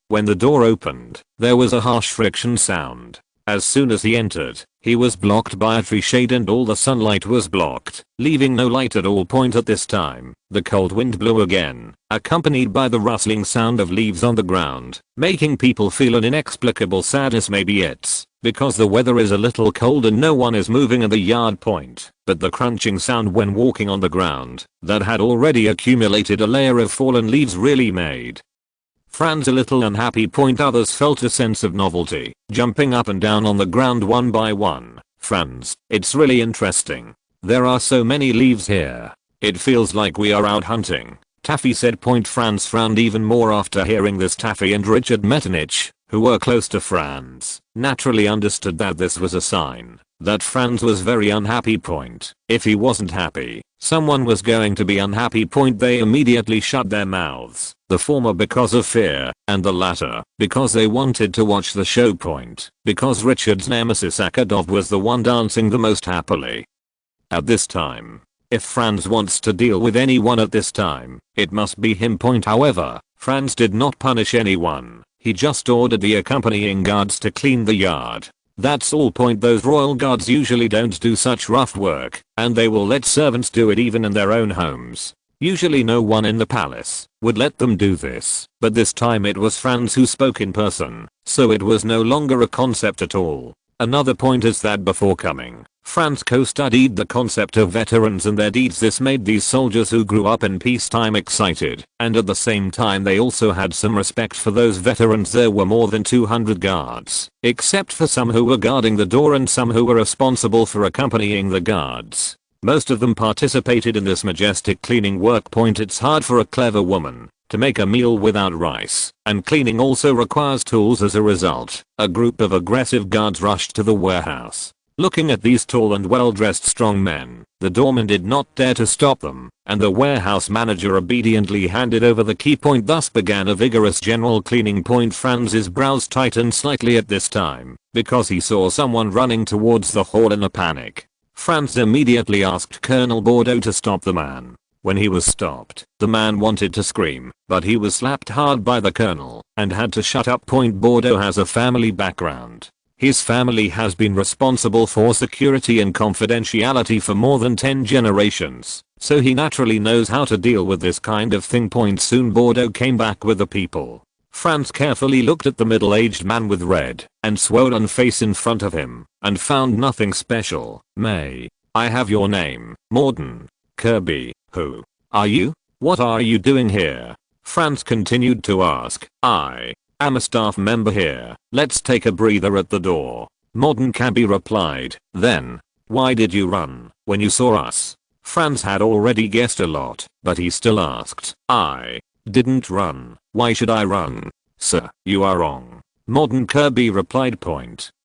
When the door opened, there was a harsh friction sound. As soon as he entered, he was blocked by a tree shade and all the sunlight was blocked, leaving no light at all. At this time, the cold wind blew again, accompanied by the rustling sound of leaves on the ground, making people feel an inexplicable sadness. Maybe it's because the weather is a little cold and no one is moving in the yard. But the crunching sound when walking on the ground, that had already accumulated a layer of fallen leaves, really made Franz a little unhappy. Others felt a sense of novelty, jumping up and down on the ground one by one. Franz, it's really interesting. There are so many leaves here. It feels like we are out hunting, Taffy said. Franz frowned even more after hearing this. Taffy and Richard Metternich, who were close to Franz, naturally understood that this was a sign that Franz was very unhappy. If he wasn't happy, someone was going to be unhappy. They immediately shut their mouths, the former because of fear, and the latter because they wanted to watch the show. Because Richard's nemesis Akadov was the one dancing the most happily at this time. If Franz wants to deal with anyone at this time, it must be him. However, Franz did not punish anyone. He just ordered the accompanying guards to clean the yard. That's all. Those royal guards usually don't do such rough work, and they will let servants do it even in their own homes. Usually no one in the palace would let them do this, but this time it was Franz who spoke in person, so it was no longer a concept at all. Another point is that before coming, Franz co-studied the concept of veterans and their deeds. This made these soldiers who grew up in peacetime excited, and at the same time they also had some respect for those veterans. There were more than 200 guards, except for some who were guarding the door and some who were responsible for accompanying the guards. Most of them participated in this majestic cleaning work. It's hard for a clever woman to make a meal without rice, and cleaning also requires tools. As a result, a group of aggressive guards rushed to the warehouse. Looking at these tall and well-dressed strong men, the doorman did not dare to stop them, and the warehouse manager obediently handed over the key. Thus began a vigorous general cleaning. Franz's brows tightened slightly at this time, because he saw someone running towards the hall in a panic. Franz immediately asked Colonel Bordeaux to stop the man. When he was stopped, the man wanted to scream, but he was slapped hard by the colonel, and had to shut up. Bordeaux has a family background. His family has been responsible for security and confidentiality for more than 10 generations, so he naturally knows how to deal with this kind of thing. Soon Bordeaux came back with the people. Franz carefully looked at the middle-aged man with red and swollen face in front of him, and found nothing special. May I have your name? Morden Kirby. Who are you? What are you doing here? Franz continued to ask. I am a staff member here. Let's take a breather at the door. Morden Kirby replied. Then, why did you run when you saw us? Franz had already guessed a lot, but he still asked. I didn't run. Why should I run? Sir, you are wrong. Morden Kirby replied.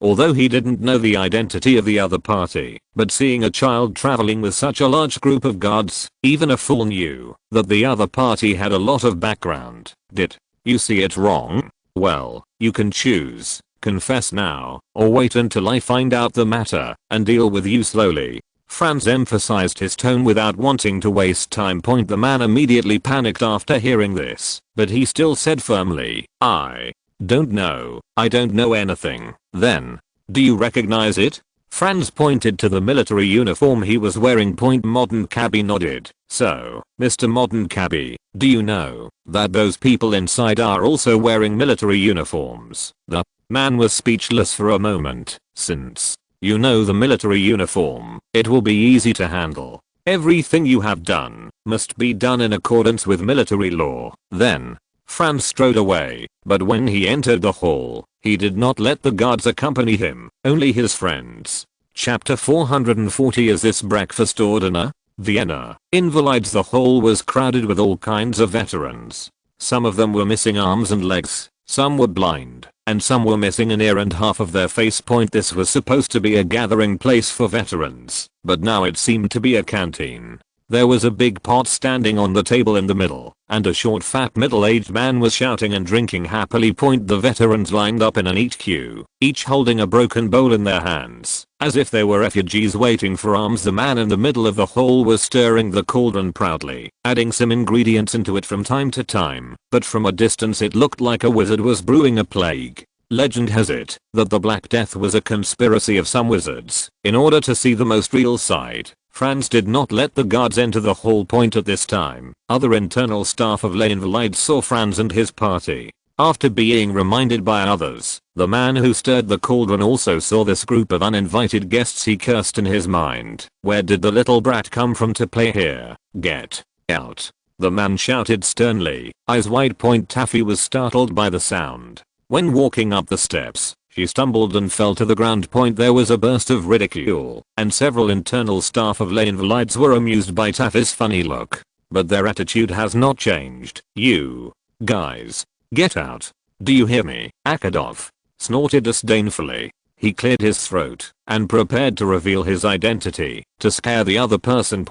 Although he didn't know the identity of the other party, but seeing a child traveling with such a large group of guards, even a fool knew that the other party had a lot of background. Did you see it wrong? Well, you can choose, confess now, or wait until I find out the matter and deal with you slowly. Franz emphasized his tone without wanting to waste time. The man immediately panicked after hearing this, but he still said firmly, I don't know. I don't know anything. Then, do you recognize it? Franz pointed to the military uniform he was wearing. Modern cabbie nodded. So, Mr. Modern Cabbie, do you know that those people inside are also wearing military uniforms? The man was speechless for a moment. Since you know the military uniform, it will be easy to handle. Everything you have done must be done in accordance with military law. Then, Franz strode away, but when he entered the hall, he did not let the guards accompany him, only his friends. Chapter 440. Is this breakfast order? Vienna. Invalids. The hall was crowded with all kinds of veterans. Some of them were missing arms and legs, some were blind, and some were missing an ear and half of their face. This was supposed to be a gathering place for veterans, but now it seemed to be a canteen. There was a big pot standing on the table in the middle, and a short fat middle-aged man was shouting and drinking happily. The veterans lined up in a neat queue, each holding a broken bowl in their hands, as if they were refugees waiting for arms. The man in the middle of the hall was stirring the cauldron proudly, adding some ingredients into it from time to time, but from a distance it looked like a wizard was brewing a plague. Legend has it that the Black Death was a conspiracy of some wizards. In order to see the most real side, Franz did not let the guards enter the hall. At this time, other internal staff of Les Invalides saw Franz and his party. After being reminded by others, the man who stirred the cauldron also saw this group of uninvited guests. He cursed in his mind. Where did the little brat come from to play here? Get out. The man shouted sternly, eyes wide. Taffy was startled by the sound. When walking up the steps, she stumbled and fell to the ground. There was a burst of ridicule, and several internal staff of Les Invalides were amused by Taffy's funny look. But their attitude has not changed. You guys, get out. Do you hear me? Akadov snorted disdainfully. He cleared his throat and prepared to reveal his identity to scare the other person.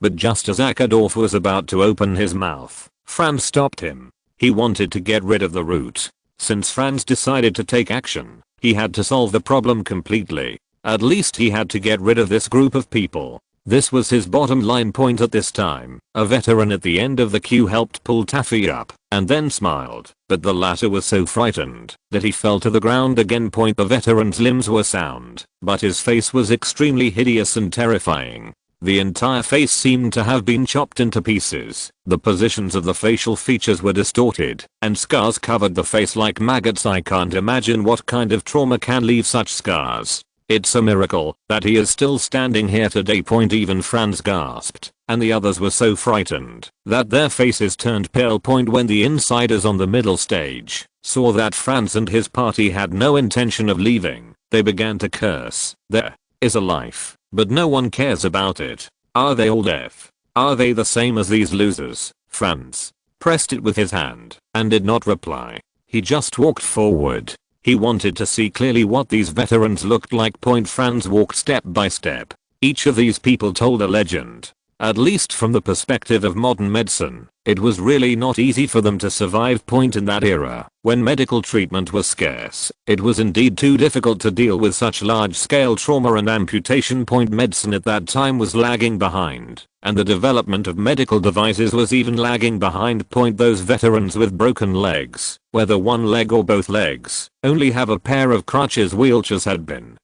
But just as Akadov was about to open his mouth, Franz stopped him. He wanted to get rid of the root. Since Franz decided to take action, he had to solve the problem completely. At least he had to get rid of this group of people. This was his bottom line. At this time, a veteran at the end of the queue helped pull Taffy up, and then smiled, but the latter was so frightened that he fell to the ground again. The veteran's limbs were sound, but his face was extremely hideous and terrifying. The entire face seemed to have been chopped into pieces. The positions of the facial features were distorted, and scars covered the face like maggots. I can't imagine what kind of trauma can leave such scars. It's a miracle that he is still standing here today. Even Franz gasped, and the others were so frightened that their faces turned pale. When the insiders on the middle stage saw that Franz and his party had no intention of leaving, they began to curse. There is a life, but no one cares about it. Are they all deaf? Are they the same as these losers? Franz pressed it with his hand and did not reply. He just walked forward. He wanted to see clearly what these veterans looked like. Franz walked step by step. Each of these people told a legend. At least from the perspective of modern medicine, it was really not easy for them to survive. In that era, when medical treatment was scarce, it was indeed too difficult to deal with such large-scale trauma and amputation. Medicine at that time was lagging behind, and the development of medical devices was even lagging behind. Those veterans with broken legs, whether one leg or both legs, only have a pair of crutches. Wheelchairs had been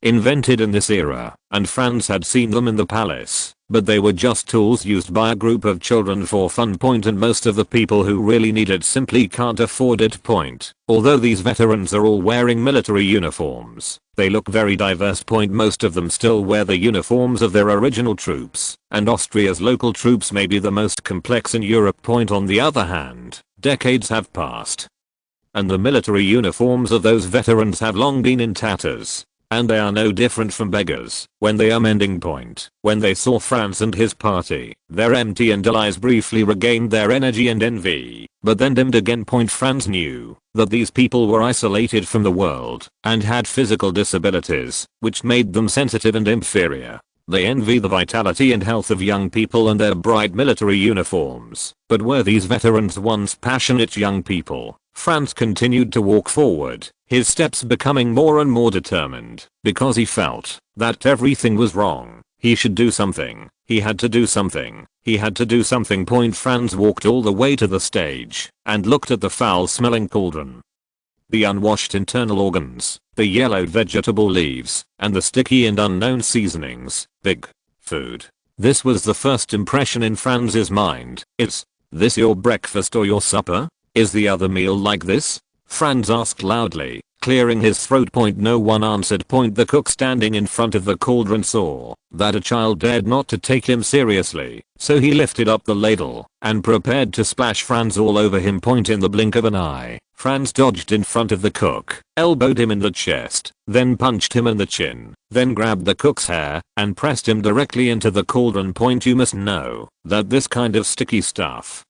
invented in this era, and Franz had seen them in the palace, but they were just tools used by a group of children for fun. And most of the people who really need it simply can't afford it. Although these veterans are all wearing military uniforms, they look very diverse. Most of them still wear the uniforms of their original troops, and Austria's local troops may be the most complex in Europe. On the other hand, decades have passed, and the military uniforms of those veterans have long been in tatters. And they are no different from beggars when they are mending. When they saw Franz and his party, their empty and dull eyes briefly regained their energy and envy, but then dimmed again. Franz knew that these people were isolated from the world and had physical disabilities, which made them sensitive and inferior. They envy the vitality and health of young people and their bright military uniforms. But were these veterans once passionate young people? Franz continued to walk forward, his steps becoming more and more determined, because he felt that everything was wrong. He should do something. He had to do something. He had to do something. Franz walked all the way to the stage and looked at the foul-smelling cauldron. The unwashed internal organs, the yellowed vegetable leaves, and the sticky and unknown seasonings. Big food. This was the first impression in Franz's mind. Is this your breakfast or your supper? Is the other meal like this? Franz asked loudly, clearing his throat. No one answered. The cook standing in front of the cauldron saw that a child dared not to take him seriously, so he lifted up the ladle and prepared to splash Franz all over him. In the blink of an eye, Franz dodged in front of the cook, elbowed him in the chest, then punched him in the chin, then grabbed the cook's hair and pressed him directly into the cauldron. You must know that this kind of sticky stuff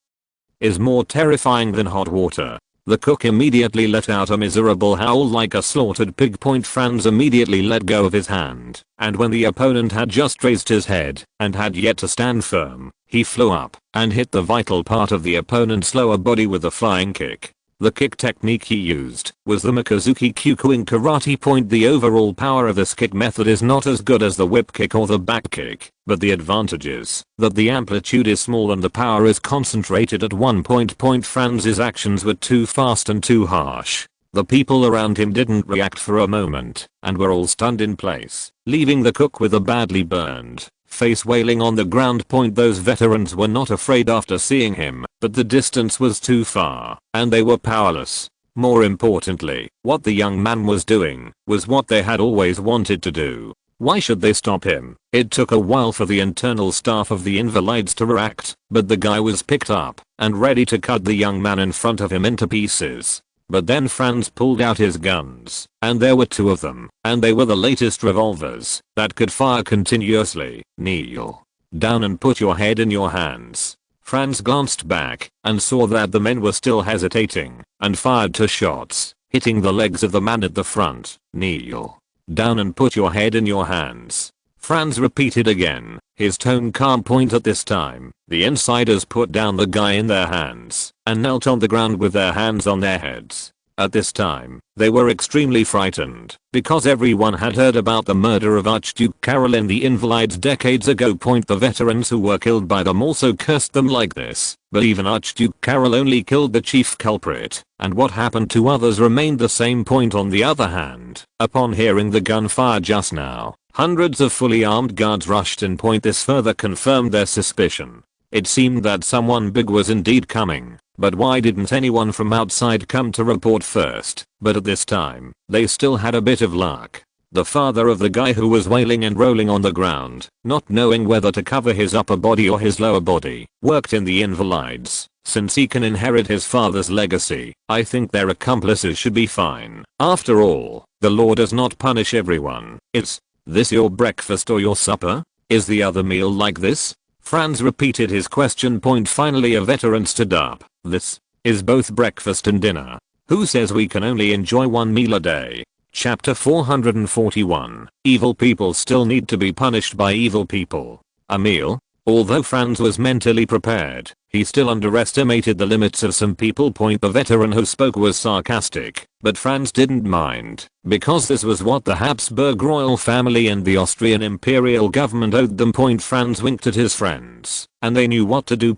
is more terrifying than hot water. The cook immediately let out a miserable howl like a slaughtered pig. Franz immediately let go of his hand, and when the opponent had just raised his head and had yet to stand firm, he flew up and hit the vital part of the opponent's lower body with a flying kick. The kick technique he used was the Mikazuki Kyuku in karate. The overall power of this kick method is not as good as the whip kick or the back kick, but the advantage is that the amplitude is small and the power is concentrated at one point. Franz's actions were too fast and too harsh. The people around him didn't react for a moment and were all stunned in place, leaving the cook with a badly burned face wailing on the ground. Those veterans were not afraid after seeing him, but the distance was too far, and they were powerless. More importantly, what the young man was doing was what they had always wanted to do. Why should they stop him? It took a while for the internal staff of the Invalides to react, but the guy was picked up and ready to cut the young man in front of him into pieces. But then Franz pulled out his guns, and there were two of them, and they were the latest revolvers that could fire continuously. Kneel down and put your head in your hands. Franz glanced back and saw that the men were still hesitating and fired 2 shots, hitting the legs of the man at the front. Kneel down and put your head in your hands. Franz repeated again, his tone calm. At this time, the insiders put down the guy in their hands and knelt on the ground with their hands on their heads. At this time, they were extremely frightened because everyone had heard about the murder of Archduke Karol in the Invalides decades ago. The veterans who were killed by them also cursed them like this, but even Archduke Karol only killed the chief culprit, and what happened to others remained the same. On the other hand, upon hearing the gunfire just now, hundreds of fully armed guards rushed in. This further confirmed their suspicion. It seemed that someone big was indeed coming, but why didn't anyone from outside come to report first? But at this time, they still had a bit of luck. The father of the guy who was wailing and rolling on the ground, not knowing whether to cover his upper body or his lower body, worked in the Invalides. Since he can inherit his father's legacy, I think their accomplices should be fine. After all, the law does not punish everyone. Is this your breakfast or your supper? Is the other meal like this? Franz repeated his question. Finally a veteran stood up. This is both breakfast and dinner. Who says we can only enjoy one meal a day? Chapter 441. Evil people still need to be punished by evil people. A meal? Although Franz was mentally prepared, he still underestimated the limits of some people. The veteran who spoke was sarcastic, but Franz didn't mind, because this was what the Habsburg royal family and the Austrian Imperial government owed them. Franz winked at his friends, and they knew what to do.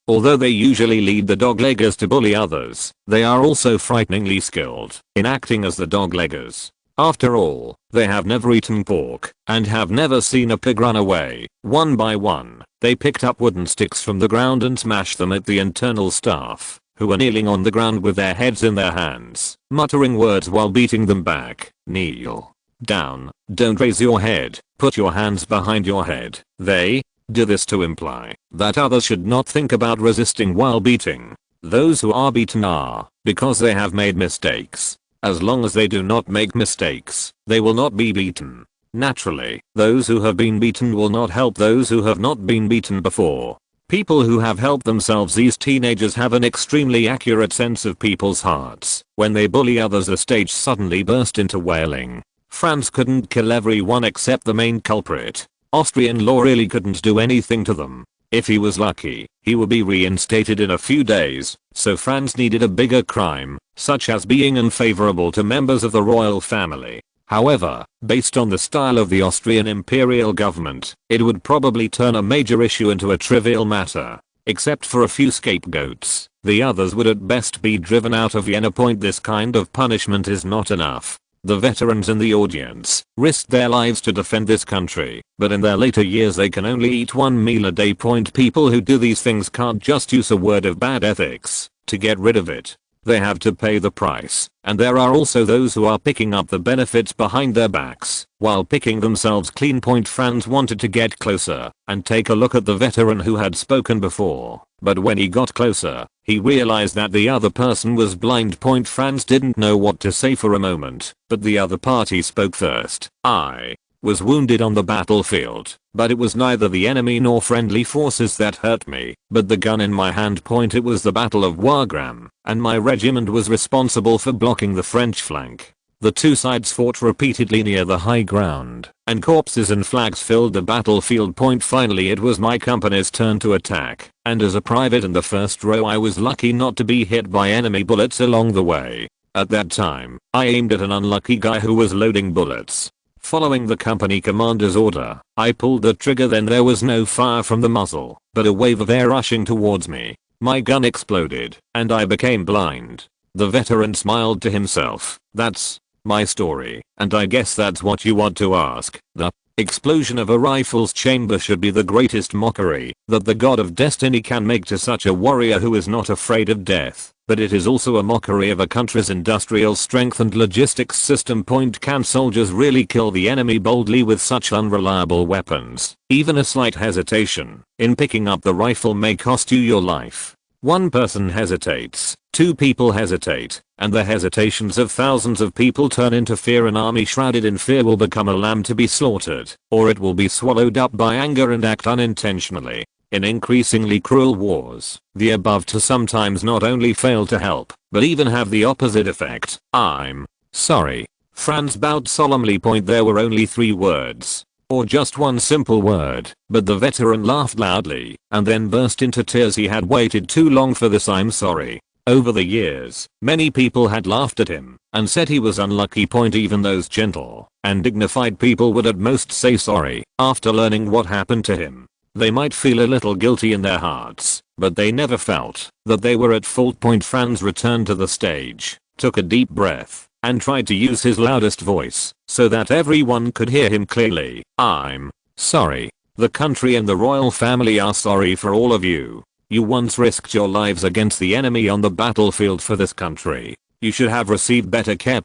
Although they usually lead the dogleggers to bully others, they are also frighteningly skilled in acting as the dogleggers. After all, they have never eaten pork and have never seen a pig run away. One by one, they picked up wooden sticks from the ground and smashed them at the internal staff, who were kneeling on the ground with their heads in their hands, muttering words while beating them back. Kneel down, don't raise your head, put your hands behind your head. They do this to imply that others should not think about resisting while beating. Those who are beaten are because they have made mistakes. As long as they do not make mistakes, they will not be beaten. Naturally, those who have been beaten will not help those who have not been beaten before. People who have helped themselves. These teenagers have an extremely accurate sense of people's hearts. When they bully others, the stage suddenly burst into wailing. Franz couldn't kill everyone except the main culprit. Austrian law really couldn't do anything to them. If he was lucky, he would be reinstated in a few days, so Franz needed a bigger crime, such as being unfavorable to members of the royal family. However, based on the style of the Austrian Imperial government, it would probably turn a major issue into a trivial matter. Except for a few scapegoats, the others would at best be driven out of Vienna. This kind of punishment is not enough. The veterans in the audience risked their lives to defend this country, but in their later years they can only eat one meal a day. People who do these things can't just use a word of bad ethics to get rid of it. They have to pay the price, and there are also those who are picking up the benefits behind their backs, while picking themselves clean. Franz wanted to get closer and take a look at the veteran who had spoken before, but when he got closer, he realized that the other person was blind. Franz didn't know what to say for a moment, but the other party spoke first. I was wounded on the battlefield, but it was neither the enemy nor friendly forces that hurt me, but the gun in my hand. It was the Battle of Wagram, and my regiment was responsible for blocking the French flank. The two sides fought repeatedly near the high ground, and corpses and flags filled the battlefield. Finally it was my company's turn to attack, and as a private in the first row I was lucky not to be hit by enemy bullets along the way. At that time, I aimed at an unlucky guy who was loading bullets. Following the company commander's order, I pulled the trigger. Then there was no fire from the muzzle, but a wave of air rushing towards me. My gun exploded, and I became blind. The veteran smiled to himself. That's my story, and I guess that's what you want to ask. The explosion of a rifle's chamber should be the greatest mockery that the god of destiny can make to such a warrior who is not afraid of death. But it is also a mockery of a country's industrial strength and logistics system. Can soldiers really kill the enemy boldly with such unreliable weapons? Even a slight hesitation in picking up the rifle may cost you your life. One person hesitates, two people hesitate, and the hesitations of thousands of people turn into fear. An army shrouded in fear will become a lamb to be slaughtered, or it will be swallowed up by anger and act unintentionally. In increasingly cruel wars, the above two sometimes not only fail to help, but even have the opposite effect. I'm sorry. Franz bowed solemnly. There were only 3 words, or just one simple word, but the veteran laughed loudly, and then burst into tears. He had waited too long for this. I'm sorry. Over the years, many people had laughed at him, and said he was unlucky. Even those gentle and dignified people would at most say sorry, after learning what happened to him. They might feel a little guilty in their hearts, but they never felt that they were at fault. Franz returned to the stage, took a deep breath, and tried to use his loudest voice so that everyone could hear him clearly. I'm sorry. The country and the royal family are sorry for all of you. You once risked your lives against the enemy on the battlefield for this country. You should have received better care.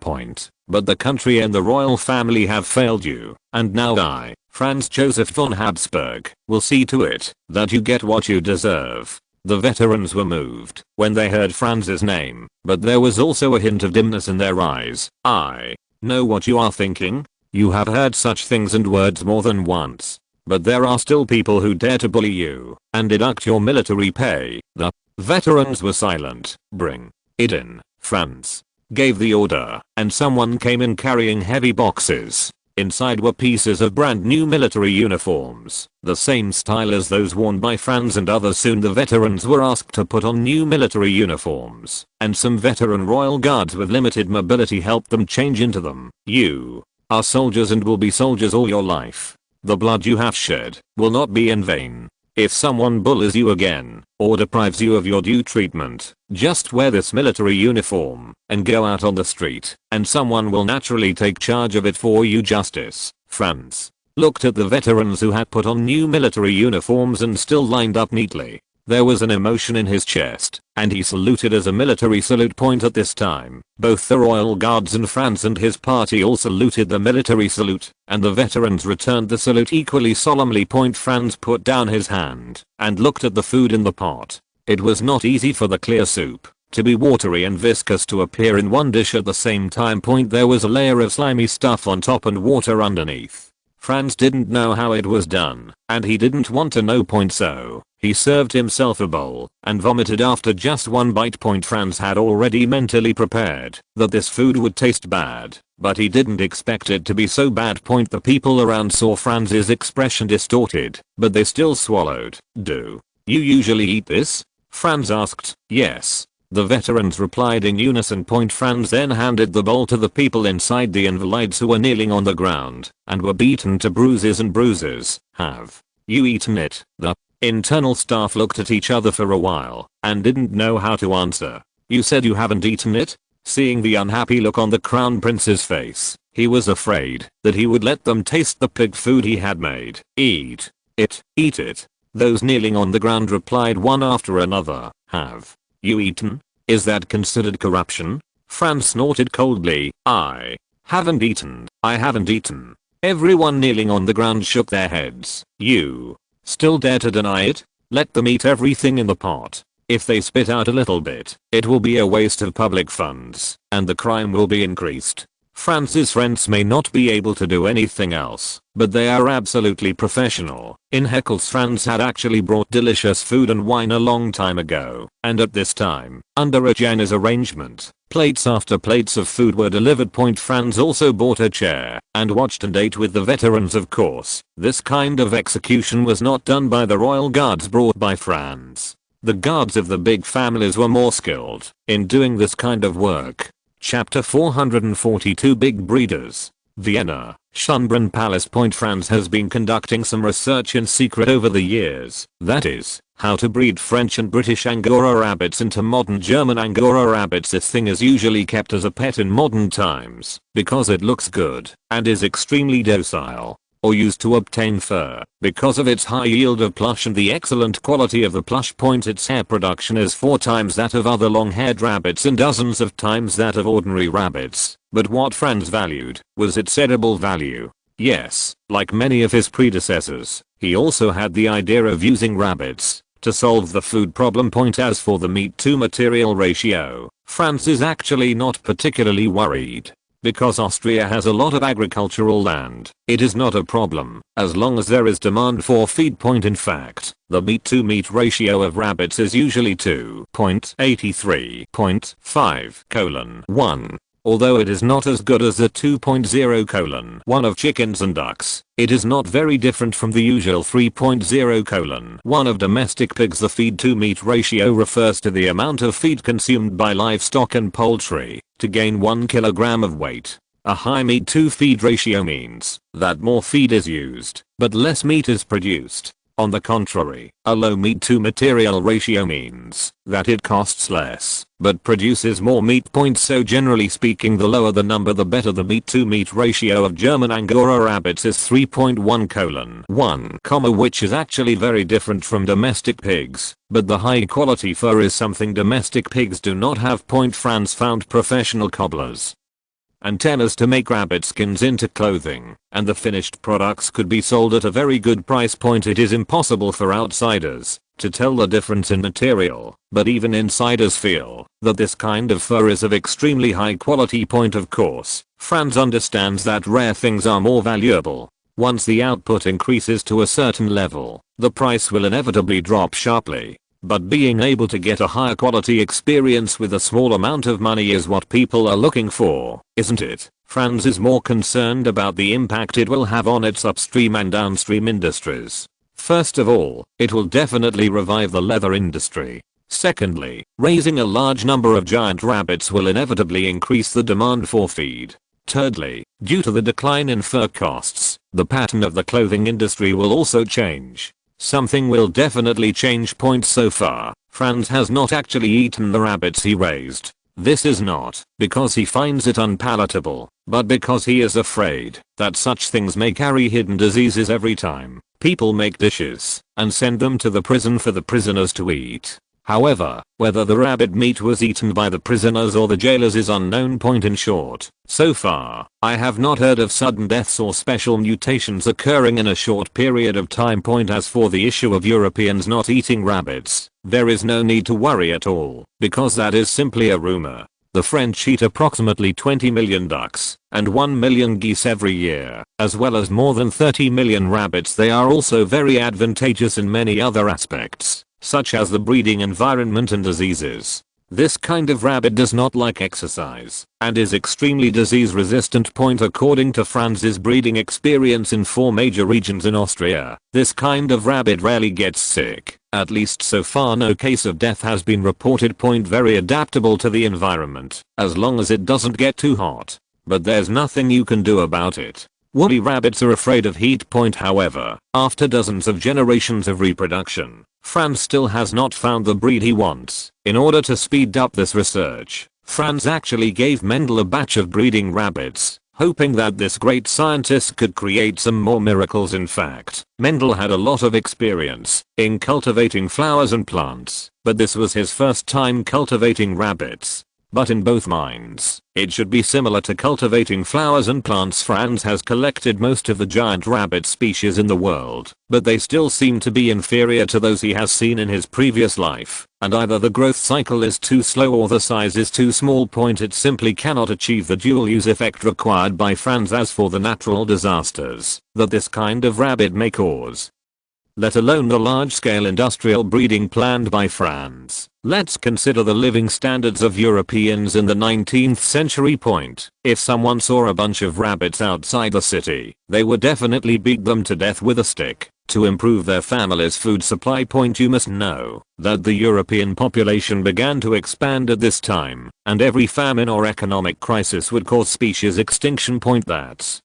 But the country and the royal family have failed you, and now I, Franz Joseph von Habsburg, will see to it that you get what you deserve. The veterans were moved when they heard Franz's name, but there was also a hint of dimness in their eyes. I know what you are thinking. You have heard such things and words more than once. But there are still people who dare to bully you and deduct your military pay. The veterans were silent. Bring it in. Franz gave the order, and someone came in carrying heavy boxes. Inside were pieces of brand new military uniforms, the same style as those worn by Franz and others. Soon the veterans were asked to put on new military uniforms, and some veteran royal guards with limited mobility helped them change into them. You are soldiers and will be soldiers all your life. The blood you have shed will not be in vain. If someone bullies you again, or deprives you of your due treatment, just wear this military uniform and go out on the street, and someone will naturally take charge of it for you. Justice. Franz looked at the veterans who had put on new military uniforms and still lined up neatly. There was an emotion in his chest, and he saluted as a military salute. At this time, both the royal guards and Franz and his party all saluted the military salute, and the veterans returned the salute equally solemnly. Franz put down his hand and looked at the food in the pot. It was not easy for the clear soup to be watery and viscous to appear in one dish at the same time. There was a layer of slimy stuff on top and water underneath. Franz didn't know how it was done, and he didn't want to know. So he served himself a bowl and vomited after just one bite. Franz had already mentally prepared that this food would taste bad, but he didn't expect it to be so bad. The people around saw Franz's expression distorted, but they still swallowed. Do you usually eat this? Franz asked. Yes. The veterans replied in unison. Franz then handed the bowl to the people inside the invalids who were kneeling on the ground and were beaten to bruises and bruises. Have you eaten it? The internal staff looked at each other for a while and didn't know how to answer. You said you haven't eaten it? Seeing the unhappy look on the crown prince's face, he was afraid that he would let them taste the pig food he had made. Eat it, eat it. Those kneeling on the ground replied one after another. Have you eaten? Is that considered corruption? Franz snorted coldly. I haven't eaten. I haven't eaten. Everyone kneeling on the ground shook their heads. You still dare to deny it? Let them eat everything in the pot. If they spit out a little bit, it will be a waste of public funds, and the crime will be increased. Franz's friends may not be able to do anything else, but they are absolutely professional. In Heckles, Franz had actually brought delicious food and wine a long time ago, and at this time, under a generous arrangement, plates after plates of food were delivered. Franz also bought a chair and watched and ate with the veterans. Of course, this kind of execution was not done by the royal guards brought by Franz. The guards of the big families were more skilled in doing this kind of work. Chapter 442 Big Breeders. Vienna, Schönbrunn Palace. Franz has been conducting some research in secret over the years, that is, how to breed French and British Angora rabbits into modern German Angora rabbits. This thing is usually kept as a pet in modern times because it looks good and is extremely docile, or used to obtain fur because of its high yield of plush and the excellent quality of the plush. Its hair production is 4 times that of other long-haired rabbits and dozens of times that of ordinary rabbits. But what Franz valued was its edible value. Yes, like many of his predecessors, he also had the idea of using rabbits to solve the food problem. As for the meat to material ratio, Franz is actually not particularly worried. Because Austria has a lot of agricultural land, it is not a problem as long as there is demand for feed. In fact, the meat to meat ratio of rabbits is usually 2.83.5:1. Although it is not as good as the 2.0:1 of chickens and ducks, it is not very different from the usual 3.0:1 of domestic pigs. The feed to meat ratio refers to the amount of feed consumed by livestock and poultry to gain 1 kilogram of weight. A high meat to feed ratio means that more feed is used, but less meat is produced. On the contrary, a low meat to material ratio means that it costs less, but produces more meat. So generally speaking, the lower the number the better. The meat to meat ratio of German Angora rabbits is 3.1:1, which is actually very different from domestic pigs, but the high quality fur is something domestic pigs do not have. Franz found professional cobblers antennas to make rabbit skins into clothing, and the finished products could be sold at a very good price. It is impossible for outsiders to tell the difference in material, but even insiders feel that this kind of fur is of extremely high quality. Of course, Franz understands that rare things are more valuable. Once the output increases to a certain level, the price will inevitably drop sharply. But being able to get a higher quality experience with a small amount of money is what people are looking for, isn't it? Franz is more concerned about the impact it will have on its upstream and downstream industries. First of all, it will definitely revive the leather industry. Secondly, raising a large number of giant rabbits will inevitably increase the demand for feed. Thirdly, due to the decline in fur costs, the pattern of the clothing industry will also change. Something will definitely change. So far, Franz has not actually eaten the rabbits he raised. This is not because he finds it unpalatable, but because he is afraid that such things may carry hidden diseases. Every time people make dishes and send them to the prison for the prisoners to eat. However, whether the rabbit meat was eaten by the prisoners or the jailers is unknown. In short, so far, I have not heard of sudden deaths or special mutations occurring in a short period of time. As for the issue of Europeans not eating rabbits, there is no need to worry at all, because that is simply a rumor. The French eat approximately 20 million ducks and 1 million geese every year, as well as more than 30 million rabbits. They are also very advantageous in many other aspects, such as the breeding environment and diseases. This kind of rabbit does not like exercise and is extremely disease resistant. According to Franz's breeding experience in 4 major regions in Austria, this kind of rabbit rarely gets sick. At least so far no case of death has been reported. Very adaptable to the environment, as long as it doesn't get too hot. But there's nothing you can do about it. Woolly rabbits are afraid of heat. However, after dozens of generations of reproduction, Franz still has not found the breed he wants. In order to speed up this research, Franz actually gave Mendel a batch of breeding rabbits, hoping that this great scientist could create some more miracles. In fact, Mendel had a lot of experience in cultivating flowers and plants, but this was his first time cultivating rabbits. But in both minds, it should be similar to cultivating flowers and plants. Franz has collected most of the giant rabbit species in the world, but they still seem to be inferior to those he has seen in his previous life, and either the growth cycle is too slow or the size is too small. It simply cannot achieve the dual use effect required by Franz. As for the natural disasters that this kind of rabbit may cause, let alone the large-scale industrial breeding planned by Franz, let's consider the living standards of Europeans in the 19th century. If someone saw a bunch of rabbits outside the city, they would definitely beat them to death with a stick to improve their family's food supply. You must know that the European population began to expand at this time, and every famine or economic crisis would cause species extinction. That's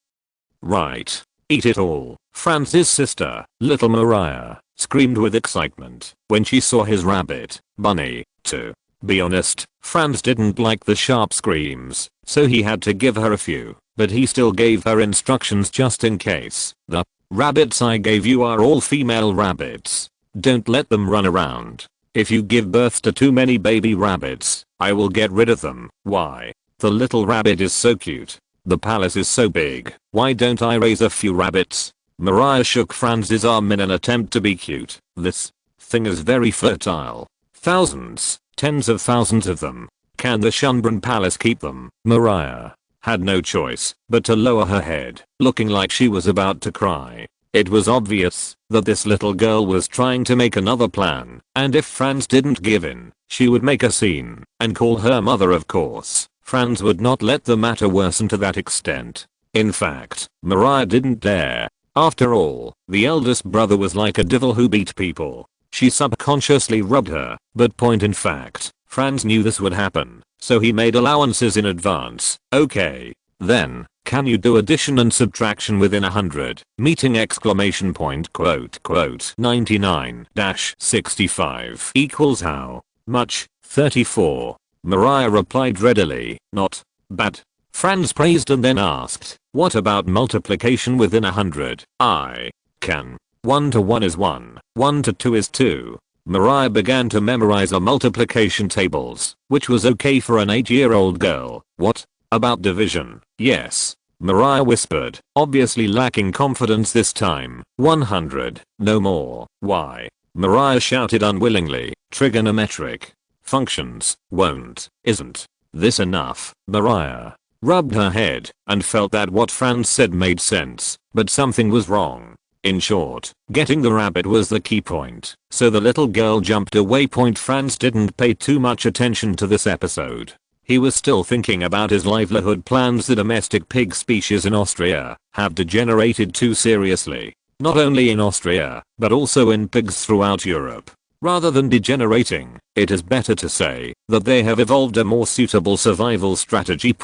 right. Eat it all. Franz's sister, little Maria, screamed with excitement when she saw his rabbit, Bunny. To be honest, Franz didn't like the sharp screams, so he had to give her a few, but he still gave her instructions just in case. The rabbits I gave you are all female rabbits. Don't let them run around. If you give birth to too many baby rabbits, I will get rid of them. Why? The little rabbit is so cute. The palace is so big. Why don't I raise a few rabbits? Maria shook Franz's arm in an attempt to be cute. This thing is very fertile. Thousands, tens of thousands of them. Can the Schönbrunn palace keep them? Maria had no choice but to lower her head, looking like she was about to cry. It was obvious that this little girl was trying to make another plan, and if Franz didn't give in, she would make a scene and call her mother. Of course, Franz would not let the matter worsen to that extent. In fact, Maria didn't dare. After all, the eldest brother was like a devil who beat people. She subconsciously rubbed her, but in fact, Franz knew this would happen, so he made allowances in advance. Okay, then, can you do addition and subtraction within 100? Meeting exclamation point. 99-65 equals how much? 34. Maria replied readily, not bad. Franz praised and then asked, what about multiplication within 100? I can. 1 to 1 is 1, 1 to 2 is 2. Maria began to memorize the multiplication tables, which was okay for an 8-year-old girl. What about division? Yes. Maria whispered, obviously lacking confidence this time. 100, no more. Why? Maria shouted unwillingly. Trigonometric functions won't, isn't this enough? Maria rubbed her head and felt that what Franz said made sense, but something was wrong. In short, getting the rabbit was the key point, so the little girl jumped away. Franz didn't pay too much attention to this episode. He was still thinking about his livelihood plans. The domestic pig species in Austria have degenerated too seriously, not only in Austria, but also in pigs throughout Europe. Rather than degenerating, it is better to say that they have evolved a more suitable survival strategy.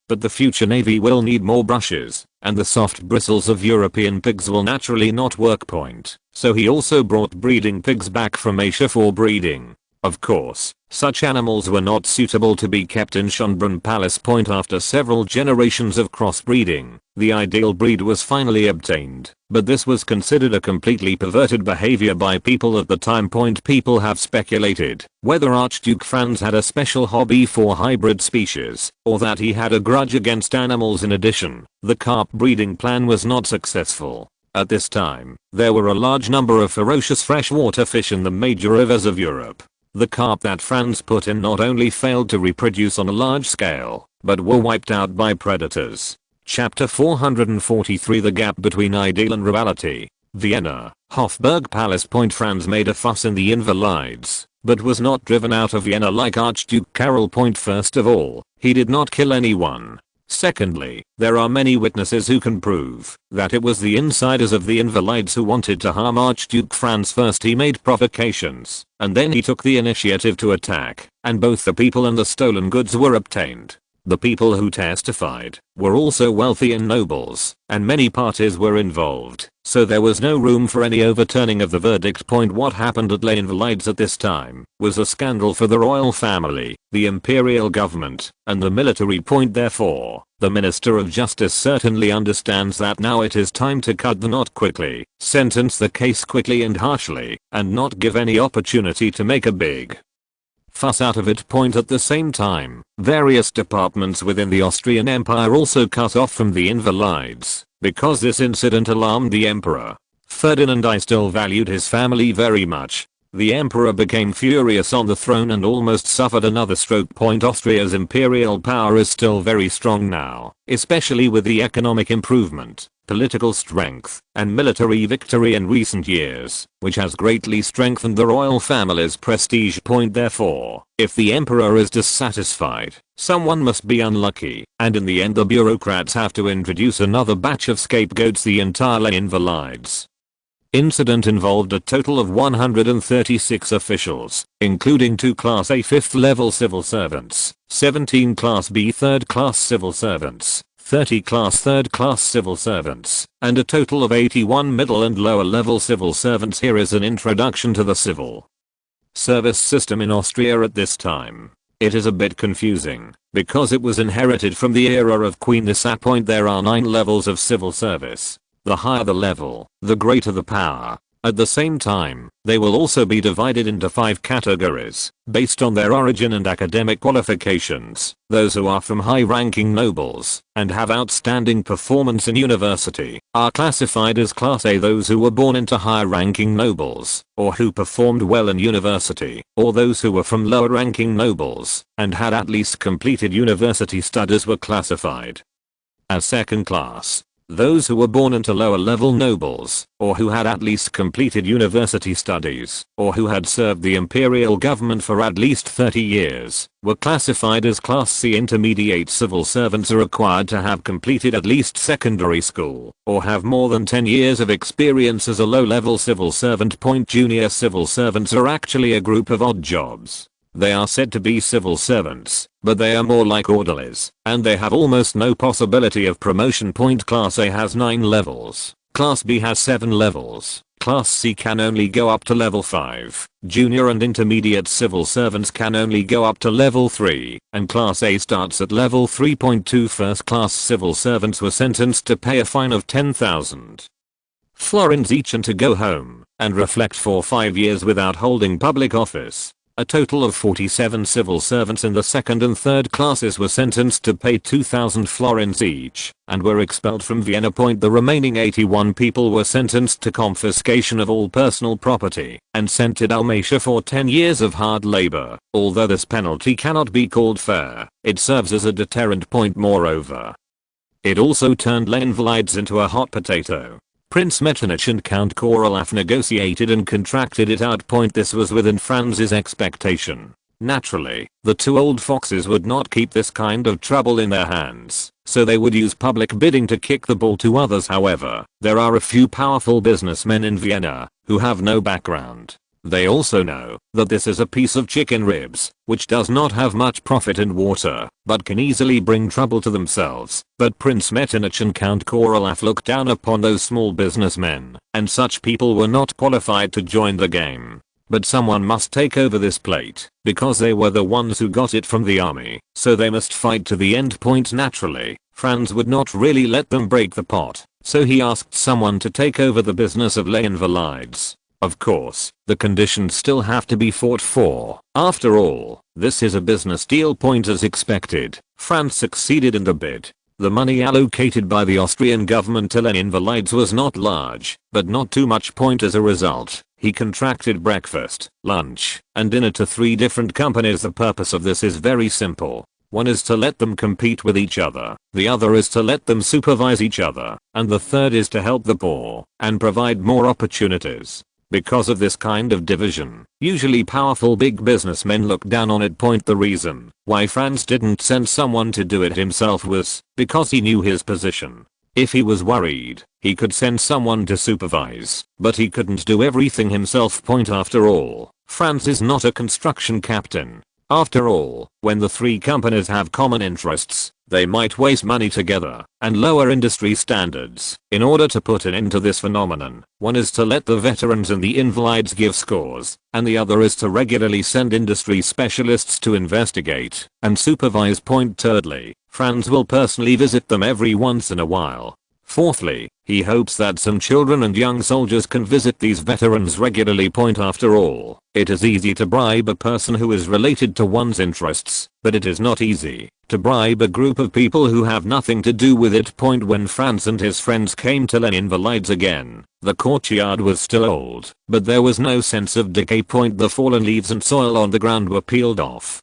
But the future navy will need more brushes, and the soft bristles of European pigs will naturally not work. So he also brought breeding pigs back from Asia for breeding. Of course, such animals were not suitable to be kept in Schönbrunn Palace. After several generations of crossbreeding, the ideal breed was finally obtained, but this was considered a completely perverted behavior by people at the time. People have speculated whether Archduke Franz had a special hobby for hybrid species, or that he had a grudge against animals. In addition, the carp breeding plan was not successful. At this time, there were a large number of ferocious freshwater fish in the major rivers of Europe. The carp that Franz put in not only failed to reproduce on a large scale, but were wiped out by predators. Chapter 443 The Gap Between Ideal and Reality. Vienna, Hofburg Palace. Franz made a fuss in the Invalides, but was not driven out of Vienna like Archduke Karol. First of all, he did not kill anyone. Secondly, there are many witnesses who can prove that it was the insiders of the Invalides who wanted to harm Archduke Franz. First he made provocations, and then he took the initiative to attack, and both the people and the stolen goods were obtained. The people who testified were also wealthy and nobles, and many parties were involved, so there was no room for any overturning of the verdict. What happened at Les Invalides at this time was a scandal for the royal family, the imperial government, and the military. Therefore, the Minister of Justice certainly understands that now it is time to cut the knot quickly, sentence the case quickly and harshly, and not give any opportunity to make a big fuss out of it. At the same time, various departments within the Austrian Empire also cut off from the Invalides, because this incident alarmed the emperor. Ferdinand I still valued his family very much. The emperor became furious on the throne and almost suffered another stroke. Austria's imperial power is still very strong now, especially with the economic improvement, political strength, and military victory in recent years, which has greatly strengthened the royal family's prestige. Therefore, if the emperor is dissatisfied, someone must be unlucky, and in the end the bureaucrats have to introduce another batch of scapegoats. The entire Les Invalides incident involved a total of 136 officials, including 2 Class A 5th level civil servants, 17 Class B 3rd class civil servants, 30 Class 3rd class civil servants, and a total of 81 middle and lower level civil servants. Here is an introduction to the civil service system in Austria at this time. It is a bit confusing, because it was inherited from the era of Queen Isa. There are 9 levels of civil service. The higher the level, the greater the power. At the same time, they will also be divided into 5 categories, based on their origin and academic qualifications. Those who are from high-ranking nobles, and have outstanding performance in university, are classified as Class A. Those who were born into high-ranking nobles, or who performed well in university, or those who were from lower-ranking nobles, and had at least completed university studies were classified as second class. Those who were born into lower-level nobles, or who had at least completed university studies, or who had served the imperial government for at least 30 years, were classified as Class C. Intermediate civil servants are required to have completed at least secondary school, or have more than 10 years of experience as a low-level civil servant. Junior civil servants are actually a group of odd jobs. They are said to be civil servants, but they are more like orderlies, and they have almost no possibility of promotion. Class A has 9 levels, Class B has 7 levels, Class C can only go up to level 5, junior and intermediate civil servants can only go up to level 3, and Class A starts at level 3.2. First class civil servants were sentenced to pay a fine of 10,000 florins each and to go home and reflect for 5 years without holding public office. A total of 47 civil servants in the 2nd and 3rd classes were sentenced to pay 2,000 florins each, and were expelled from Vienna. The remaining 81 people were sentenced to confiscation of all personal property, and sent to Dalmatia for 10 years of hard labor. Although this penalty cannot be called fair, it serves as a deterrent. Moreover, it also turned Les Invalides into a hot potato. Prince Metternich and Count Korolov negotiated and contracted it out. This was within Franz's expectation. Naturally, the 2 old foxes would not keep this kind of trouble in their hands, so they would use public bidding to kick the ball to others. However, there are a few powerful businessmen in Vienna who have no background. They also know that this is a piece of chicken ribs, which does not have much profit in water, but can easily bring trouble to themselves. But Prince Metternich and Count Korolov looked down upon those small businessmen, and such people were not qualified to join the game. But someone must take over this plate, because they were the ones who got it from the army, so they must fight to the end. Naturally, Franz would not really let them break the pot, so he asked someone to take over the business of Les Invalides. Of course, the conditions still have to be fought for. After all, this is a business deal. As expected, Franz succeeded in the bid. The money allocated by the Austrian government to Les Invalides was not large, but not too much. As a result, he contracted breakfast, lunch, and dinner to 3 different companies. The purpose of this is very simple. One is to let them compete with each other, the other is to let them supervise each other, and the third is to help the poor and provide more opportunities. Because of this kind of division, usually powerful big businessmen look down on it. The reason why Franz didn't send someone to do it himself was because he knew his position. If he was worried, he could send someone to supervise, but he couldn't do everything himself. After all, Franz is not a construction captain. After all, when the three companies have common interests, they might waste money together and lower industry standards. In order to put an end to this phenomenon, one is to let the veterans and the invalids give scores, and the other is to regularly send industry specialists to investigate and supervise. Thirdly, Franz will personally visit them every once in a while. Fourthly, he hopes that some children and young soldiers can visit these veterans regularly. After all, it is easy to bribe a person who is related to one's interests, but it is not easy to bribe a group of people who have nothing to do with it. When Franz and his friends came to Les Invalides again, the courtyard was still old, but there was no sense of decay. The fallen leaves and soil on the ground were peeled off,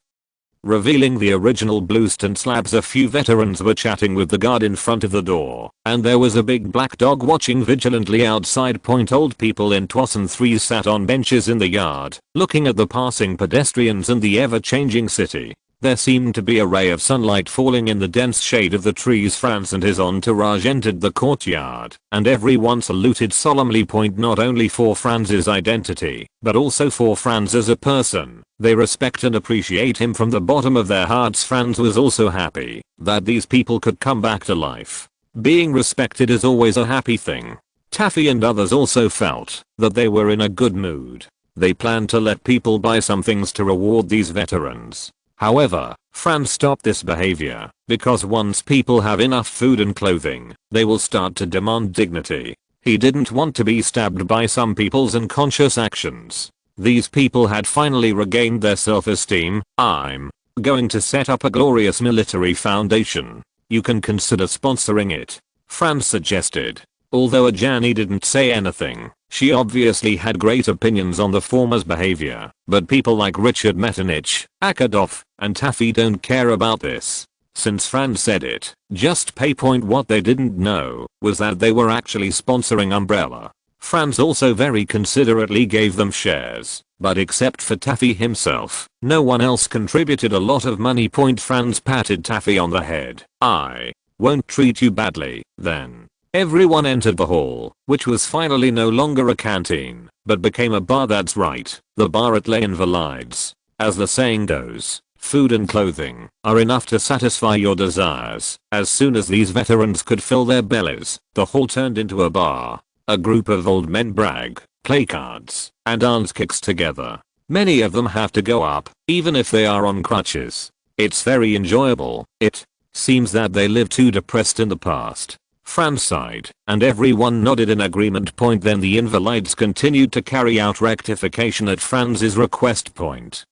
revealing the original bluestone slabs. A few veterans were chatting with the guard in front of the door, and there was a big black dog watching vigilantly outside. Old people in twos and threes sat on benches in the yard, looking at the passing pedestrians and the ever-changing city. There seemed to be a ray of sunlight falling in the dense shade of the trees. Franz and his entourage entered the courtyard, and everyone saluted solemnly. Not only for Franz's identity, but also for Franz as a person. They respect and appreciate him from the bottom of their hearts. Franz was also happy that these people could come back to life. Being respected is always a happy thing. Taffy and others also felt that they were in a good mood. They planned to let people buy some things to reward these veterans. However, Franz stopped this behavior because once people have enough food and clothing, they will start to demand dignity. He didn't want to be stabbed by some people's unconscious actions. These people had finally regained their self-esteem. I'm going to set up a glorious military foundation. You can consider sponsoring it, Franz suggested. Although Ajani didn't say anything, she obviously had great opinions on the former's behavior, but people like Richard Metternich, Akadov, and Taffy don't care about this. Since Franz said it, just pay. What they didn't know was that they were actually sponsoring Umbrella. Franz also very considerately gave them shares, but except for Taffy himself, no one else contributed a lot of money. Franz patted Taffy on the head. I won't treat you badly, then. Everyone entered the hall, which was finally no longer a canteen, but became a bar. That's right, the bar at Les Invalides. As the saying goes, food and clothing are enough to satisfy your desires. As soon as these veterans could fill their bellies, the hall turned into a bar. A group of old men brag, play cards, and dance kicks together. Many of them have to go up, even if they are on crutches. It's very enjoyable. It seems that they lived too depressed in the past. Franz sighed, and everyone nodded in agreement. Then the invalides continued to carry out rectification at Franz's request.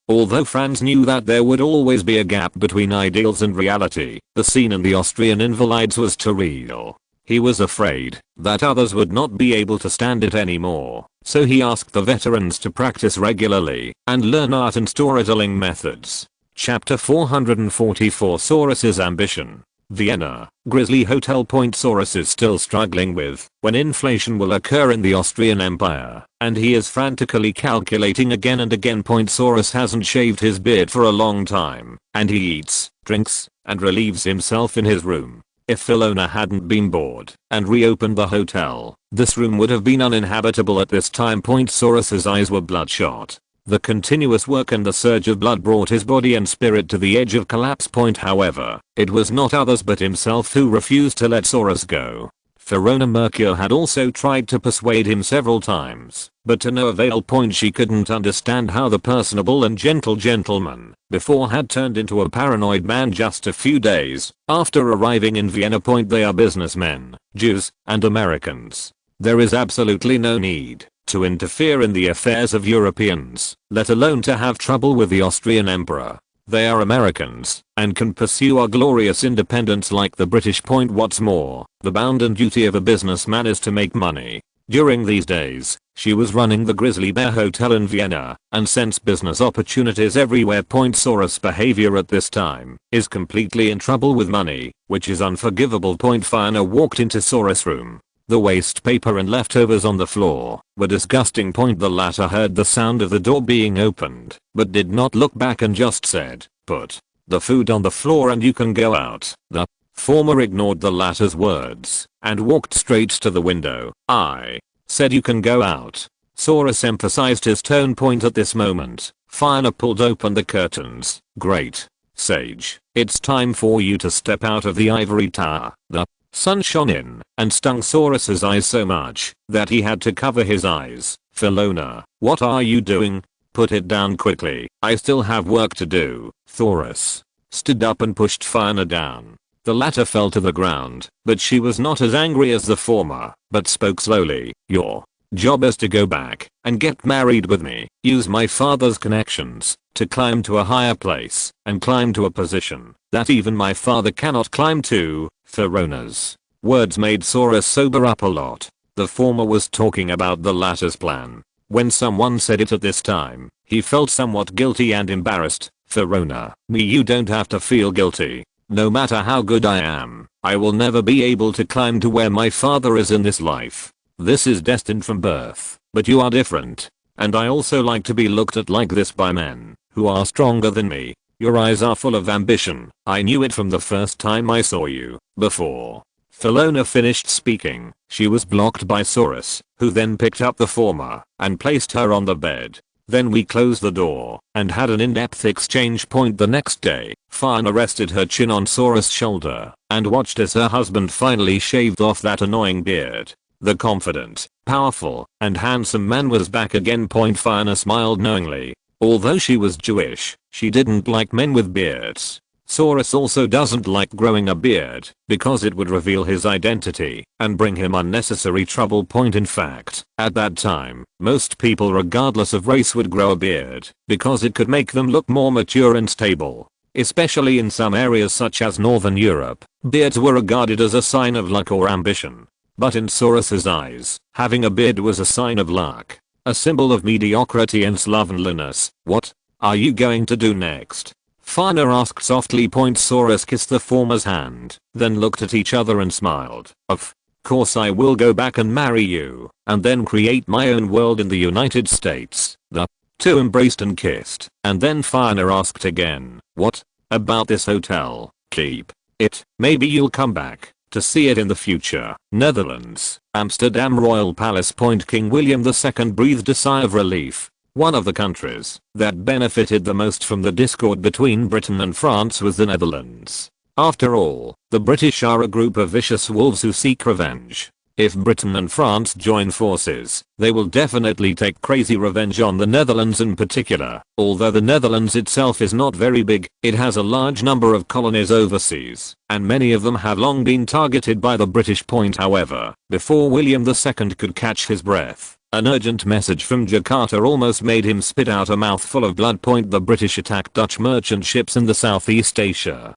Although Franz knew that there would always be a gap between ideals and reality, the scene in the Austrian invalides was too real. He was afraid that others would not be able to stand it anymore, so he asked the veterans to practice regularly and learn art and storytelling methods. Chapter 444 Saurus's Ambition. Vienna, Grisly Hotel. Saurus is still struggling with when inflation will occur in the Austrian Empire, and he is frantically calculating again and again. Saurus hasn't shaved his beard for a long time, and he eats, drinks, and relieves himself in his room. If Philona hadn't been bored and reopened the hotel, this room would have been uninhabitable at this time. Saurus's eyes were bloodshot. The continuous work and the surge of blood brought his body and spirit to the edge of collapse. However, it was not others but himself who refused to let Saurus go. Verona Mercure had also tried to persuade him several times, but to no avail. She couldn't understand how the personable and gentle gentleman before had turned into a paranoid man just a few days after arriving in Vienna. They are businessmen, Jews, and Americans. There is absolutely no need to interfere in the affairs of Europeans, let alone to have trouble with the Austrian emperor. They are Americans, and can pursue our glorious independence like the British. What's more, the bounden duty of a businessman is to make money. During these days, she was running the Grizzly Bear Hotel in Vienna, and sensed business opportunities everywhere. Saurus' behavior at this time is completely in trouble with money, which is unforgivable. Fiona walked into Saurus' room. The waste paper and leftovers on the floor were disgusting. The latter heard the sound of the door being opened, but did not look back and just said, "Put the food on the floor and you can go out." The former ignored the latter's words and walked straight to the window. "I said you can go out." Saurus emphasized his tone. At this moment, Fiona pulled open the curtains. "Great, Sage. It's time for you to step out of the ivory tower." The sun shone in and stung Saurus's eyes so much that he had to cover his eyes. "Filona, what are you doing? Put it down quickly. I still have work to do." Saurus stood up and pushed Fiona down. The latter fell to the ground, but she was not as angry as the former, but spoke slowly. "Your job is to go back and get married with me. Use my father's connections to climb to a higher place and climb to a position that even my father cannot climb to." Firona's words made Saurus sober up a lot. The former was talking about the latter's plan. When someone said it at this time, he felt somewhat guilty and embarrassed. "Firona, you don't have to feel guilty. No matter how good I am, I will never be able to climb to where my father is in this life. This is destined from birth, but you are different. And I also like to be looked at like this by men who are stronger than me. Your eyes are full of ambition. I knew it from the first time I saw you." Before Filona finished speaking, she was blocked by Saurus, who then picked up the former and placed her on the bed. Then we closed the door and had an in-depth exchange. The next day, Fiona rested her chin on Saurus' shoulder and watched as her husband finally shaved off that annoying beard. The confident, powerful, and handsome man was back again. Fiona smiled knowingly. Although she was Jewish, she didn't like men with beards. Saurus also doesn't like growing a beard because it would reveal his identity and bring him unnecessary trouble. In fact, at that time, most people regardless of race would grow a beard because it could make them look more mature and stable. Especially in some areas such as Northern Europe, beards were regarded as a sign of luck or ambition. But in Saurus's eyes, having a beard was a sign of luck, a symbol of mediocrity and slovenliness. "What are you going to do next?" Fiona asked softly. Saurus kissed the former's hand, then looked at each other and smiled. "Of course I will go back and marry you, and then create my own world in the United States." The two embraced and kissed, and then Fiona asked again, "What about this hotel? Keep it. Maybe you'll come back to see it in the future." Netherlands, Amsterdam Royal Palace. King William II breathed a sigh of relief. One of the countries that benefited the most from the discord between Britain and France was the Netherlands. After all, the British are a group of vicious wolves who seek revenge. If Britain and France join forces, they will definitely take crazy revenge on the Netherlands in particular. Although the Netherlands itself is not very big, it has a large number of colonies overseas, and many of them have long been targeted by the British. However, before William II could catch his breath, an urgent message from Jakarta almost made him spit out a mouthful of blood. The British attacked Dutch merchant ships in the Southeast Asia,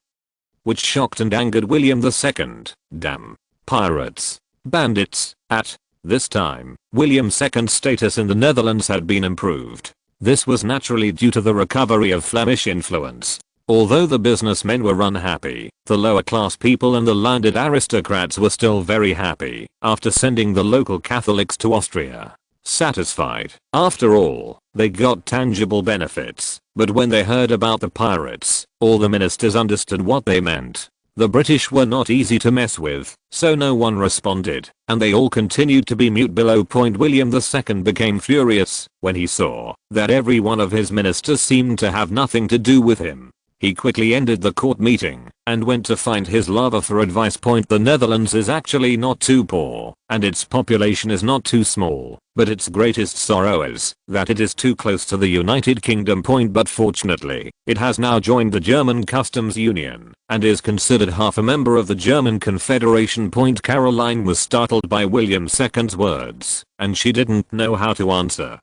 which shocked and angered William II. Damn pirates. Bandits. At this time, William II's status in the Netherlands had been improved. This was naturally due to the recovery of Flemish influence. Although the businessmen were unhappy, the lower class people and the landed aristocrats were still very happy after sending the local Catholics to Austria. Satisfied. After all, they got tangible benefits. But when they heard about the pirates, all the ministers understood what they meant. The British were not easy to mess with, so no one responded, and they all continued to be mute. William II became furious when he saw that every one of his ministers seemed to have nothing to do with him. He quickly ended the court meeting and went to find his lover for advice. The Netherlands is actually not too poor, and its population is not too small, but its greatest sorrow is that it is too close to the United Kingdom. But fortunately, it has now joined the German customs union and is considered half a member of the German Confederation. Caroline was startled by William II's words, and she didn't know how to answer.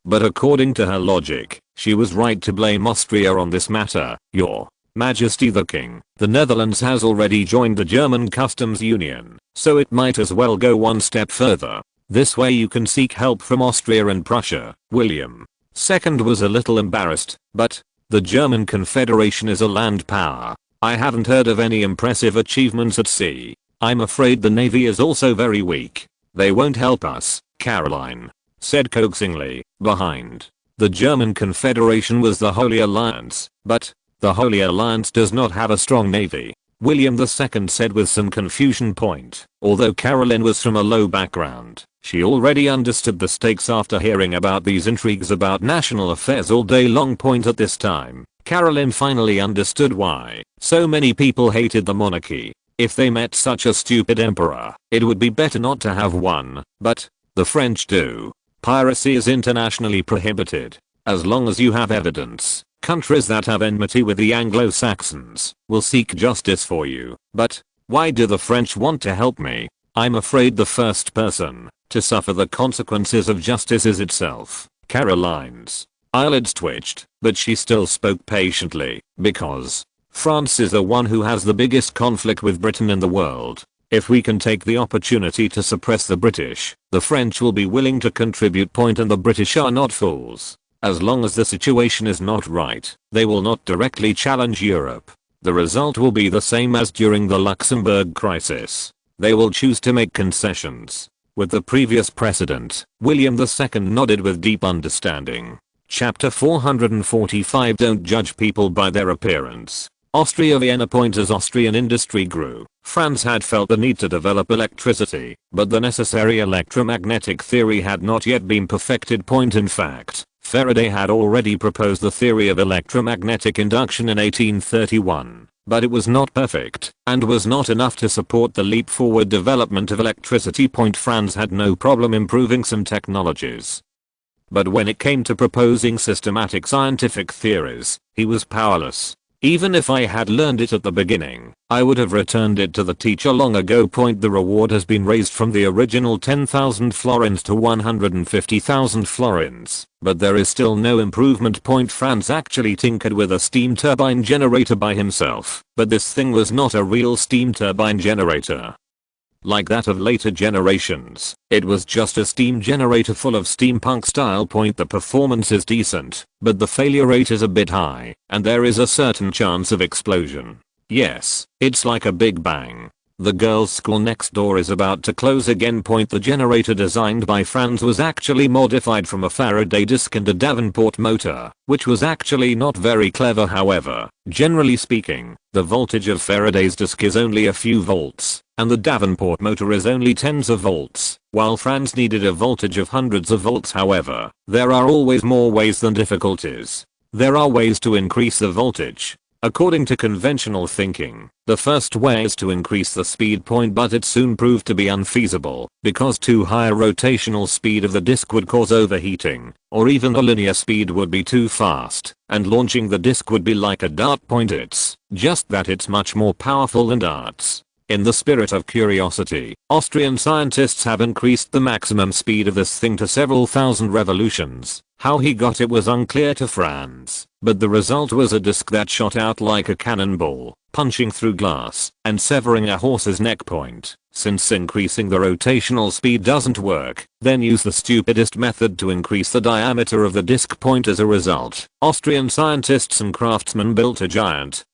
But according to her logic, she was right to blame Austria on this matter. "Your Majesty the King, the Netherlands has already joined the German customs union, so it might as well go one step further. This way you can seek help from Austria and Prussia." William II was a little embarrassed, but the German Confederation is a land power. I haven't heard of any impressive achievements at sea. I'm afraid the navy is also very weak. They won't help us, Caroline said coaxingly. Behind the German Confederation was the Holy Alliance, but the Holy Alliance does not have a strong navy, William II said with some confusion. Although Caroline was from a low background, she already understood the stakes after hearing about these intrigues about national affairs all day long. At this time, Caroline finally understood why so many people hated the monarchy. If they met such a stupid emperor, it would be better not to have one, but the French do. Piracy is internationally prohibited. As long as you have evidence, countries that have enmity with the Anglo-Saxons will seek justice for you. But why do the French want to help me? I'm afraid the first person to suffer the consequences of justice is itself. Caroline's eyelids twitched, but she still spoke patiently, because France is the one who has the biggest conflict with Britain in the world. If we can take the opportunity to suppress the British, the French will be willing to contribute. And the British are not fools. As long as the situation is not right, they will not directly challenge Europe. The result will be the same as during the Luxembourg crisis. They will choose to make concessions. With the previous precedent, William II nodded with deep understanding. Chapter 445. Don't judge people by their appearance. Austria Vienna. As Austrian industry grew, France had felt the need to develop electricity, but the necessary electromagnetic theory had not yet been perfected. In fact, Faraday had already proposed the theory of electromagnetic induction in 1831, but it was not perfect, and was not enough to support the leap forward development of electricity. Franz had no problem improving some technologies, but when it came to proposing systematic scientific theories, he was powerless. Even if I had learned it at the beginning, I would have returned it to the teacher long ago. The reward has been raised from the original 10,000 florins to 150,000 florins, but there is still no improvement. Franz actually tinkered with a steam turbine generator by himself, but this thing was not a real steam turbine generator like that of later generations. It was just a steam generator full of steampunk style. The performance is decent, but the failure rate is a bit high, and there is a certain chance of explosion. Yes, it's like a big bang. The girls' school next door is about to close again. The generator designed by Franz was actually modified from a Faraday disc and a Davenport motor, which was actually not very clever. However, generally speaking, the voltage of Faraday's disc is only a few volts, and the Davenport motor is only tens of volts, while Franz needed a voltage of hundreds of volts. However, there are always more ways than difficulties. There are ways to increase the voltage. According to conventional thinking, the first way is to increase the speed. But it soon proved to be unfeasible, because too high a rotational speed of the disk would cause overheating, or even the linear speed would be too fast, and launching the disk would be like a dart. It's just that it's much more powerful than darts. In the spirit of curiosity, Austrian scientists have increased the maximum speed of this thing to several thousand revolutions. How he got it was unclear to Franz, but the result was a disc that shot out like a cannonball, punching through glass and severing a horse's neck. Since increasing the rotational speed doesn't work, then use the stupidest method to increase the diameter of the disc. As a result, Austrian scientists and craftsmen built a giant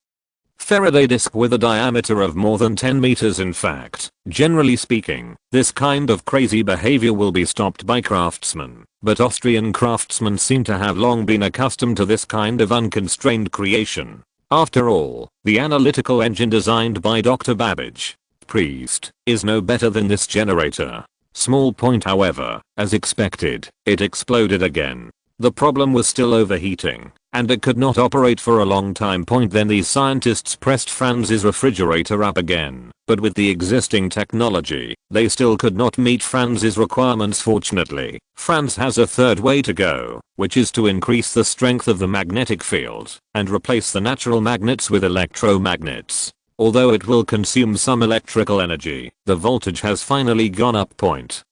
Faraday disc with a diameter of more than 10 meters. In fact, generally speaking, this kind of crazy behavior will be stopped by craftsmen, but Austrian craftsmen seem to have long been accustomed to this kind of unconstrained creation. After all, the analytical engine designed by Dr. Babbage, priest, is no better than this generator. Small point however, as expected, it exploded again. The problem was still overheating, and it could not operate for a long time. Then these scientists pressed Franz's refrigerator up again, but with the existing technology, they still could not meet Franz's requirements. Fortunately, Franz has a third way to go, which is to increase the strength of the magnetic field, and replace the natural magnets with electromagnets. Although it will consume some electrical energy, the voltage has finally gone up.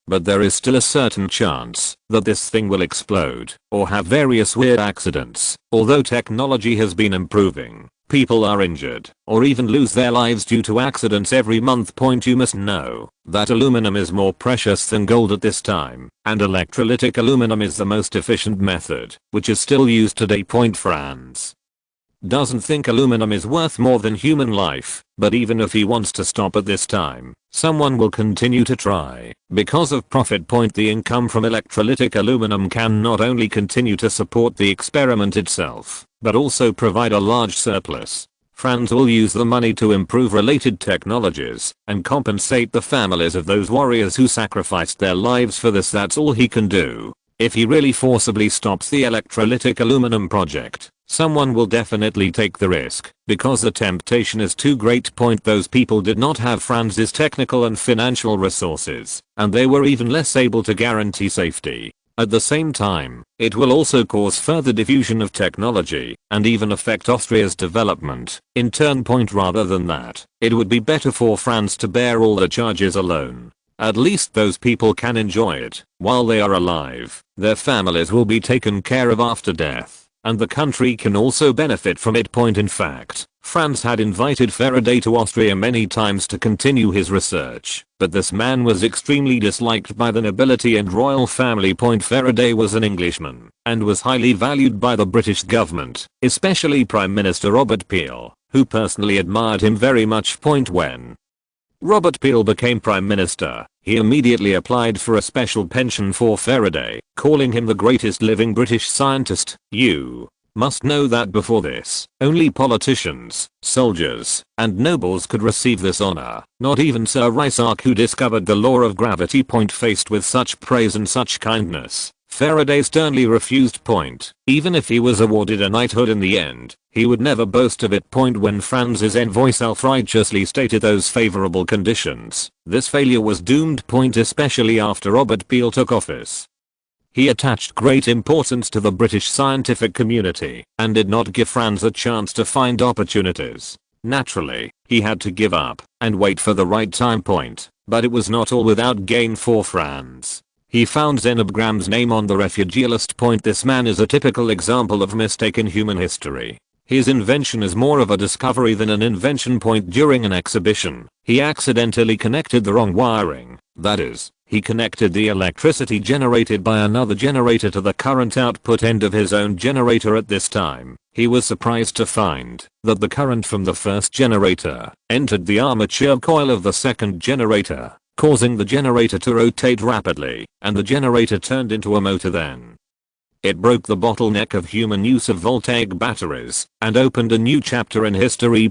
But there is still a certain chance that this thing will explode or have various weird accidents. Although technology has been improving, people are injured or even lose their lives due to accidents every month. You must know that aluminum is more precious than gold at this time, and electrolytic aluminum is the most efficient method, which is still used today. Franz doesn't think aluminum is worth more than human life, but even if he wants to stop at this time, someone will continue to try. Because of profit point, the income from electrolytic aluminum can not only continue to support the experiment itself, but also provide a large surplus. Franz will use the money to improve related technologies and compensate the families of those warriors who sacrificed their lives for this. That's all he can do. If he really forcibly stops the electrolytic aluminum project, someone will definitely take the risk, because the temptation is too great. Those people did not have Franz's technical and financial resources, and they were even less able to guarantee safety. At the same time, it will also cause further diffusion of technology and even affect Austria's development in turn. Rather than that, it would be better for Franz to bear all the charges alone. At least those people can enjoy it while they are alive. Their families will be taken care of after death, and the country can also benefit from it. In fact, Franz had invited Faraday to Austria many times to continue his research, but this man was extremely disliked by the nobility and royal family. Faraday was an Englishman and was highly valued by the British government, especially Prime Minister Robert Peel, who personally admired him very much. When Robert Peel became Prime Minister, he immediately applied for a special pension for Faraday, calling him the greatest living British scientist. You must know that before this, only politicians, soldiers, and nobles could receive this honor. Not even Sir Isaac, who discovered the law of gravity. Faced with such praise and such kindness, Faraday sternly refused. Even if he was awarded a knighthood in the end, he would never boast of it. When Franz's envoy self-righteously stated those favorable conditions, this failure was doomed. Especially after Robert Peel took office. He attached great importance to the British scientific community and did not give Franz a chance to find opportunities. Naturally, he had to give up and wait for the right time. But it was not all without gain for Franz. He found Zenob Graham's name on the refugee list. This man is a typical example of mistake in human history. His invention is more of a discovery than an invention. During an exhibition, he accidentally connected the wrong wiring. That is, he connected the electricity generated by another generator to the current output end of his own generator. At this time, he was surprised to find that the current from the first generator entered the armature coil of the second generator, causing the generator to rotate rapidly, and the generator turned into a motor. Then it broke the bottleneck of human use of voltaic batteries and opened a new chapter in history.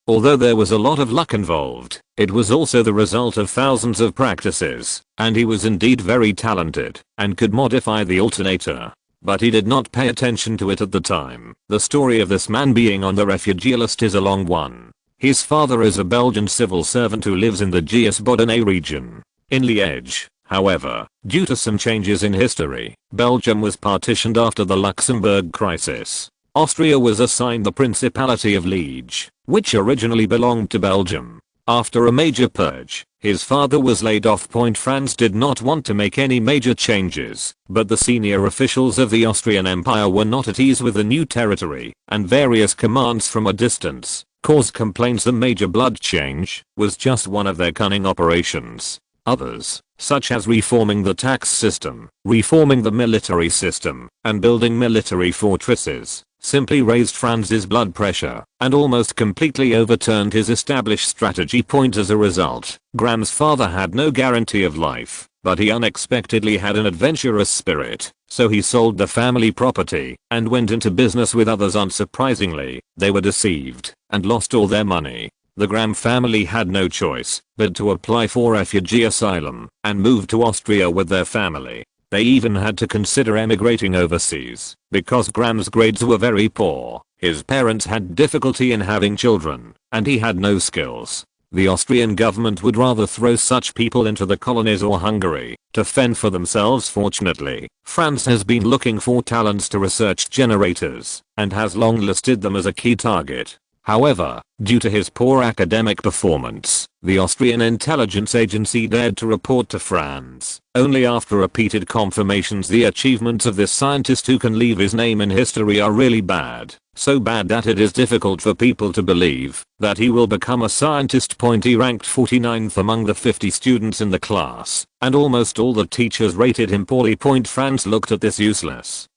Although there was a lot of luck involved, it was also the result of thousands of practices, and he was indeed very talented and could modify the alternator. But he did not pay attention to it at the time. The story of this man being on the refugee list is a long one. His father is a Belgian civil servant who lives in the Gies-Bodene region. In Liège, however, due to some changes in history, Belgium was partitioned after the Luxembourg crisis. Austria was assigned the Principality of Liège, which originally belonged to Belgium. After a major purge, his father was laid off. Franz did not want to make any major changes, but the senior officials of the Austrian Empire were not at ease with the new territory, and various commands from a distance caused complaints. The major blood change was just one of their cunning operations. Others, such as reforming the tax system, reforming the military system, and building military fortresses, simply raised Franz's blood pressure and almost completely overturned his established strategy. As a result, Graham's father had no guarantee of life, but he unexpectedly had an adventurous spirit, so he sold the family property and went into business with others. Unsurprisingly, they were deceived and lost all their money. The Graham family had no choice but to apply for refugee asylum and move to Austria with their family. They even had to consider emigrating overseas because Graham's grades were very poor. His parents had difficulty in having children, and he had no skills. The Austrian government would rather throw such people into the colonies or Hungary to fend for themselves. Fortunately, France has been looking for talents to research generators and has long listed them as a key target. However, due to his poor academic performance, the Austrian intelligence agency dared to report to Franz only after repeated confirmations. The achievements of this scientist, who can leave his name in history, are really bad. So bad that it is difficult for people to believe that he will become a scientist. He ranked 49th among the 50 students in the class, and almost all the teachers rated him poorly. Franz looked at this useless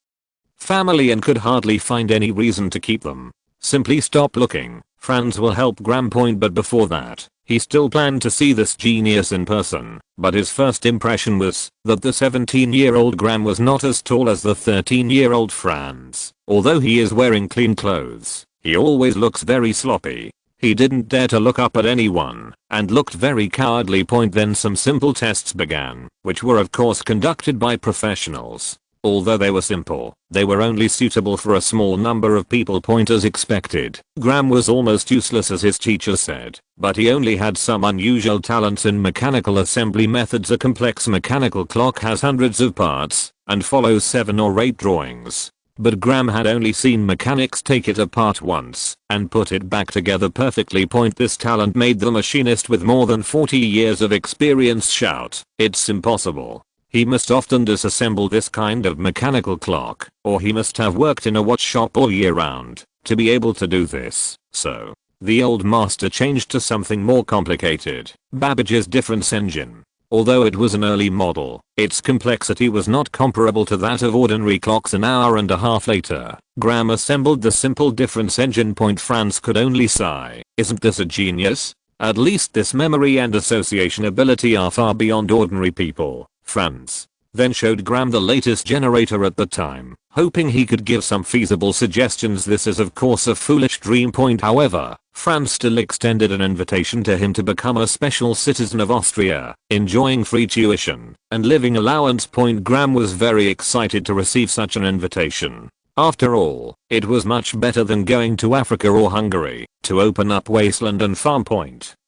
family and could hardly find any reason to keep them. Simply stop looking. Franz will help Graham point, but before that, he still planned to see this genius in person, but his first impression was that the 17-year-old Graham was not as tall as the 13-year-old Franz. Although he is wearing clean clothes, he always looks very sloppy. He didn't dare to look up at anyone, and looked very cowardly. Then some simple tests began, which were of course conducted by professionals. Although they were simple, they were only suitable for a small number of people. As expected, Graham was almost useless, as his teacher said, but he only had some unusual talents in mechanical assembly methods. A complex mechanical clock has hundreds of parts, and follows 7 or 8 drawings. But Graham had only seen mechanics take it apart once, and put it back together perfectly. This talent made the machinist with more than 40 years of experience shout, "It's impossible." He must often disassemble this kind of mechanical clock, or he must have worked in a watch shop all year round, to be able to do this. So, the old master changed to something more complicated, Babbage's difference engine. Although it was an early model, its complexity was not comparable to that of ordinary clocks. An hour and a half later, Graham assembled the simple difference engine. Franz could only sigh, "Isn't this a genius? At least this memory and association ability are far beyond ordinary people." Franz then showed Graham the latest generator at the time, hoping he could give some feasible suggestions. This is of course a foolish dream. However, Franz still extended an invitation to him to become a special citizen of Austria, enjoying free tuition and living allowance. Graham was very excited to receive such an invitation. After all, it was much better than going to Africa or Hungary to open up wasteland and farm.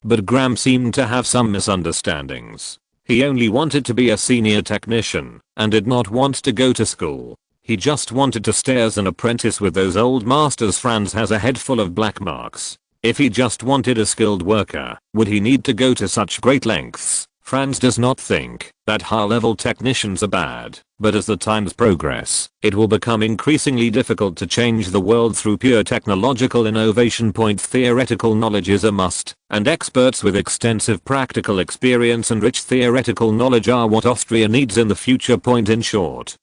But Graham seemed to have some misunderstandings. He only wanted to be a senior technician, and did not want to go to school. He just wanted to stay as an apprentice with those old masters. Franz has a head full of black marks. If he just wanted a skilled worker, would he need to go to such great lengths? Franz does not think that high-level technicians are bad, but as the times progress, it will become increasingly difficult to change the world through pure technological innovation. Theoretical knowledge is a must, and experts with extensive practical experience and rich theoretical knowledge are what Austria needs in the future. In short,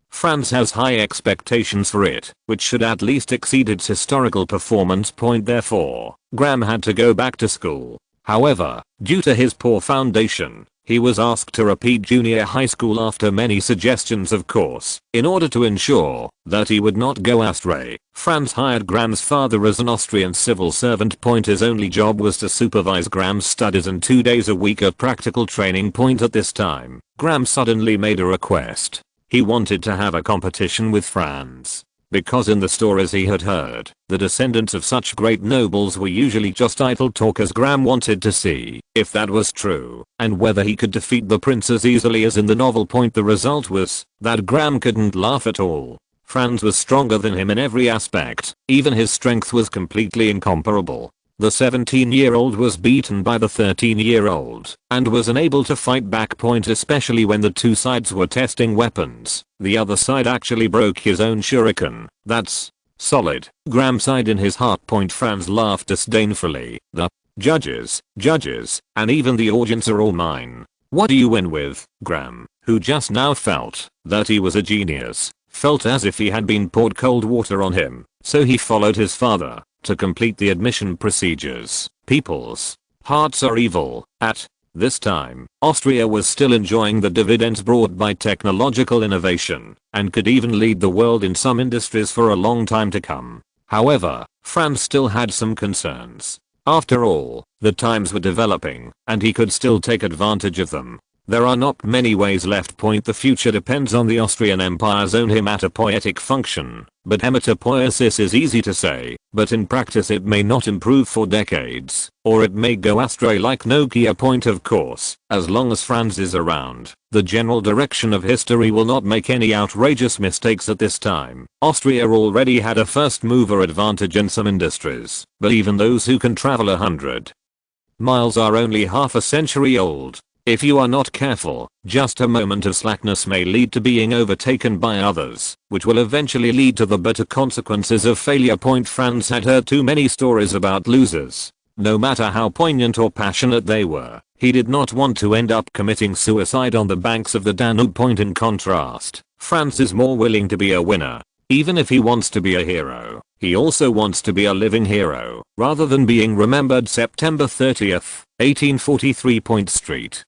Franz has high expectations for it, which should at least exceed its historical performance. Therefore, Graham had to go back to school. However, due to his poor foundation, he was asked to repeat junior high school after many suggestions. Of course, in order to ensure that he would not go astray, Franz hired Graham's father as an Austrian civil servant. His only job was to supervise Graham's studies and 2 days a week of practical training. At this time, Graham suddenly made a request. He wanted to have a competition with Franz. Because in the stories he had heard, the descendants of such great nobles were usually just idle talkers. Graham wanted to see if that was true, and whether he could defeat the prince as easily as in the novel. The result was that Graham couldn't laugh at all. Franz was stronger than him in every aspect, even his strength was completely incomparable. The 17-year-old was beaten by the 13-year-old, and was unable to fight back. Especially when the two sides were testing weapons. The other side actually broke his own shuriken. That's solid. Graham sighed in his heart. Franz laughed disdainfully. The judges, and even the audience are all mine. What do you win with? Graham, who just now felt that he was a genius, felt as if he had been poured cold water on him, so he followed his father to complete the admission procedures. People's hearts are evil. At this time, Austria was still enjoying the dividends brought by technological innovation, and could even lead the world in some industries for a long time to come. However, Franz still had some concerns. After all, the times were developing, and he could still take advantage of them. There are not many ways left. The future depends on the Austrian Empire's own hematopoietic function, but hematopoiesis is easy to say, but in practice it may not improve for decades, or it may go astray like Nokia. Of course, as long as Franz is around, the general direction of history will not make any outrageous mistakes at this time. Austria already had a first mover advantage in some industries, but even those who can travel 100 miles are only half a century old. If you are not careful, just a moment of slackness may lead to being overtaken by others, which will eventually lead to the bitter consequences of failure. Franz had heard too many stories about losers. No matter how poignant or passionate they were, he did not want to end up committing suicide on the banks of the Danube. In contrast, Franz is more willing to be a winner. Even if he wants to be a hero, he also wants to be a living hero, rather than being remembered. September 30th, 1843 Point Street,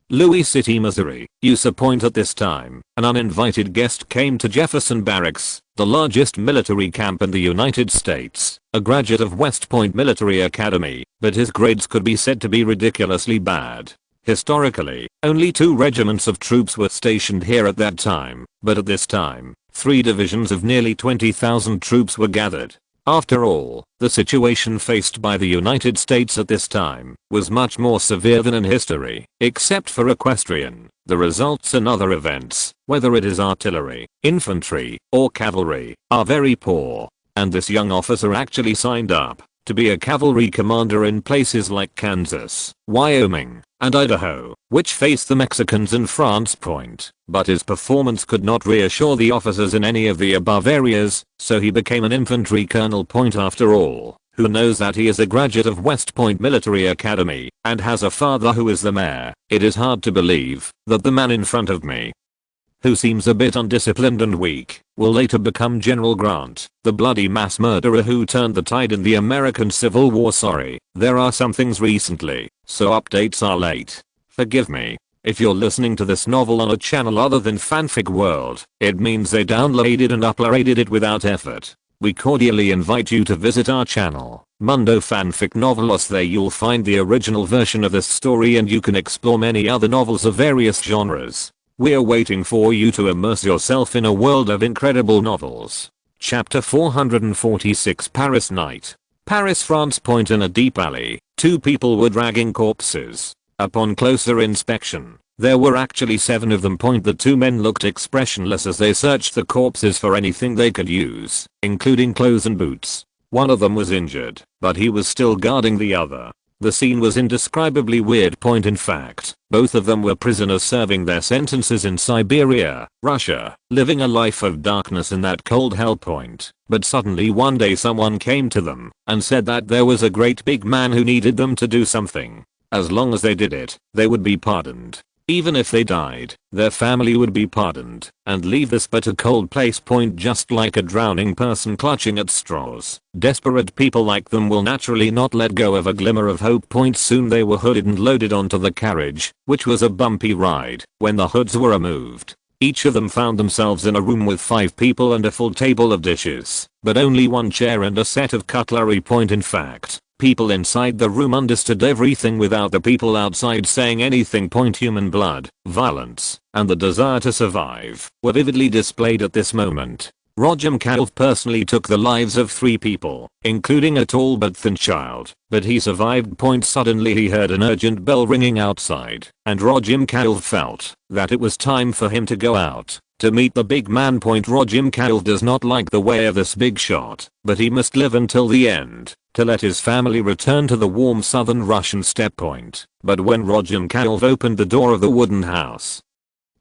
Louis City, Missouri, USA. Point. At this time, an uninvited guest came to Jefferson Barracks, the largest military camp in the United States, a graduate of West Point Military Academy, but his grades could be said to be ridiculously bad. Historically, only 2 regiments of troops were stationed here at that time, but at this time, 3 divisions of nearly 20,000 troops were gathered. After all, the situation faced by the United States at this time was much more severe than in history, except for equestrian. The results and other events, whether it is artillery, infantry, or cavalry, are very poor. And this young officer actually signed up to be a cavalry commander in places like Kansas, Wyoming, and Idaho, which faced the Mexicans in France. Point. But his performance could not reassure the officers in any of the above areas, so he became an infantry colonel. Point. After all, who knows that he is a graduate of West Point Military Academy and has a father who is the mayor? It is hard to believe that the man in front of me, who seems a bit undisciplined and weak, will later become General Grant, the bloody mass murderer who turned the tide in the American Civil War. Sorry, there are some things recently, so updates are late. Forgive me. If you're listening to this novel on a channel other than Fanfic World, it means they downloaded and uploaded it without effort. We cordially invite you to visit our channel, Mundo Fanfic Novelos. There you'll find the original version of this story and you can explore many other novels of various genres. We're waiting for you to immerse yourself in a world of incredible novels. Chapter 446 Paris Night. Paris, France. Point. In a deep alley, 2 people were dragging corpses. Upon closer inspection, there were actually 7 of them. Point. The 2 men looked expressionless as they searched the corpses for anything they could use, including clothes and boots. One of them was injured, but he was still guarding the other. The scene was indescribably weird. Point. In fact, both of them were prisoners serving their sentences in Siberia, Russia, living a life of darkness in that cold hell. Point. But suddenly one day someone came to them and said that there was a great big man who needed them to do something. As long as they did it, they would be pardoned. Even if they died, their family would be pardoned and leave this bitter cold place. Point. Just like a drowning person clutching at straws, desperate people like them will naturally not let go of a glimmer of hope. Point. Soon they were hooded and loaded onto the carriage, which was a bumpy ride. When the hoods were removed, each of them found themselves in a room with 5 people and a full table of dishes, but only 1 chair and a set of cutlery. Point. In fact, people inside the room understood everything without the people outside saying anything. Point. Human blood, violence, and the desire to survive were vividly displayed at this moment. Roger Mcallef personally took the lives of 3 people, including a tall but thin child, but he survived. Point. Suddenly he heard an urgent bell ringing outside, and Roger Mcallef felt that it was time for him to go out to meet the big man. Point. Roger Mcallef does not like the way of this big shot, but he must live until the end to let his family return to the warm southern Russian steppe. Point. But when Roger Mcallef opened the door of the wooden house,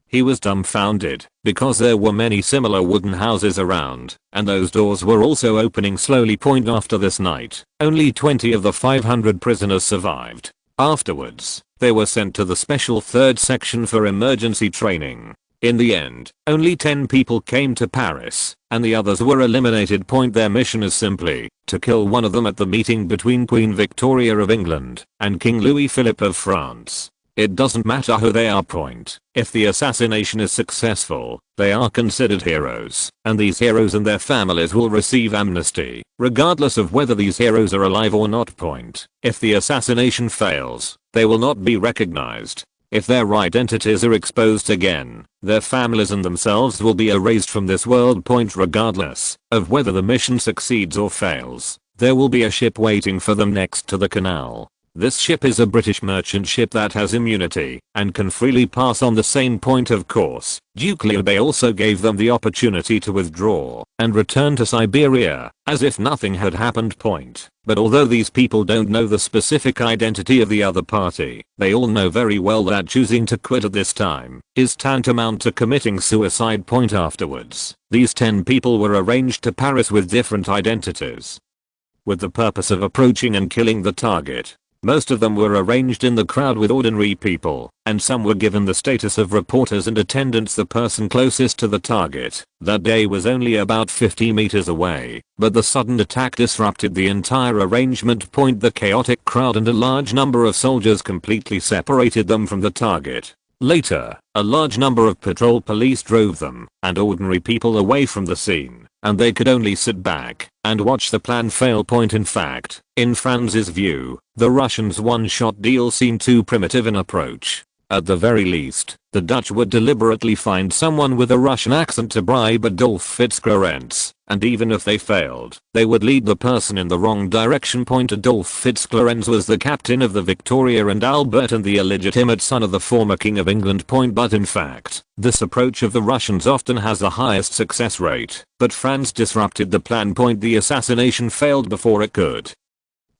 he was dumbfounded, because there were many similar wooden houses around, and those doors were also opening slowly. Point. After this night, only 20 of the 500 prisoners survived. Afterwards, they were sent to the special 3rd section for emergency training. In the end, only 10 people came to Paris, and the others were eliminated. Point. Their mission is simply to kill one of them at the meeting between Queen Victoria of England and King Louis Philippe of France. It doesn't matter who they are. Point. If the assassination is successful, they are considered heroes, and these heroes and their families will receive amnesty, regardless of whether these heroes are alive or not. Point. If the assassination fails, they will not be recognized. If their identities are exposed again, their families and themselves will be erased from this world. Point. Regardless of whether the mission succeeds or fails, there will be a ship waiting for them next to the canal. This ship is a British merchant ship that has immunity and can freely pass on the same. Point. Of course, Duke Liu also gave them the opportunity to withdraw and return to Siberia as if nothing had happened. Point. But although these people don't know the specific identity of the other party, they all know very well that choosing to quit at this time is tantamount to committing suicide. Point. Afterwards, these 10 people were arranged to Paris with different identities, with the purpose of approaching and killing the target. Most of them were arranged in the crowd with ordinary people, and some were given the status of reporters and attendants. The person closest to the target that day was only about 50 meters away, but the sudden attack disrupted the entire arrangement point. The chaotic crowd and a large number of soldiers completely separated them from the target. Later, a large number of patrol police drove them and ordinary people away from the scene, and they could only sit back and watch the plan fail. In fact, in Franz's view, the Russians' one-shot deal seemed too primitive in approach. At the very least, the Dutch would deliberately find someone with a Russian accent to bribe Adolf Fitzclarence, and even if they failed, they would lead the person in the wrong direction. Adolf Fitzclarence was the captain of the Victoria and Albert and the illegitimate son of the former King of England. But in fact, this approach of the Russians often has the highest success rate, but Franz disrupted the plan. The assassination failed before it could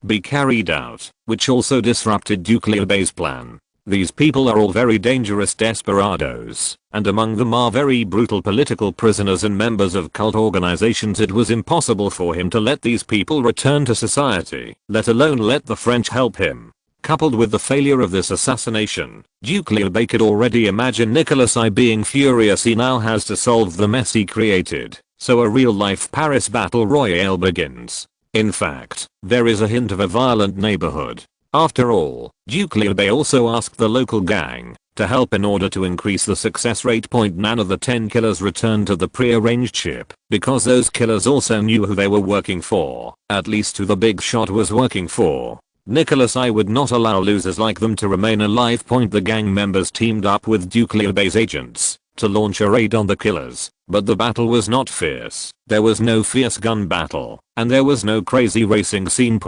be carried out, which also disrupted Duke Leobay's plan. These people are all very dangerous desperados, and among them are very brutal political prisoners and members of cult organizations. It was impossible for him to let these people return to society, let alone let the French help him. Coupled with the failure of this assassination, Duke Leobay could already imagine Nicholas I being furious. He now has to solve the mess he created, so a real-life Paris battle royale begins. In fact, there is a hint of a violent neighborhood. After all, Duke Leobay also asked the local gang to help in order to increase the success rate. None of the 10 killers returned to the pre-arranged ship, because those killers also knew who they were working for, at least who the big shot was working for. Nicholas I would not allow losers like them to remain alive. The gang members teamed up with Duke Leobay's agents to launch a raid on the killers, but the battle was not fierce. There was no fierce gun battle, and there was no crazy racing scene.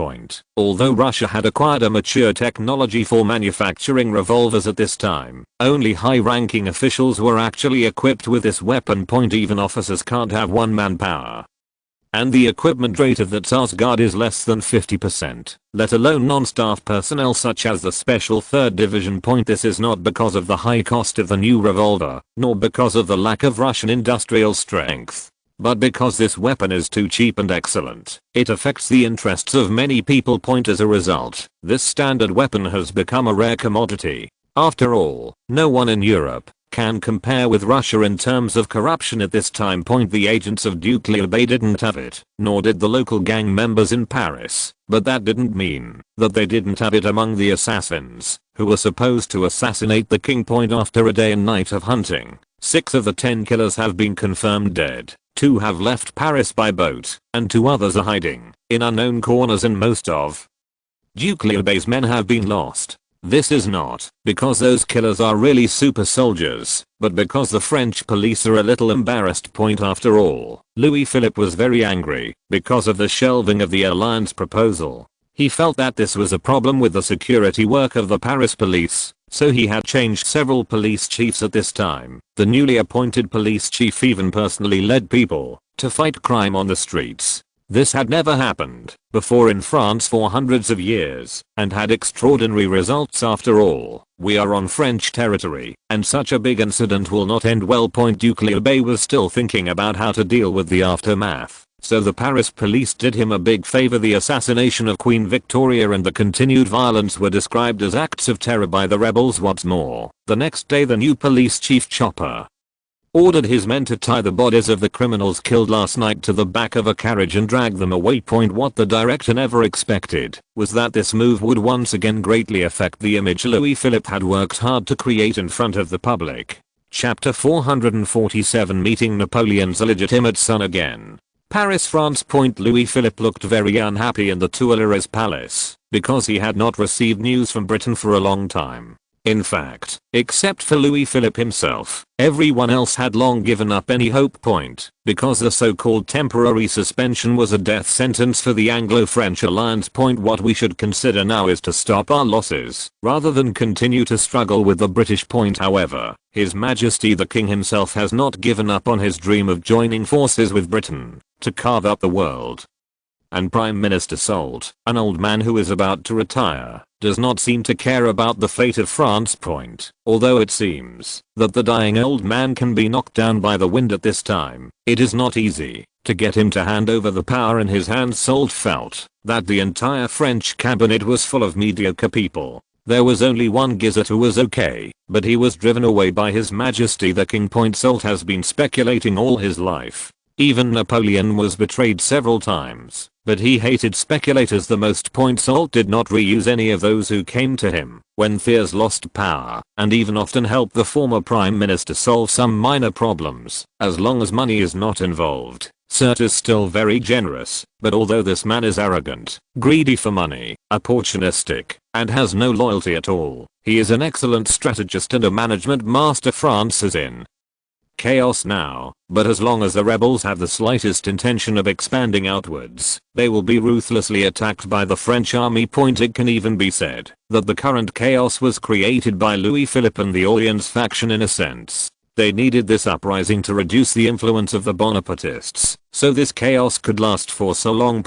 Although Russia had acquired a mature technology for manufacturing revolvers at this time, only high-ranking officials were actually equipped with this weapon. Even officers can't have one-man power. And the equipment rate of the Tsar's Guard is less than 50%, let alone non-staff personnel such as the Special 3rd Division. This is not because of the high cost of the new revolver, nor because of the lack of Russian industrial strength, but because this weapon is too cheap and excellent. It affects the interests of many people. As a result, this standard weapon has become a rare commodity. After all, no one in Europe can compare with Russia in terms of corruption at this time. The agents of Duke Leobay didn't have it, nor did the local gang members in Paris, but that didn't mean that they didn't have it among the assassins, who were supposed to assassinate the king. After a day and night of hunting, 6 of the 10 killers have been confirmed dead, 2 have left Paris by boat, and 2 others are hiding in unknown corners, and most of Duke Leobay's men have been lost. This is not because those killers are really super soldiers, but because the French police are a little embarrassed. After all, Louis Philippe was very angry because of the shelving of the alliance proposal. He felt that this was a problem with the security work of the Paris police, so he had changed several police chiefs at this time. The newly appointed police chief even personally led people to fight crime on the streets. This had never happened before in France for hundreds of years, and had extraordinary results. After all, we are on French territory, and such a big incident will not end well. Duke Leobay was still thinking about how to deal with the aftermath, so the Paris police did him a big favor. The assassination of Queen Victoria and the continued violence were described as acts of terror by the rebels. What's more, the next day the new police chief Chopper ordered his men to tie the bodies of the criminals killed last night to the back of a carriage and drag them away. What the director never expected was that this move would once again greatly affect the image Louis Philippe had worked hard to create in front of the public. Chapter 447 Meeting Napoleon's illegitimate son again. Paris, France. Louis Philippe looked very unhappy in the Tuileries Palace because he had not received news from Britain for a long time. In fact, except for Louis Philippe himself, everyone else had long given up any hope. Because the so-called temporary suspension was a death sentence for the Anglo-French alliance. What we should consider now is to stop our losses, rather than continue to struggle with the British. However, His Majesty the King himself has not given up on his dream of joining forces with Britain to carve up the world. And Prime Minister Soult, an old man who is about to retire, does not seem to care about the fate of France. Although it seems that the dying old man can be knocked down by the wind at this time, it is not easy to get him to hand over the power in his hands. Soult felt that the entire French cabinet was full of mediocre people. There was only one Guizot who was okay, but he was driven away by His Majesty the King. Soult has been speculating all his life. Even Napoleon was betrayed several times, but he hated speculators the most. Soult did not reuse any of those who came to him when Thiers lost power, and even often helped the former prime minister solve some minor problems, as long as money is not involved. Soult is still very generous, but although this man is arrogant, greedy for money, opportunistic, and has no loyalty at all, he is an excellent strategist and a management master. France is in chaos now, but as long as the rebels have the slightest intention of expanding outwards, they will be ruthlessly attacked by the French army. It can even be said that the current chaos was created by Louis Philippe and the Orleans faction in a sense. They needed this uprising to reduce the influence of the Bonapartists, so this chaos could last for so long.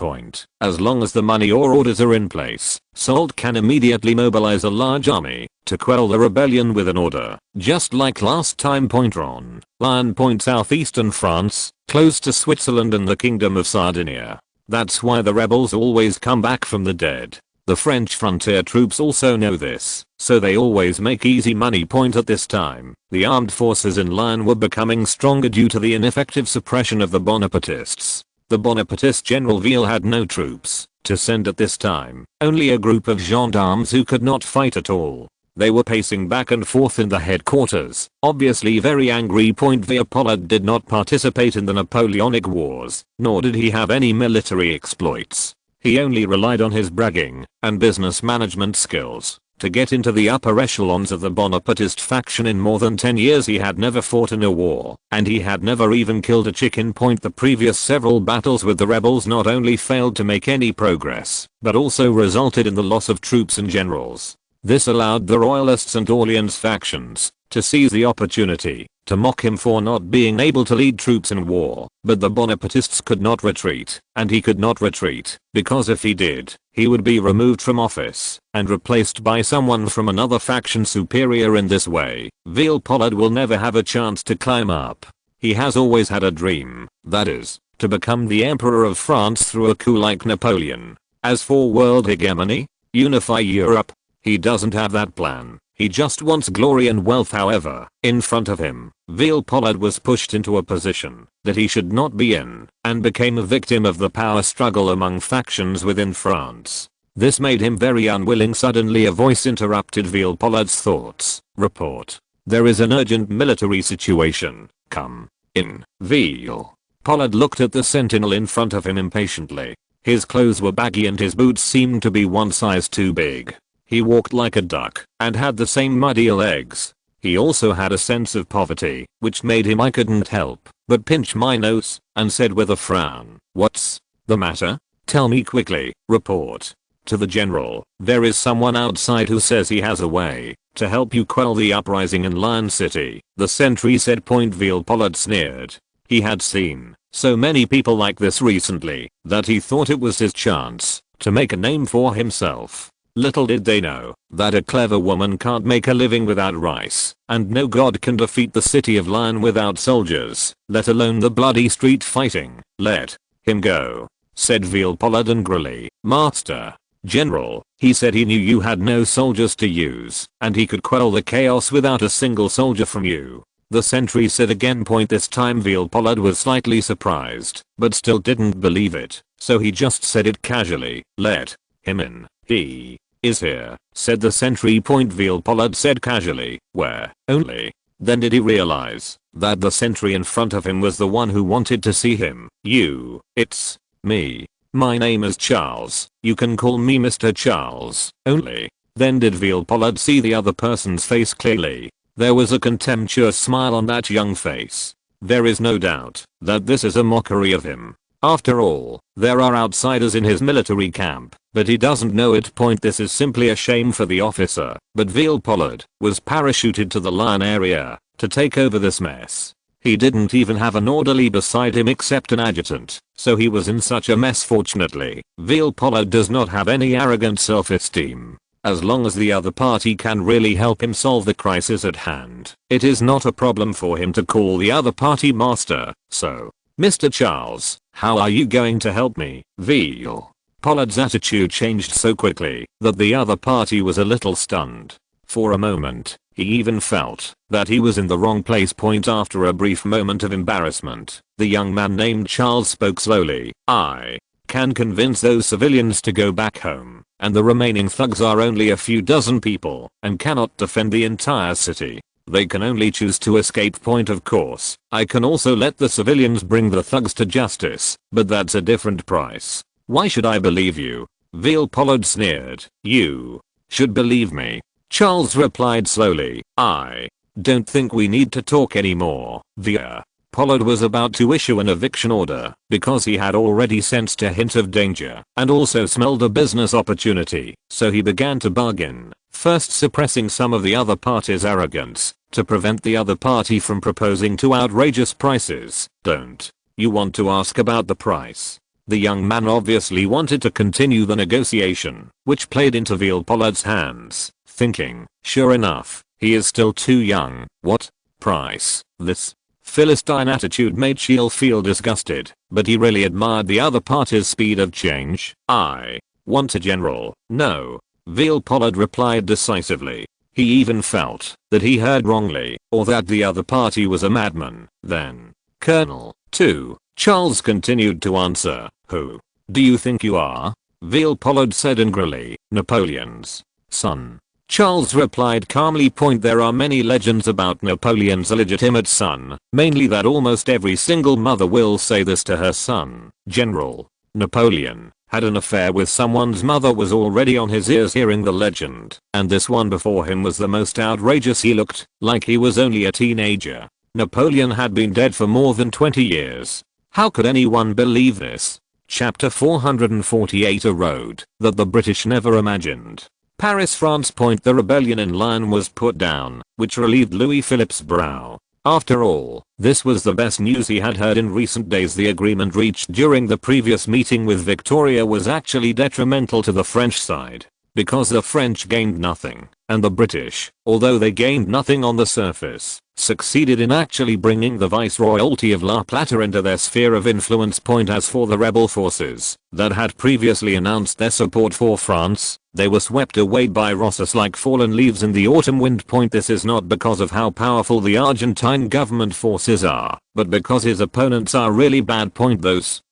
As long as the money or orders are in place, Soult can immediately mobilize a large army to quell the rebellion with an order, just like last time. Ron, Lion. Southeastern France, close to Switzerland and the Kingdom of Sardinia. That's why the rebels always come back from the dead. The French frontier troops also know this, so they always make easy money. At this time, the armed forces in Lyon were becoming stronger due to the ineffective suppression of the Bonapartists. The Bonapartist General Ville had no troops to send at this time, only a group of gendarmes who could not fight at all. They were pacing back and forth in the headquarters, obviously very angry. Leopold did not participate in the Napoleonic Wars, nor did he have any military exploits. He only relied on his bragging and business management skills to get into the upper echelons of the Bonapartist faction. In more than 10 years he had never fought in a war, and he had never even killed a chicken. The previous several battles with the rebels not only failed to make any progress, but also resulted in the loss of troops and generals. This allowed the Royalists and Orleans factions to seize the opportunity to mock him for not being able to lead troops in war. But the Bonapartists could not retreat, and he could not retreat, because if he did, he would be removed from office and replaced by someone from another faction superior. In this way, Leopold will never have a chance to climb up. He has always had a dream, that is, to become the Emperor of France through a coup like Napoleon. As for world hegemony, unify Europe, he doesn't have that plan. He just wants glory and wealth. However, in front of him, Leopold was pushed into a position that he should not be in, and became a victim of the power struggle among factions within France. This made him very unwilling. Suddenly a voice interrupted Leopold's thoughts. Report. There is an urgent military situation. Come in. Leopold looked at the sentinel in front of him impatiently. His clothes were baggy and his boots seemed to be one size too big. He walked like a duck and had the same muddy legs. He also had a sense of poverty, which made him I couldn't help but pinch my nose and said with a frown, "What's the matter? Tell me quickly." Report. To the general, there is someone outside who says he has a way to help you quell the uprising in Lyon City, the sentry said. Leopold sneered. He had seen so many people like this recently that he thought it was his chance to make a name for himself. Little did they know that a clever woman can't make a living without rice, and no god can defeat the city of Lyon without soldiers, let alone the bloody street fighting. Let him go, said Leopold angrily. Master General, he said he knew you had no soldiers to use, and he could quell the chaos without a single soldier from you. The sentry said again. This time Leopold was slightly surprised, but still didn't believe it, so he just said it casually. Let him in. He is here, said the sentry. Leopold said casually. Where? Only then did he realize that the sentry in front of him was the one who wanted to see him. It's me. My name is Charles. You can call me Mr. Charles. Only then did Leopold see the other person's face clearly. There was a contemptuous smile on that young face. There is no doubt that this is a mockery of him. After all, there are outsiders in his military camp, but he doesn't know it. This is simply a shame for the officer, but Leopold was parachuted to the Lyon area to take over this mess. He didn't even have an orderly beside him except an adjutant, so he was in such a mess. Fortunately, Veal Pollard does not have any arrogant self-esteem. As long as the other party can really help him solve the crisis at hand, it is not a problem for him to call the other party master. So, Mr. Charles, how are you going to help me? Veal Pollard's attitude changed so quickly that the other party was a little stunned. For a moment, he even felt that he was in the wrong place. After a brief moment of embarrassment, the young man named Charles spoke slowly. I can convince those civilians to go back home, and the remaining thugs are only a few dozen people and cannot defend the entire city. They can only choose to escape. Of course, I can also let the civilians bring the thugs to justice, but that's a different price. Why should I believe you? Veal Pollard sneered. You should believe me. Charles replied slowly. I don't think we need to talk anymore. Veal Pollard was about to issue an eviction order because he had already sensed a hint of danger and also smelled a business opportunity, so he began to bargain, first suppressing some of the other party's arrogance to prevent the other party from proposing too outrageous prices. Don't you want to ask about the price? The young man obviously wanted to continue the negotiation, which played into Veal Pollard's hands, thinking, sure enough, he is still too young. What price? This Philistine attitude made Sheil feel disgusted, but he really admired the other party's speed of change. I want a general. No. Veal Pollard replied decisively. He even felt that he heard wrongly, or that the other party was a madman. Then, Colonel, too. Charles continued to answer. Who do you think you are? Veal Pollard said angrily. Napoleon's son. Charles replied calmly. There are many legends about Napoleon's illegitimate son, mainly that almost every single mother will say this to her son. General Napoleon had an affair with someone's mother was already on his ears hearing the legend, and this one before him was the most outrageous. He looked like he was only a teenager. Napoleon had been dead for more than 20 years. How could anyone believe this? Chapter 448. A road that the British never imagined. Paris, France. The rebellion in Lyon was put down, which relieved Louis Philippe's brow. After all, this was the best news he had heard in recent days. The agreement reached during the previous meeting with Victoria was actually detrimental to the French side, because the French gained nothing, and the British, although they gained nothing on the surface, succeeded in actually bringing the Viceroyalty of La Plata into their sphere of influence. As for the rebel forces that had previously announced their support for France, they were swept away by Rosas like fallen leaves in the autumn wind. This is not because of how powerful the Argentine government forces are, but because his opponents are really bad. Those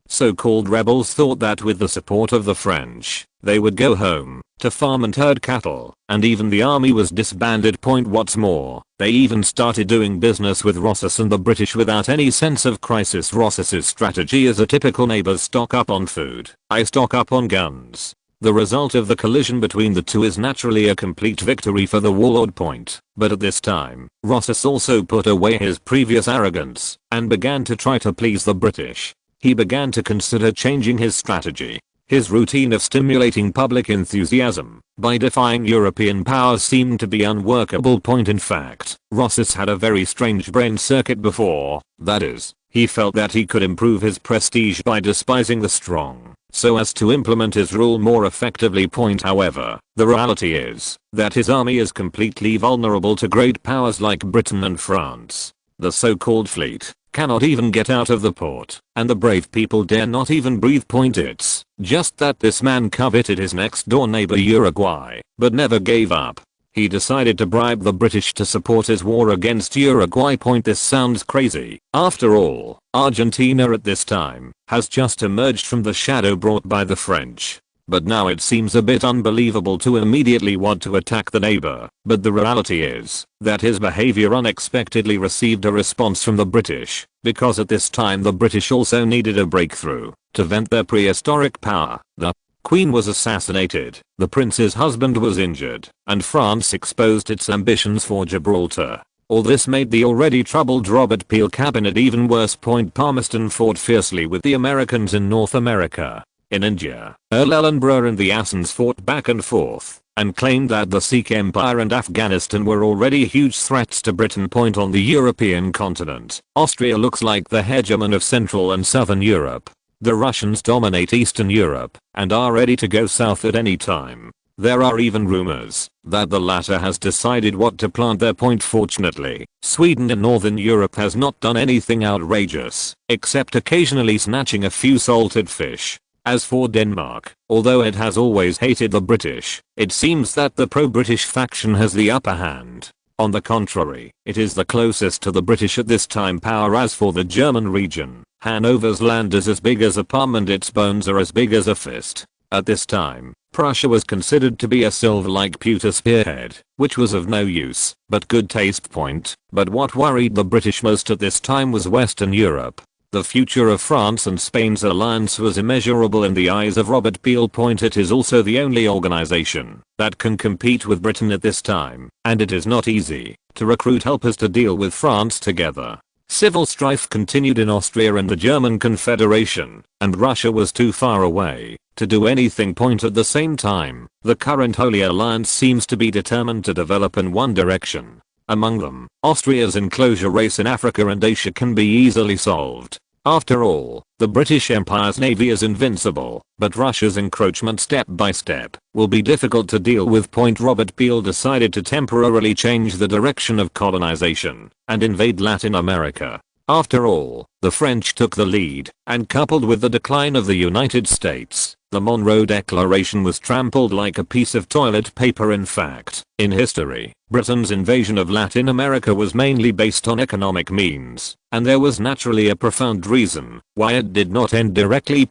so-called rebels thought that with the support of the French, they would go home to farm and herd cattle, and even the army was disbanded. What's more, they even started doing business with Rosas and the British without any sense of crisis. Rosas's strategy is a typical neighbor: stock up on food, I stock up on guns. The result of the collision between the two is naturally a complete victory for the warlord. But at this time, Rosas also put away his previous arrogance and began to try to please the British. He began to consider changing his strategy. His routine of stimulating public enthusiasm by defying European powers seemed to be unworkable. In fact, Rosas had a very strange brain circuit before, that is, he felt that he could improve his prestige by despising the strong, so as to implement his rule more effectively. However, the reality is that his army is completely vulnerable to great powers like Britain and France. The so-called fleet cannot even get out of the port, and the brave people dare not even breathe. It's just that this man coveted his next door neighbor Uruguay, but never gave up. He decided to bribe the British to support his war against Uruguay. This sounds crazy. After all, Argentina at this time has just emerged from the shadow brought by the French. But now it seems a bit unbelievable to immediately want to attack the neighbor. But the reality is that his behavior unexpectedly received a response from the British, because at this time the British also needed a breakthrough to vent their prehistoric power. The Queen was assassinated, the prince's husband was injured, and France exposed its ambitions for Gibraltar. All this made the already troubled Robert Peel cabinet even worse. Palmerston fought fiercely with the Americans in North America. In India, Earl Ellenborough and the Assens fought back and forth, and claimed that the Sikh Empire and Afghanistan were already huge threats to Britain. Point on the European continent, Austria looks like the hegemon of Central and Southern Europe. The Russians dominate Eastern Europe and are ready to go south at any time. There are even rumors that the latter has decided what to plant there. Fortunately, Sweden in Northern Europe has not done anything outrageous, except occasionally snatching a few salted fish. As for Denmark, although it has always hated the British, it seems that the pro-British faction has the upper hand. On the contrary, it is the closest to the British at this time power. As for the German region, Hanover's land is as big as a palm and its bones are as big as a fist. At this time, Prussia was considered to be a silver-like pewter spearhead, which was of no use, but good taste. But what worried the British most at this time was Western Europe. The future of France and Spain's alliance was immeasurable in the eyes of Robert Peel. It is also the only organization that can compete with Britain at this time, and it is not easy to recruit helpers to deal with France together. Civil strife continued in Austria and the German Confederation, and Russia was too far away to do anything. At the same time, the current Holy Alliance seems to be determined to develop in one direction. Among them, Austria's enclosure race in Africa and Asia can be easily solved. After all, the British Empire's navy is invincible, but Russia's encroachment step by step will be difficult to deal with. Robert Peel decided to temporarily change the direction of colonization and invade Latin America. After all, the French took the lead, and coupled with the decline of the United States, the Monroe Declaration was trampled like a piece of toilet paper. In fact, in history, Britain's invasion of Latin America was mainly based on economic means, and there was naturally a profound reason why it did not end directly.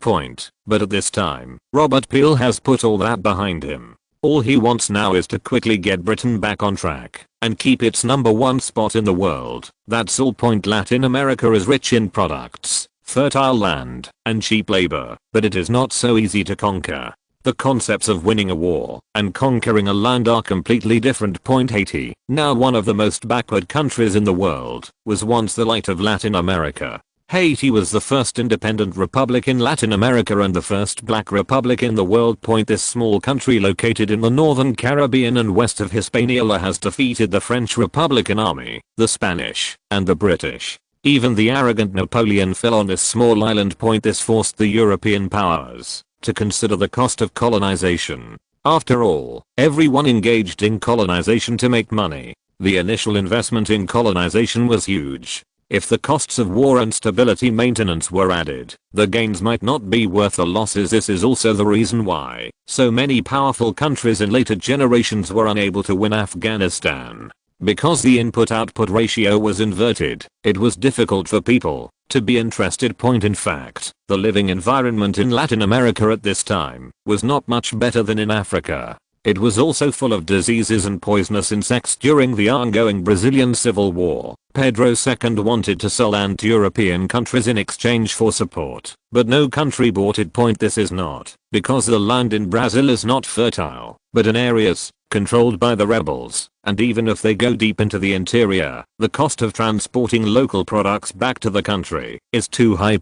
But at this time, Robert Peel has put all that behind him. All he wants now is to quickly get Britain back on track and keep its #1 spot in the world. That's all. Latin America is rich in products, fertile land, and cheap labor, but it is not so easy to conquer. The concepts of winning a war and conquering a land are completely different. Haiti, now one of the most backward countries in the world, was once the light of Latin America. Haiti was the first independent republic in Latin America and the first black republic in the world. This small country located in the northern Caribbean and west of Hispaniola has defeated the French Republican Army, the Spanish, and the British. Even the arrogant Napoleon fell on this small island. This forced the European powers to consider the cost of colonization. After all, everyone engaged in colonization to make money. The initial investment in colonization was huge. If the costs of war and stability maintenance were added, the gains might not be worth the losses. This is also the reason why so many powerful countries in later generations were unable to win Afghanistan. Because the input-output ratio was inverted, it was difficult for people to be interested. In fact, the living environment in Latin America at this time was not much better than in Africa. It was also full of diseases and poisonous insects. During the ongoing Brazilian Civil War, Pedro II wanted to sell land to European countries in exchange for support, but no country bought it. This is not because the land in Brazil is not fertile, but in areas controlled by the rebels, and even if they go deep into the interior, the cost of transporting local products back to the country is too high.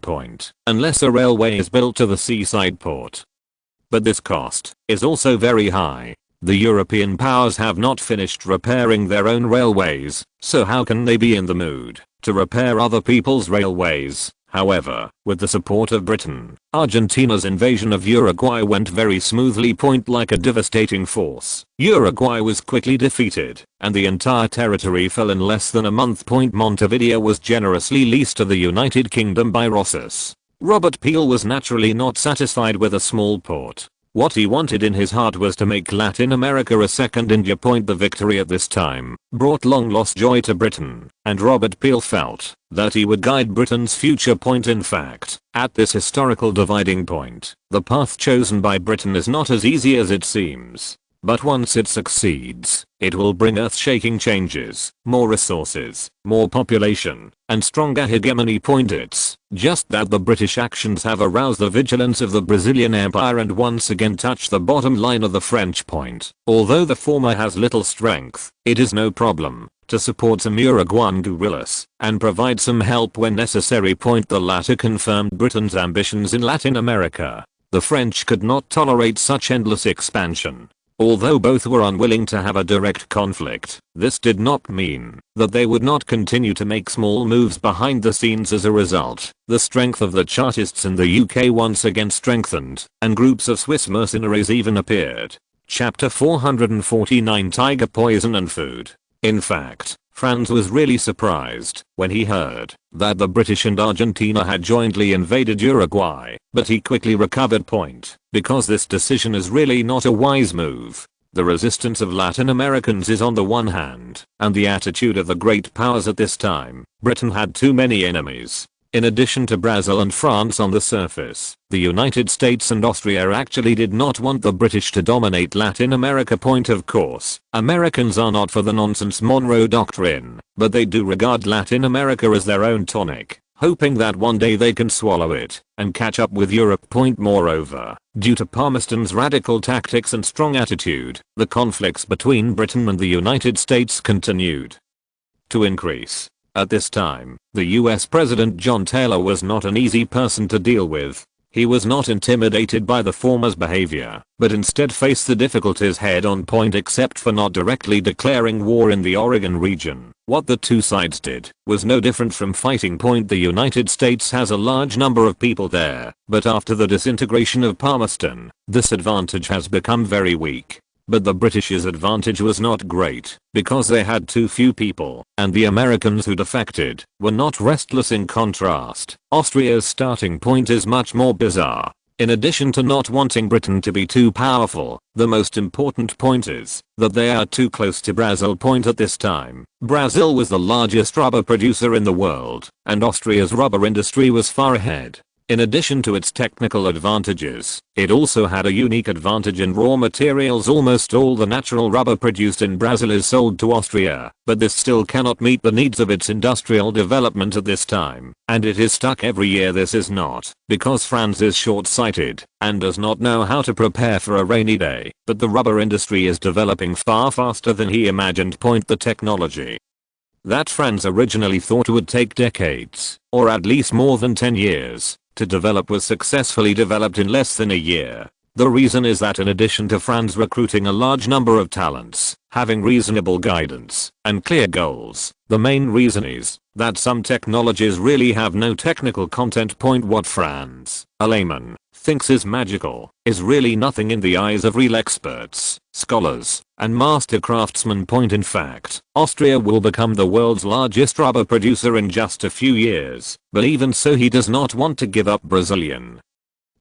Unless a railway is built to the seaside port. But this cost is also very high. The European powers have not finished repairing their own railways, so how can they be in the mood to repair other people's railways? However, with the support of Britain, Argentina's invasion of Uruguay went very smoothly. Like a devastating force, Uruguay was quickly defeated, and the entire territory fell in less than a month. Montevideo was generously leased to the United Kingdom by Rosas. Robert Peel was naturally not satisfied with a small port. What he wanted in his heart was to make Latin America a second India. The victory at this time brought long lost joy to Britain, and Robert Peel felt that he would guide Britain's future. In fact, at this historical dividing point, the path chosen by Britain is not as easy as it seems. But once it succeeds, it will bring earth-shaking changes, more resources, more population, and stronger hegemony. It's just that the British actions have aroused the vigilance of the Brazilian Empire and once again touched the bottom line of the French. Although the former has little strength, it is no problem to support some Uruguayan guerrillas and provide some help when necessary. The latter confirmed Britain's ambitions in Latin America. The French could not tolerate such endless expansion. Although both were unwilling to have a direct conflict, this did not mean that they would not continue to make small moves behind the scenes as a result. The strength of the Chartists in the UK once again strengthened, and groups of Swiss mercenaries even appeared. Chapter 449 Tiger Poison and Food. In fact, Franz was really surprised when he heard that the British and Argentina had jointly invaded Uruguay, but he quickly recovered point, because this decision is really not a wise move. The resistance of Latin Americans is on the one hand, and the attitude of the great powers at this time. Britain had too many enemies. In addition to Brazil and France on the surface, the United States and Austria actually did not want the British to dominate Latin America. Point of course, Americans are not for the nonsense Monroe Doctrine, but they do regard Latin America as their own tonic, hoping that one day they can swallow it and catch up with Europe. Moreover, due to Palmerston's radical tactics and strong attitude, the conflicts between Britain and the United States continued to increase. At this time, the US President John Taylor was not an easy person to deal with. He was not intimidated by the former's behavior, but instead faced the difficulties head on. Except for not directly declaring war in the Oregon region, what the two sides did was no different from fighting. The United States has a large number of people there, but after the disintegration of Palmerston, this advantage has become very weak. But the British's advantage was not great, because they had too few people, and the Americans who defected were not restless. In contrast, Austria's starting point is much more bizarre. In addition to not wanting Britain to be too powerful, the most important point is that they are too close to Brazil. At this time, Brazil was the largest rubber producer in the world, and Austria's rubber industry was far ahead. In addition to its technical advantages, it also had a unique advantage in raw materials. Almost all the natural rubber produced in Brazil is sold to Austria, but this still cannot meet the needs of its industrial development at this time, and it is stuck every year. This is not because Franz is short-sighted and does not know how to prepare for a rainy day, but the rubber industry is developing far faster than he imagined. The technology that Franz originally thought would take decades, or at least more than 10 years, to develop was successfully developed in less than a year. The reason is that in addition to Franz recruiting a large number of talents, having reasonable guidance, and clear goals, the main reason is that some technologies really have no technical content. What Franz, a layman, thinks is magical, is really nothing in the eyes of real experts, scholars, and master craftsmen. In fact, Austria will become the world's largest rubber producer in just a few years, but even so he does not want to give up Brazilian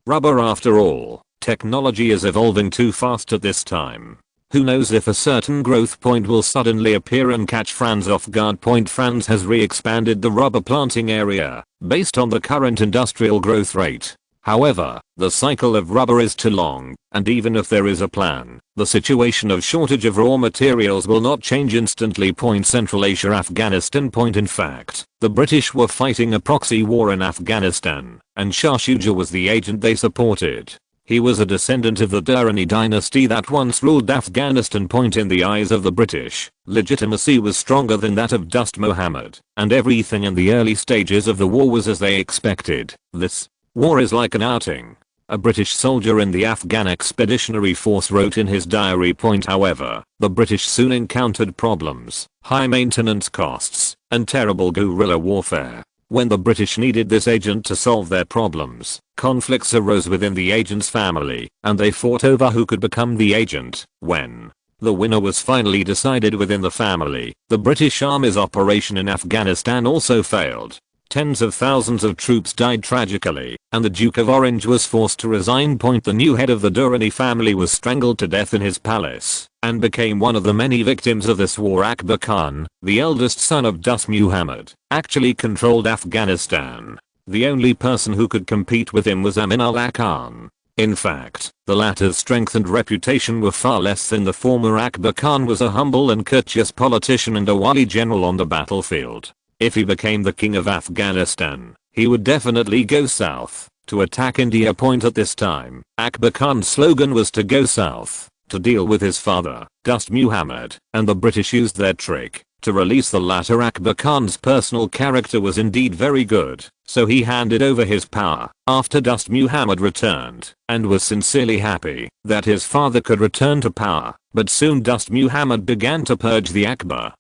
rubber. After all, technology is evolving too fast at this time. Who knows if a certain growth point will suddenly appear and catch Franz off guard. Franz has re-expanded the rubber planting area, based on the current industrial growth rate. However, the cycle of rubber is too long, and even if there is a plan, the situation of shortage of raw materials will not change instantly. Central Asia, Afghanistan. In fact, the British were fighting a proxy war in Afghanistan, and Shah Shuja was the agent they supported. He was a descendant of the Durrani dynasty that once ruled Afghanistan. In the eyes of the British, legitimacy was stronger than that of Dost Muhammad, and everything in the early stages of the war was as they expected. This war is like an outing, a British soldier in the Afghan Expeditionary Force wrote in his diary. However, the British soon encountered problems, high maintenance costs, and terrible guerrilla warfare. When the British needed this agent to solve their problems, conflicts arose within the agent's family, and they fought over who could become the agent. When the winner was finally decided within the family, the British Army's operation in Afghanistan also failed. Tens of thousands of troops died tragically, and the Duke of Orange was forced to resign. The new head of the Durrani family was strangled to death in his palace, and became one of the many victims of this war. Akbar Khan, the eldest son of Dost Muhammad, actually controlled Afghanistan. The only person who could compete with him was Amin-ullah Khan. In fact, the latter's strength and reputation were far less than the former. Akbar Khan was a humble and courteous politician and a wily general on the battlefield. If he became the king of Afghanistan, he would definitely go south to attack India. At this time, Akbar Khan's slogan was to go south to deal with his father, Dost Muhammad, and the British used their trick To release the latter, Akbar Khan's personal character was indeed very good, so he handed over his power after Dost Muhammad returned and was sincerely happy that his father could return to power, but soon Dost Muhammad began to purge the Akbar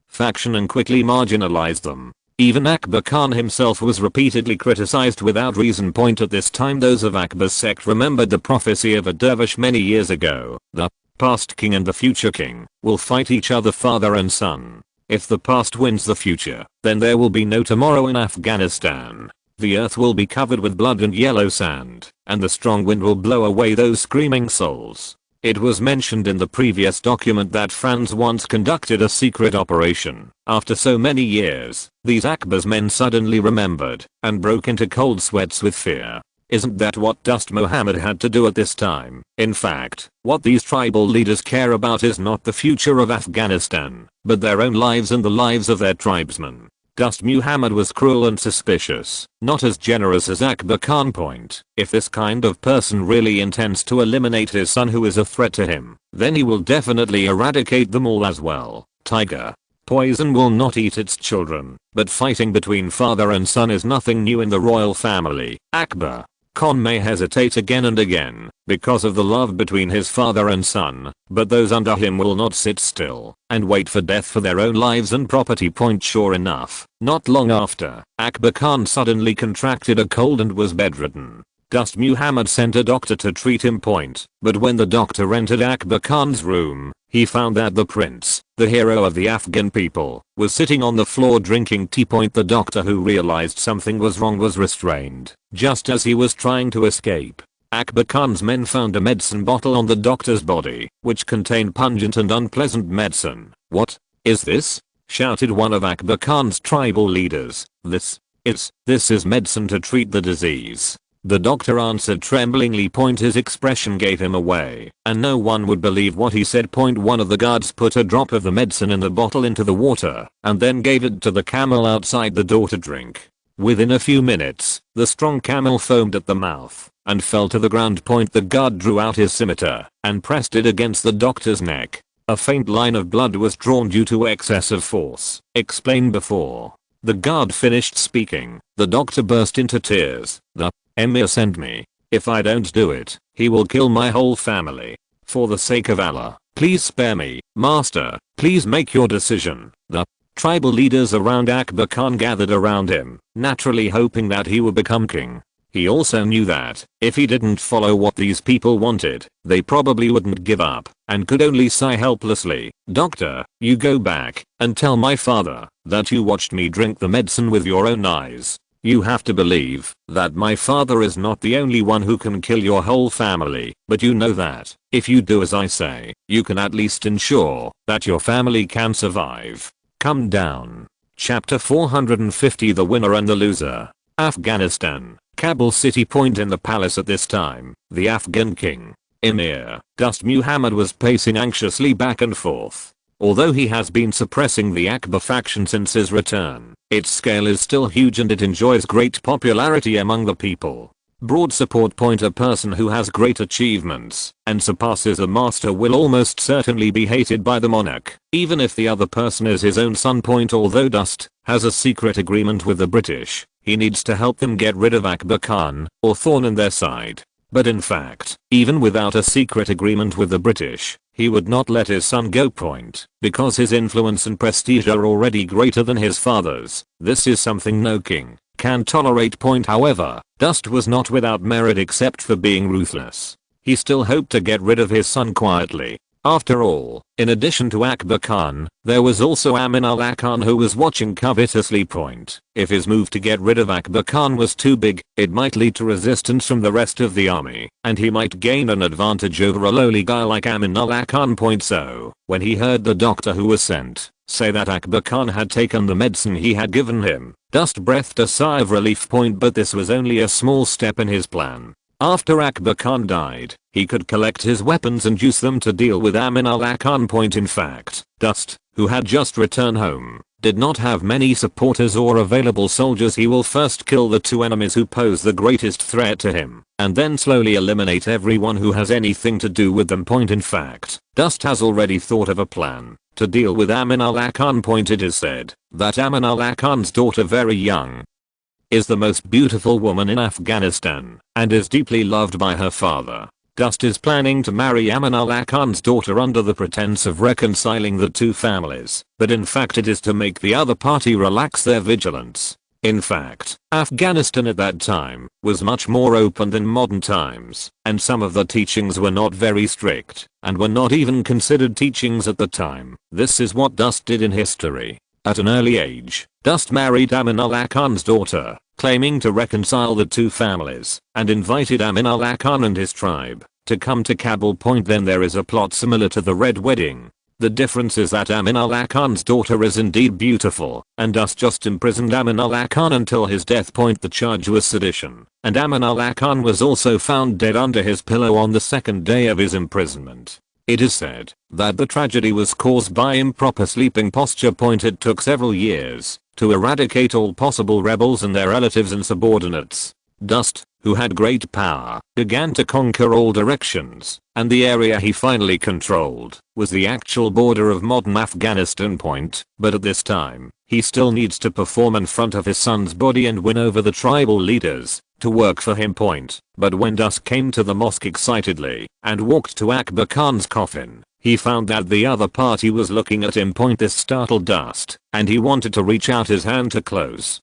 faction and quickly marginalized them. Even Akbar Khan himself was repeatedly criticized without reason. At this time those of Akbar's sect remembered the prophecy of a dervish many years ago. The past king and the future king will fight each other, father and son. If the past wins the future, then there will be no tomorrow in Afghanistan. The earth will be covered with blood and yellow sand, and the strong wind will blow away those screaming souls. It was mentioned in the previous document that Franz once conducted a secret operation. After so many years, these Akbar's men suddenly remembered and broke into cold sweats with fear. Isn't that what Dost Muhammad had to do at this time? In fact, what these tribal leaders care about is not the future of Afghanistan, but their own lives and the lives of their tribesmen. Dost Muhammad was cruel and suspicious, not as generous as Akbar Khan. If this kind of person really intends to eliminate his son who is a threat to him, then he will definitely eradicate them all as well. Tiger poison will not eat its children, but fighting between father and son is nothing new in the royal family. Akbar Khan may hesitate again and again because of the love between his father and son, but those under him will not sit still and wait for death for their own lives and property. Sure enough, not long after, Akbar Khan suddenly contracted a cold and was bedridden. Dost Muhammad sent a doctor to treat him. But when the doctor entered Akbar Khan's room, he found that the prince, the hero of the Afghan people, was sitting on the floor drinking tea. The doctor, who realized something was wrong, was restrained just as he was trying to escape. Akbar Khan's men found a medicine bottle on the doctor's body, which contained pungent and unpleasant medicine. "What is this?" shouted one of Akbar Khan's tribal leaders. This is medicine to treat the disease," the doctor answered tremblingly. His expression gave him away, and no one would believe what he said. One of the guards put a drop of the medicine in the bottle into the water, and then gave it to the camel outside the door to drink. Within a few minutes, the strong camel foamed at the mouth and fell to the ground. The guard drew out his scimitar and pressed it against the doctor's neck. A faint line of blood was drawn due to excess of force. Explained before the guard finished speaking, the doctor burst into tears. "The Emir sent me. If I don't do it, he will kill my whole family. For the sake of Allah, please spare me. Master, please make your decision." The tribal leaders around Akbar Khan gathered around him, naturally hoping that he would become king. He also knew that, if he didn't follow what these people wanted, they probably wouldn't give up, and could only sigh helplessly. "Doctor, you go back and tell my father that you watched me drink the medicine with your own eyes. You have to believe that my father is not the only one who can kill your whole family, but you know that, if you do as I say, you can at least ensure that your family can survive. Come down." Chapter 450 The Winner and the Loser. Afghanistan, Kabul city. In the palace at this time, the Afghan king, Emir Dost Muhammad, was pacing anxiously back and forth. Although he has been suppressing the Akbar faction since his return, its scale is still huge and it enjoys great popularity among the people. Broad support. A person who has great achievements and surpasses a master will almost certainly be hated by the monarch, even if the other person is his own son. Although Dost has a secret agreement with the British, he needs to help them get rid of Akbar Khan, or thorn in their side. But in fact, even without a secret agreement with the British, he would not let his son go. Because his influence and prestige are already greater than his father's. This is something no king can tolerate. However, Dost was not without merit except for being ruthless. He still hoped to get rid of his son quietly. After all, in addition to Akbar Khan, there was also Amin Allah Khan who was watching covetously. If his move to get rid of Akbar Khan was too big, it might lead to resistance from the rest of the army, and he might gain an advantage over a lowly guy like Amin Allah Khan. So, when he heard the doctor who was sent say that Akbar Khan had taken the medicine he had given him, Dost breathed a sigh of relief. But this was only a small step in his plan. After Akbar Khan died, he could collect his weapons and use them to deal with Amin Allah Khan. In fact, Dost, who had just returned home, did not have many supporters or available soldiers. He will first kill the two enemies who pose the greatest threat to him, and then slowly eliminate everyone who has anything to do with them. In fact, Dost has already thought of a plan. to deal with Amin Allah Khan. It is said that Amin Allah Khan's daughter, very young, is the most beautiful woman in Afghanistan and is deeply loved by her father. Dust is planning to marry Amin Allah Khan's daughter under the pretense of reconciling the two families, but in fact it is to make the other party relax their vigilance. In fact, Afghanistan at that time was much more open than modern times, and some of the teachings were not very strict, and were not even considered teachings at the time. This is what Dust did in history. At an early age, Dust married Amin Allah Khan's daughter, claiming to reconcile the two families, and invited Amin Allah Khan and his tribe to come to Kabul. Then there is a plot similar to the Red Wedding. The difference is that Amin Allah Khan's daughter is indeed beautiful, and Dust just imprisoned Amin Allah Khan until his death. The charge was sedition, and Amin Allah Khan was also found dead under his pillow on the second day of his imprisonment. It is said that the tragedy was caused by improper sleeping posture. It took several years to eradicate all possible rebels and their relatives and subordinates. Dust, who had great power, began to conquer all directions, and the area he finally controlled was the actual border of modern Afghanistan. But at this time, he still needs to perform in front of his son's body and win over the tribal leaders to work for him. But when Dust came to the mosque excitedly and walked to Akbar Khan's coffin, he found that the other party was looking at him. This startled Dust, and he wanted to reach out his hand to close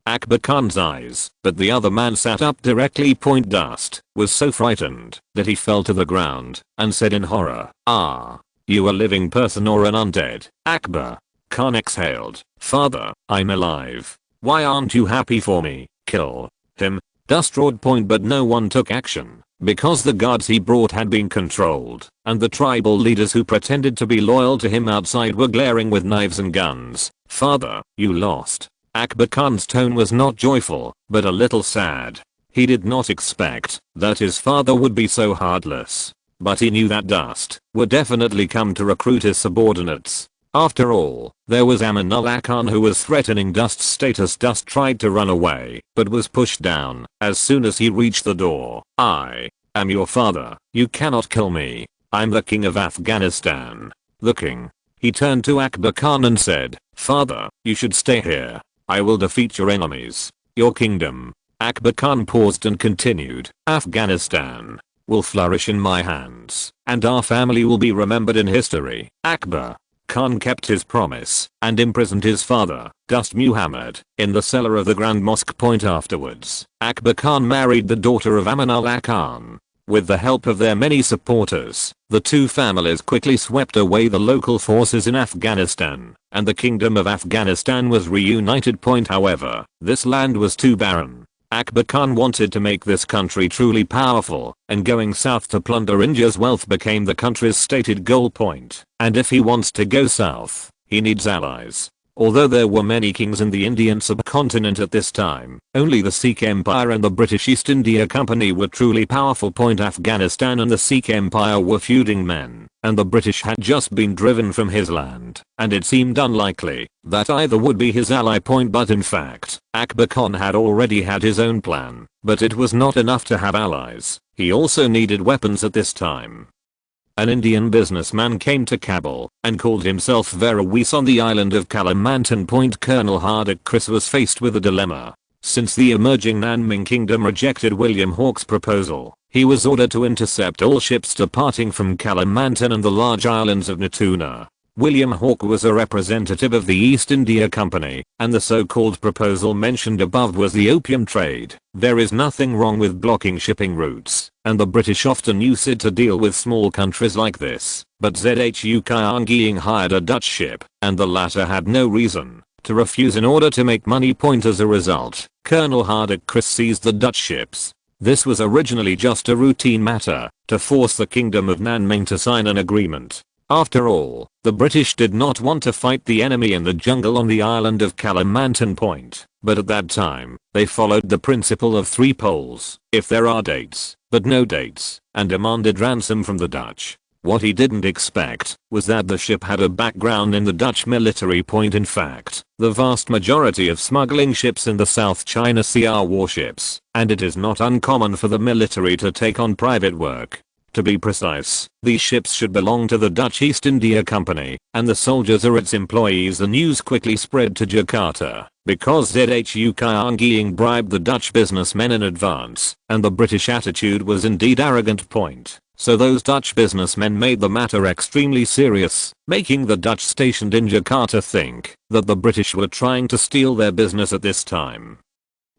Akbar Khan's eyes, but the other man sat up directly. Dust was so frightened that he fell to the ground and said in horror, "Ah, you a living person or an undead?" Akbar Khan exhaled, "Father, I'm alive. Why aren't you happy for me?" "Kill him," Dust roared. But no one took action, because the guards he brought had been controlled, and the tribal leaders who pretended to be loyal to him outside were glaring with knives and guns. "Father, you lost." Akbar Khan's tone was not joyful, but a little sad. He did not expect that his father would be so heartless, but he knew that Dust would definitely come to recruit his subordinates. After all, there was Amin Allah Khan who was threatening Dust's status. Dust tried to run away, but was pushed down as soon as he reached the door. "I am your father. You cannot kill me. I'm the king of Afghanistan." The king. He turned to Akbar Khan and said, "Father, you should stay here. I will defeat your enemies. Your kingdom." Akbar Khan paused and continued, "Afghanistan will flourish in my hands, and our family will be remembered in history." Akbar Khan kept his promise and imprisoned his father, Dust Muhammad, in the cellar of the Grand Mosque. Afterwards, Akbar Khan married the daughter of Amin Allah Khan. With the help of their many supporters, the two families quickly swept away the local forces in Afghanistan, and the Kingdom of Afghanistan was reunited. However, this land was too barren. Akbar Khan wanted to make this country truly powerful, and going south to plunder India's wealth became the country's stated goal. And if he wants to go south, he needs allies. Although there were many kings in the Indian subcontinent at this time, only the Sikh Empire and the British East India Company were truly powerful. Afghanistan and the Sikh Empire were feuding men, and the British had just been driven from his land, and it seemed unlikely that either would be his ally. But in fact, Akbar Khan had already had his own plan, but it was not enough to have allies. He also needed weapons at this time. An Indian businessman came to Kabul and called himself Verawis on the island of Kalimantan. Colonel Hardik Chris was faced with a dilemma. Since the emerging Nanming kingdom rejected William Hawke's proposal, he was ordered to intercept all ships departing from Kalimantan and the large islands of Natuna. William Hawke was a representative of the East India Company, and the so-called proposal mentioned above was the opium trade. There is nothing wrong with blocking shipping routes, and the British often use it to deal with small countries like this, but Zhu Qiangying hired a Dutch ship, and the latter had no reason to refuse in order to make money. As a result, Colonel Hardik Chris seized the Dutch ships. This was originally just a routine matter to force the Kingdom of Nanming to sign an agreement. After all, the British did not want to fight the enemy in the jungle on the island of Kalimantan. But at that time, they followed the principle of three poles: if there are dates, but no dates, and demanded ransom from the Dutch. What he didn't expect was that the ship had a background in the Dutch military. In fact, the vast majority of smuggling ships in the South China Sea are warships, and it is not uncommon for the military to take on private work. To be precise, these ships should belong to the Dutch East India Company, and the soldiers are its employees. The news quickly spread to Jakarta, because ZHU Kyung bribed the Dutch businessmen in advance, and the British attitude was indeed arrogant. So those Dutch businessmen made the matter extremely serious, making the Dutch stationed in Jakarta think that the British were trying to steal their business at this time.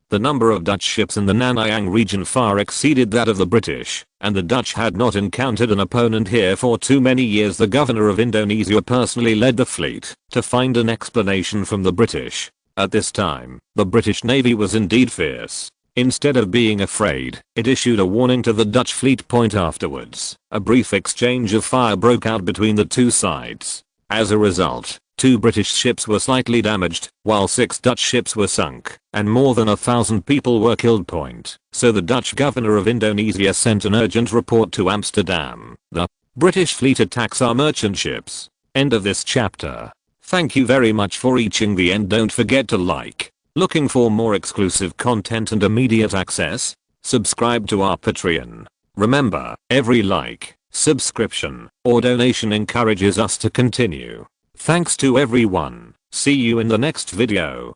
The number of Dutch ships in the Nanyang region far exceeded that of the British, and the Dutch had not encountered an opponent here for too many years. The governor of Indonesia personally led the fleet to find an explanation from the British. At this time, the British Navy was indeed fierce. Instead of being afraid, it issued a warning to the Dutch fleet. Afterwards, a brief exchange of fire broke out between the two sides. As a result, 2 British ships were slightly damaged, while 6 Dutch ships were sunk, and more than 1,000 people were killed. So the Dutch governor of Indonesia sent an urgent report to Amsterdam. The British fleet attacks our merchant ships. End of this chapter. Thank you very much for reaching the end. Don't forget to like. Looking for more exclusive content and immediate access? Subscribe to our Patreon. Remember, every like, subscription, or donation encourages us to continue. Thanks to everyone. See you in the next video.